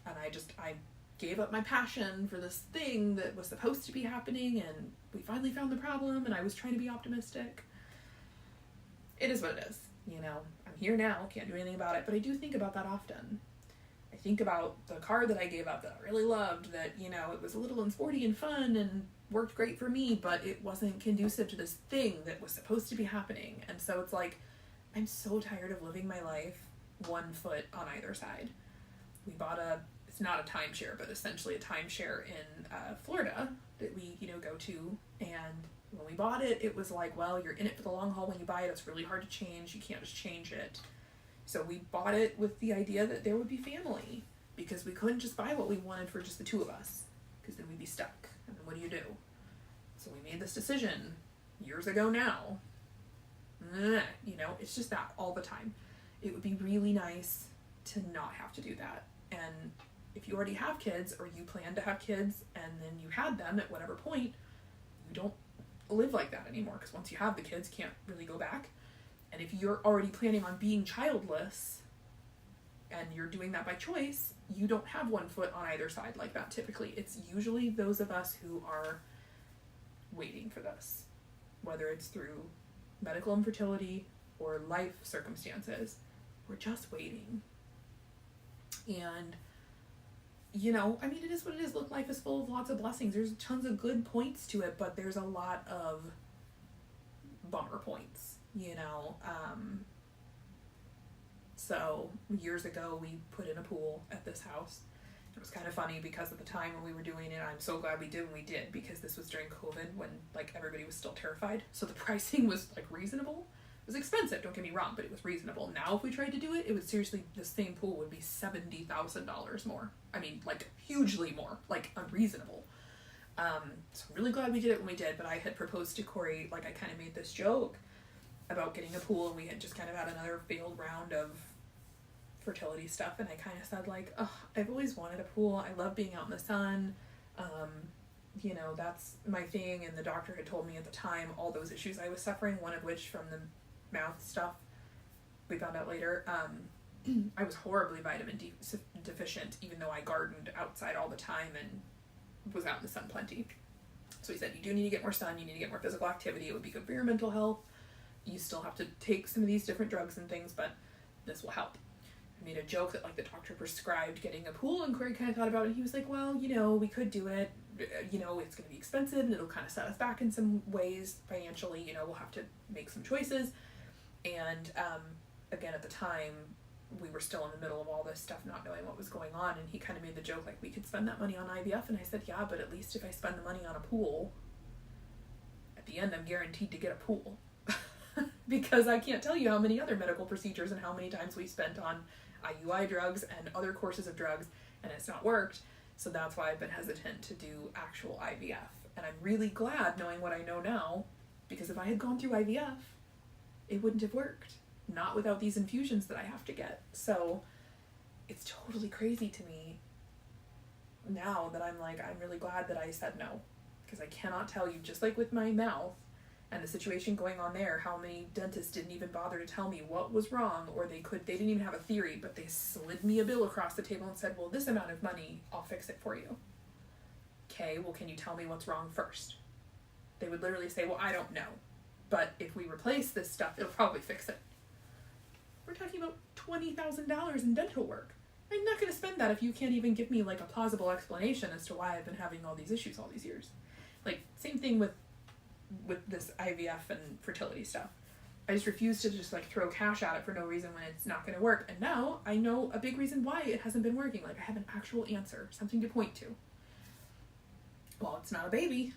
Speaker 1: And I gave up my passion for this thing that was supposed to be happening, and we finally found the problem, and I was trying to be optimistic. It is what it is, I'm here now, can't do anything about it, but I do think about that often. I think about the car that I gave up that I really loved, that, it was a little and sporty and fun and worked great for me, but it wasn't conducive to this thing that was supposed to be happening. And so it's like, I'm so tired of living my life 1 foot on either side. We bought it's not a timeshare, but essentially a timeshare in Florida that we, go to, and when we bought it, it was like, well, you're in it for the long haul when you buy it. It's really hard to change. You can't just change it. So we bought it with the idea that there would be family, because we couldn't just buy what we wanted for just the 2 of us, because then we'd be stuck. And then what do you do? So we made this decision years ago now. It's just that all the time. It would be really nice to not have to do that. And if you already have kids, or you plan to have kids, and then you had them at whatever point, you don't live like that anymore, because once you have the kids, you can't really go back. And if you're already planning on being childless, and you're doing that by choice, you don't have 1 foot on either side like that typically. It's usually those of us who are waiting for this, whether it's through medical infertility or life circumstances. We're just waiting. And it is what it is. Look, life is full of lots of blessings. There's tons of good points to it, but there's a lot of bummer points, So years ago, we put in a pool at this house. It was kind of funny because at the time when we were doing it, I'm so glad we did when we did, because this was during COVID when, like, everybody was still terrified. So the pricing was, like, reasonable. It was expensive, don't get me wrong, but it was reasonable. Now, if we tried to do it, it would seriously, the same pool would be $70,000 more. I mean, like, hugely more, like, unreasonable. So I'm really glad we did it when we did, but I had proposed to Corey, like, I kind of made this joke about getting a pool, and we had just kind of had another failed round of fertility stuff, and I kind of said, like, oh, I've always wanted a pool. I love being out in the sun. That's my thing, and the doctor had told me at the time all those issues I was suffering, one of which from the mouth stuff, we found out later, I was horribly vitamin D deficient, even though I gardened outside all the time and was out in the sun plenty. So he said, you do need to get more sun, you need to get more physical activity, it would be good for your mental health, you still have to take some of these different drugs and things, but this will help. I made a joke that like the doctor prescribed getting a pool, and Corey kind of thought about it. He was like, well, you know, we could do it. You know, it's going to be expensive and it'll kind of set us back in some ways financially. You know, we'll have to make some choices. And again, at the time, we were still in the middle of all this stuff, not knowing what was going on. And he kind of made the joke like, we could spend that money on IVF. And I said, yeah, but at least if I spend the money on a pool, at the end, I'm guaranteed to get a pool. Because I can't tell you how many other medical procedures and how many times we spent on IUI drugs and other courses of drugs, and it's not worked. So that's why I've been hesitant to do actual IVF. And I'm really glad knowing what I know now, because if I had gone through IVF, it wouldn't have worked. Not without these infusions that I have to get. So it's totally crazy to me now that I'm like, I'm really glad that I said no. Because I cannot tell you, just like with my mouth and the situation going on there, how many dentists didn't even bother to tell me what was wrong, or they didn't even have a theory, but they slid me a bill across the table and said, well, this amount of money, I'll fix it for you. Okay, well, can you tell me what's wrong first? They would literally say, well, I don't know, but if we replace this stuff, it'll probably fix it. We're talking about $20,000 in dental work. I'm not going to spend that if you can't even give me like a plausible explanation as to why I've been having all these issues all these years. Like, same thing with this IVF and fertility stuff. I just refuse to just like throw cash at it for no reason when it's not going to work. And now I know a big reason why it hasn't been working. Like, I have an actual answer, something to point to. While it's not a baby,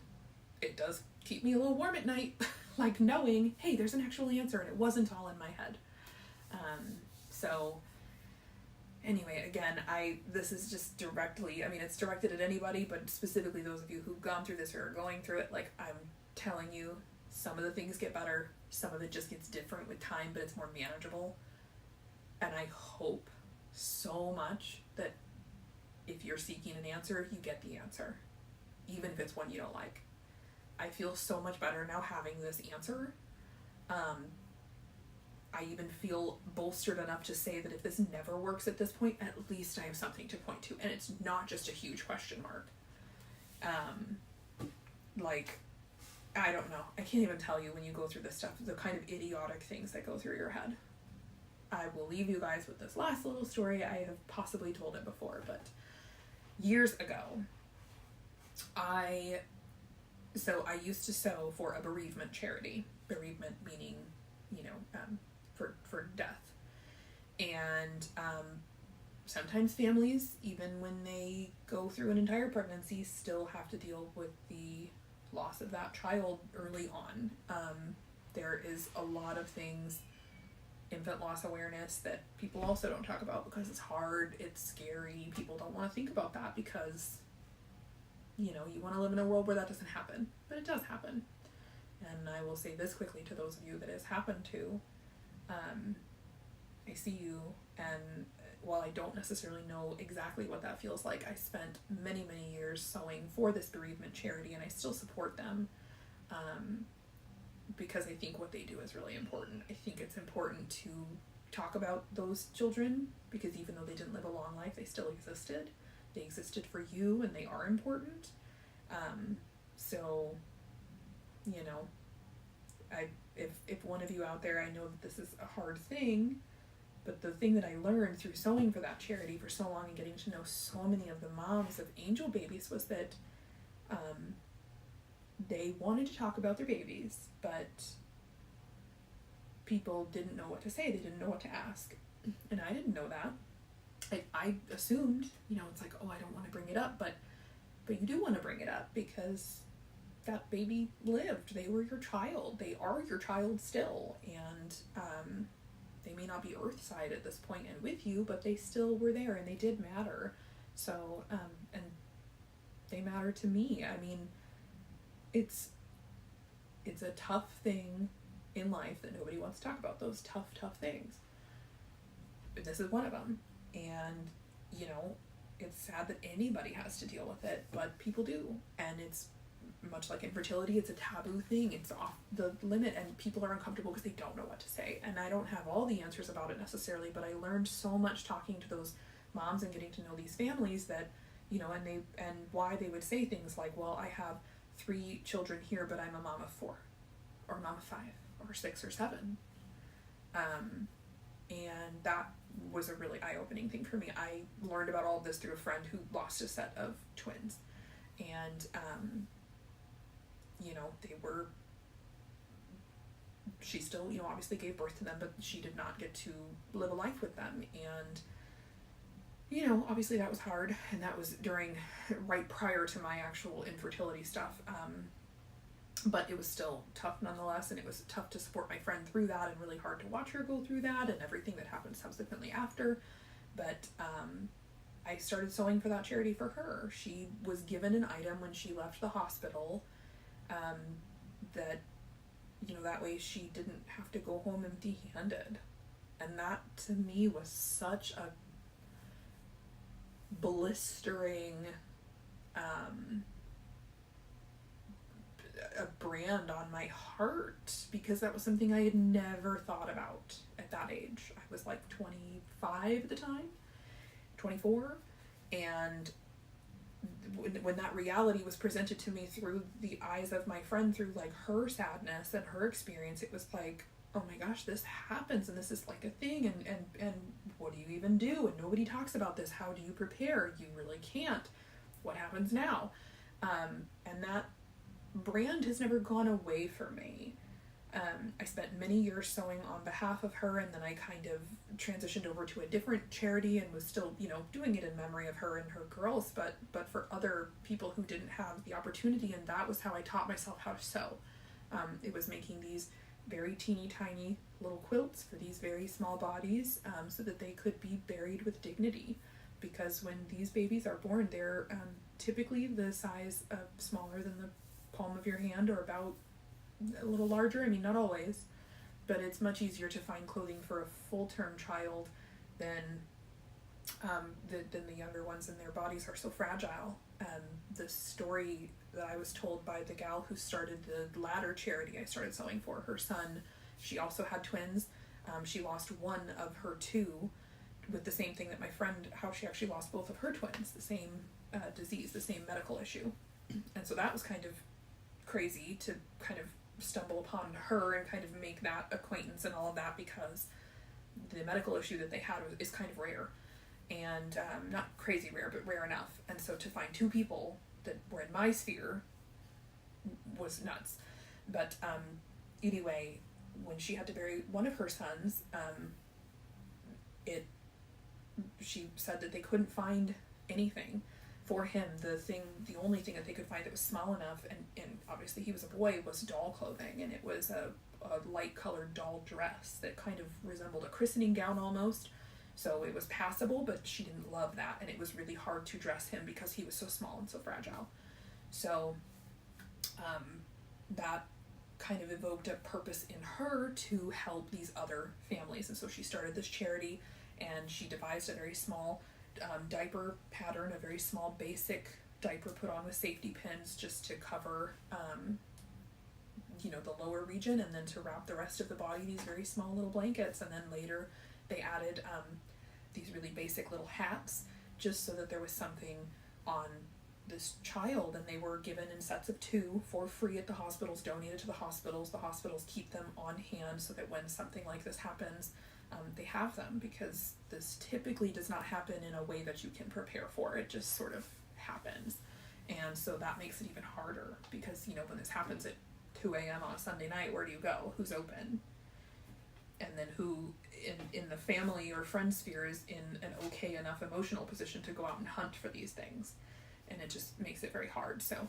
Speaker 1: it does keep me a little warm at night, like knowing, hey, there's an actual answer and it wasn't all in my head. So anyway, again, this is just directly, I mean, it's directed at anybody, but specifically those of you who've gone through this or are going through it. Like, I'm telling you, some of the things get better, some of it just gets different with time, but it's more manageable. And I hope so much that if you're seeking an answer, you get the answer, even if it's one you don't like. I feel so much better now having this answer. I even feel bolstered enough to say that if this never works at this point, at least I have something to point to, and it's not just a huge question mark. Like, I don't know. I can't even tell you when you go through this stuff, the kind of idiotic things that go through your head. I will leave you guys with this last little story. I have possibly told it before, but years ago, I used to sew for a bereavement charity. Bereavement meaning, you know, for death. And sometimes families, even when they go through an entire pregnancy, still have to deal with the loss of that child early on. There is a lot of things, infant loss awareness, that people also don't talk about because it's hard, it's scary. People don't want to think about that because, you know, you want to live in a world where that doesn't happen, but it does happen. And I will say this quickly to those of you that has happened to. I see you, and while I don't necessarily know exactly what that feels like, I spent many, many years sewing for this bereavement charity, and I still support them, because I think what they do is really important. I think it's important to talk about those children, because even though they didn't live a long life, they still existed. They existed for you, and they are important. So, you know, if one of you out there, I know that this is a hard thing, but the thing that I learned through sewing for that charity for so long and getting to know so many of the moms of angel babies was that they wanted to talk about their babies, but people didn't know what to say. They didn't know what to ask. And I didn't know that. I assumed, you know, it's like, oh, I don't want to bring it up, but you do want to bring it up because that baby lived. They were your child. They are your child still. And they may not be earthside at this point and with you, but they still were there and they did matter. So, and they matter to me. I mean, it's a tough thing in life that nobody wants to talk about, those tough things. But this is one of them. And, you know, it's sad that anybody has to deal with it, but people do. And it's much like infertility, it's a taboo thing. It's off the limit and people are uncomfortable because they don't know what to say. And I don't have all the answers about it necessarily, but I learned so much talking to those moms and getting to know these families that, you know, and why they would say things like, well, I have 3 children here, but I'm a mom of 4 or mom of 5 or 6 or 7. And that was a really eye-opening thing for me. I learned about all of this through a friend who lost a set of twins. And, she still, obviously gave birth to them, but she did not get to live a life with them. And, obviously that was hard. And that was right prior to my actual infertility stuff. But it was still tough nonetheless, and it was tough to support my friend through that, and really hard to watch her go through that and everything that happened subsequently after. But I started sewing for that charity for her. She was given an item when she left the hospital that, that way she didn't have to go home empty-handed. And that, to me, was such a blistering a brand on my heart, because that was something I had never thought about at that age. I was like 25 at the time, 24, and when that reality was presented to me through the eyes of my friend, through like her sadness and her experience, it was like, oh my gosh, this happens, and this is like a thing, and what do you even do? And nobody talks about this. How do you prepare? You really can't. What happens now? And that brand has never gone away for me. I spent many years sewing on behalf of her, and then I kind of transitioned over to a different charity and was still, doing it in memory of her and her girls, but for other people who didn't have the opportunity, and that was how I taught myself how to sew. It was making these very teeny tiny little quilts for these very small bodies, so that they could be buried with dignity, because when these babies are born, they're typically the size of smaller than the palm of your hand, or about a little larger. I mean, not always, but it's much easier to find clothing for a full-term child than the younger ones, and their bodies are so fragile. The story that I was told by the gal who started the latter charity I started sewing for, her son, she also had twins. She lost one of her 2 with the same thing that my friend, how she actually lost both of her twins, the same disease, the same medical issue. And so that was kind of crazy to kind of stumble upon her and kind of make that acquaintance and all of that, because the medical issue that they had is kind of rare, and not crazy rare, but rare enough. And so to find 2 people that were in my sphere was nuts. But anyway, when she had to bury one of her sons, she said that they couldn't find anything for him. The only thing that they could find that was small enough, and obviously he was a boy, was doll clothing, and it was a light colored doll dress that kind of resembled a christening gown almost. So it was passable, but she didn't love that, and it was really hard to dress him because he was so small and so fragile. So that kind of evoked a purpose in her to help these other families, and so she started this charity, and she devised a very small diaper pattern, a very small basic diaper put on with safety pins just to cover the lower region, and then to wrap the rest of the body, these very small little blankets. And then later they added these really basic little hats, just so that there was something on this child, and they were given in sets of 2 for free at the hospitals, donated to the hospitals. The hospitals keep them on hand so that when something like this happens, they have them, because this typically does not happen in a way that you can prepare for. It just sort of happens. And so that makes it even harder, because, when this happens at 2 a.m. on a Sunday night, where do you go? Who's open? And then who in the family or friend sphere is in an okay enough emotional position to go out and hunt for these things? And it just makes it very hard. So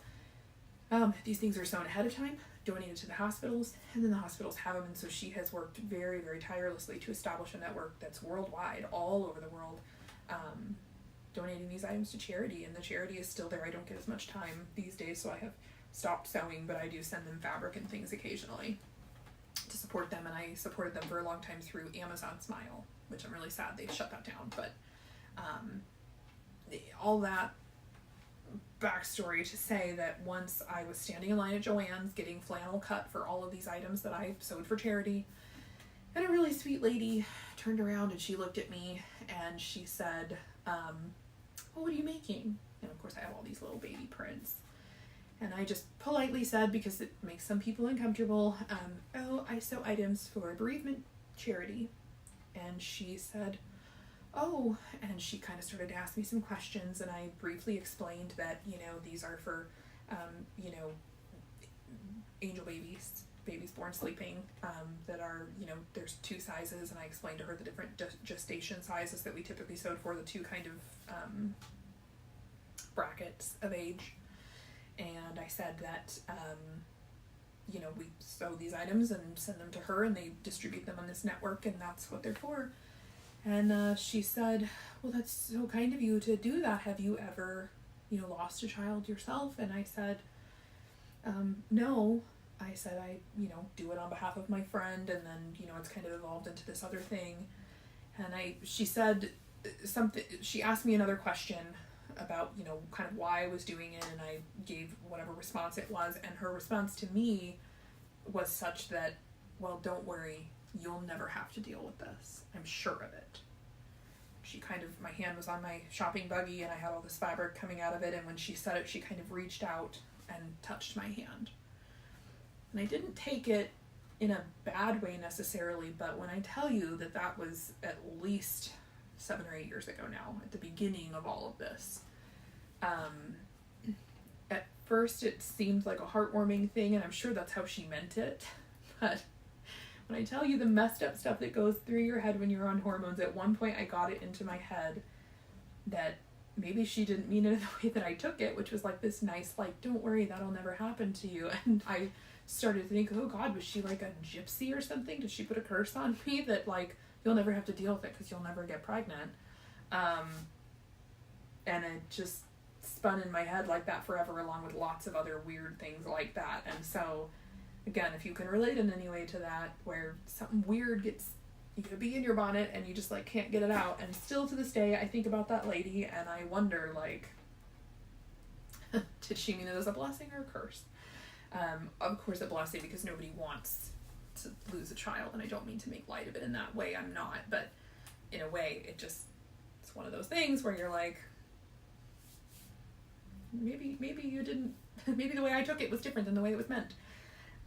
Speaker 1: these things are sewn ahead of time, donated to the hospitals, and then the hospitals have them. And so she has worked very, very tirelessly to establish a network that's worldwide, all over the world, donating these items to charity. And the charity is still there. I don't get as much time these days, so I have stopped sewing, but I do send them fabric and things occasionally to support them. And I supported them for a long time through Amazon Smile, which I'm really sad they shut that down. But all that backstory to say that once I was standing in line at Joann's getting flannel cut for all of these items that I sewed for charity, and a really sweet lady turned around and she looked at me and she said, well, what are you making? And of course I have all these little baby prints. And I just politely said, because it makes some people uncomfortable, so I sew items for a bereavement charity. And she said, oh, and she kind of started to ask me some questions, and I briefly explained that, these are for, angel babies born sleeping, that are, there's 2 sizes, and I explained to her the different gestation sizes that we typically sewed for, the 2 kind of brackets of age. And I said that, we sew these items and send them to her, and they distribute them on this network, and that's what they're for. And she said, well, that's so kind of you to do that. Have you ever, lost a child yourself? And I said, no. I said, I, do it on behalf of my friend, and then, it's kind of evolved into this other thing. And she said something, she asked me another question about, kind of why I was doing it, and I gave whatever response it was, and her response to me was such that, well, don't worry, you'll never have to deal with this. I'm sure of it. My hand was on my shopping buggy, and I had all this fabric coming out of it, and when she said it, she kind of reached out and touched my hand. And I didn't take it in a bad way necessarily, but when I tell you that that was at least 7 or 8 years ago now, at the beginning of all of this, at first it seemed like a heartwarming thing, and I'm sure that's how she meant it, but when I tell you the messed up stuff that goes through your head when you're on hormones, at one point I got it into my head that maybe she didn't mean it in the way that I took it, which was like this nice, like, don't worry, that'll never happen to you. And I started to think, oh God, was she like a gypsy or something? Did she put a curse on me that, like, you'll never have to deal with it because you'll never get pregnant? And it just spun in my head like that forever, along with lots of other weird things like that. And so, again, if you can relate in any way to that, where something weird you could be in your bonnet and you just, like, can't get it out. And still to this day, I think about that lady and I wonder, like, did she mean it as a blessing or a curse? Of course a blessing, because nobody wants to lose a child, and I don't mean to make light of it in that way, I'm not, but in a way, it's one of those things where you're like, maybe you didn't, maybe the way I took it was different than the way it was meant.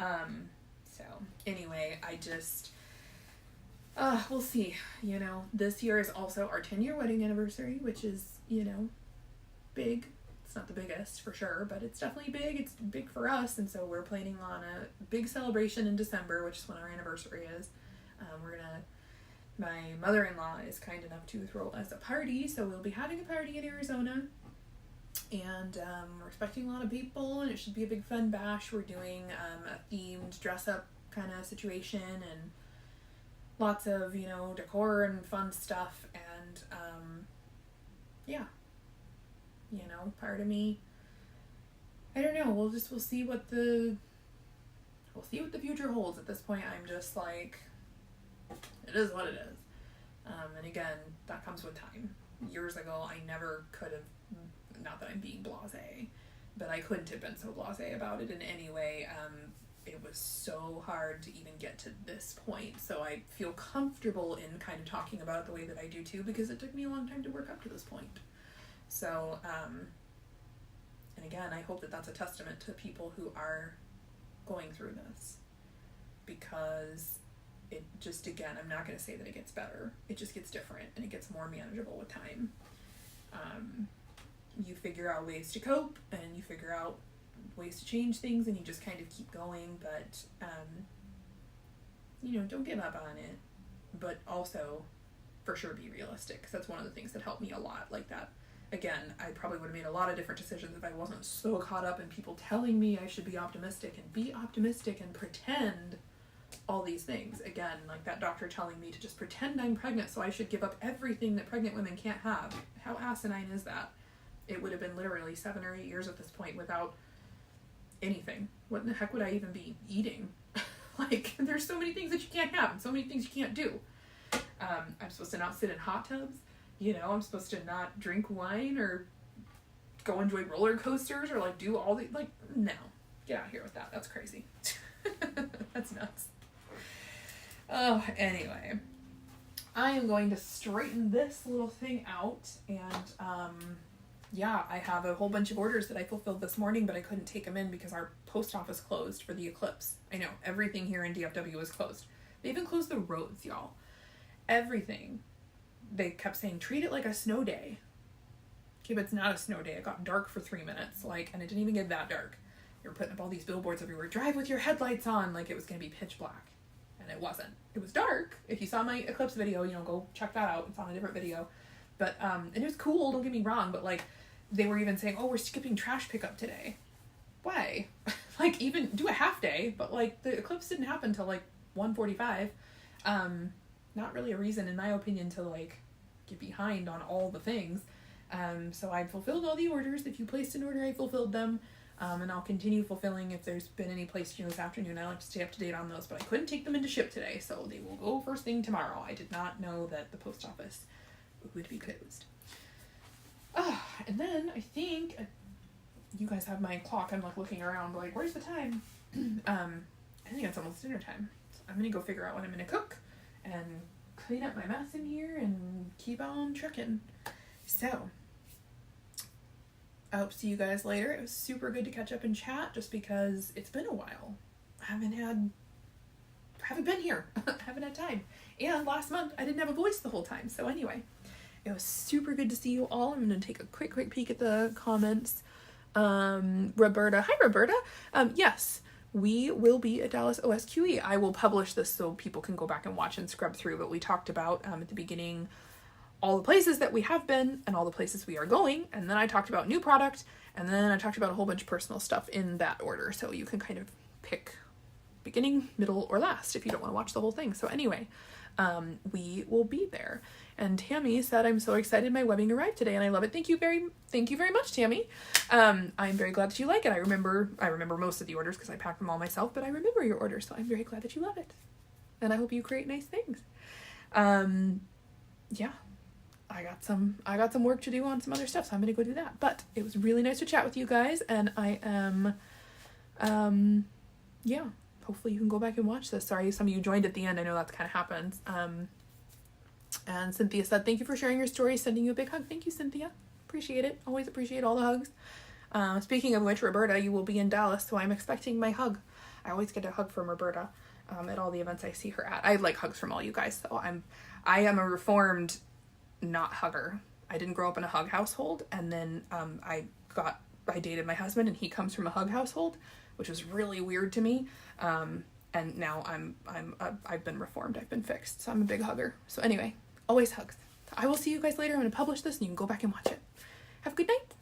Speaker 1: So anyway, I just, we'll see, this year is also our 10-year wedding anniversary, which is, big. It's not the biggest for sure, but it's definitely big. It's big for us, and so we're planning on a big celebration in December, which is when our anniversary is. My mother-in-law is kind enough to throw us a party, so we'll be having a party in Arizona, and we're expecting a lot of people, and it should be a big fun bash. We're doing a themed dress-up kind of situation, and lots of, decor and fun stuff, and yeah. Part of me, I don't know, we'll see what the future holds. At this point, I'm just like, it is what it is. And again, that comes with time. Years ago, I never could have, not that I'm being blasé, but I couldn't have been so blasé about it in any way. It was so hard to even get to this point, so I feel comfortable in kind of talking about it the way that I do too, because it took me a long time to work up to this point. So, and again, I hope that that's a testament to people who are going through this, because it just, again, I'm not going to say that it gets better. It just gets different, and it gets more manageable with time. You figure out ways to cope, and you figure out ways to change things, and you just kind of keep going, but, don't give up on it, but also, for sure, be realistic, because that's one of the things that helped me a lot, like that. Again, I probably would have made a lot of different decisions if I wasn't so caught up in people telling me I should be optimistic and pretend all these things. Again, like that doctor telling me to just pretend I'm pregnant, so I should give up everything that pregnant women can't have. How asinine is that? It would have been literally 7 or 8 years at this point without anything. What in the heck would I even be eating? Like, there's so many things that you can't have and so many things you can't do. I'm supposed to not sit in hot tubs. I'm supposed to not drink wine or go enjoy roller coasters or, like, do all the, like, no. Get out of here with that. That's crazy. That's nuts. Oh, anyway. I am going to straighten this little thing out, and yeah, I have a whole bunch of orders that I fulfilled this morning, but I couldn't take them in because our post office closed for the eclipse. I know, everything here in DFW is closed. They even closed the roads, y'all. Everything. They kept saying, treat it like a snow day. Okay, but it's not a snow day. It got dark for 3 minutes, like, and it didn't even get that dark. They were putting up all these billboards everywhere. Drive with your headlights on, like it was going to be pitch black. And it wasn't. It was dark. If you saw my eclipse video, you know, go check that out. It's on a different video. But, and it was cool, don't get me wrong, but, like, they were even saying, oh, we're skipping trash pickup today. Why? Like, even do a half day, but, like, the eclipse didn't happen till, like, 1:45. Not really a reason, in my opinion, to, like, get behind on all the things. So I fulfilled all the orders. If you placed an order, I fulfilled them. And I'll continue fulfilling if there's been any placed this afternoon. I like to stay up to date on those, but I couldn't take them into ship today, so they will go first thing tomorrow. I did not know that the post office would be closed. And then I think you guys have my clock. I'm like looking around, like, where's the time? I think it's almost dinner time. So I'm gonna go figure out what I'm gonna cook and clean up my mess in here and keep on trucking. So I hope to see you guys later. It was super good to catch up and chat just because it's been a while. I haven't been here. I haven't had time. And last month I didn't have a voice the whole time. So anyway, it was super good to see you all. I'm going to take a quick peek at the comments. Roberta. Hi, Roberta. Yes, we will be at Dallas OSQE. I will publish this so people can go back and watch and scrub through. But we talked about at the beginning all the places that we have been and all the places we are going. And then I talked about new product. And then I talked about a whole bunch of personal stuff in that order. So you can kind of pick beginning, middle, or last if you don't want to watch the whole thing. So anyway, we will be there. And Tammy said, I'm so excited my webbing arrived today and I love it. Thank you very much, Tammy. I'm very glad that you like it. I remember most of the orders because I packed them all myself, but I remember your orders, so I'm very glad that you love it. And I hope you create nice things. Yeah. I got some work to do on some other stuff, so I'm gonna go do that. But it was really nice to chat with you guys, and I am yeah, hopefully you can go back and watch this. Sorry some of you joined at the end. I know that's kind of happens. And Cynthia said, thank you for sharing your story, sending you a big hug. Thank you, Cynthia. Appreciate it. Always appreciate all the hugs. Speaking of which, Roberta, you will be in Dallas, so I'm expecting my hug. I always get a hug from Roberta at all the events I see her at. I like hugs from all you guys, so I am a reformed not hugger. I didn't grow up in a hug household, and then I dated my husband, and he comes from a hug household, which was really weird to me. And now I've been reformed. I've been fixed, so I'm a big hugger. So anyway, always hugs. I will see you guys later. I'm going to publish this, and you can go back and watch it. Have a good night.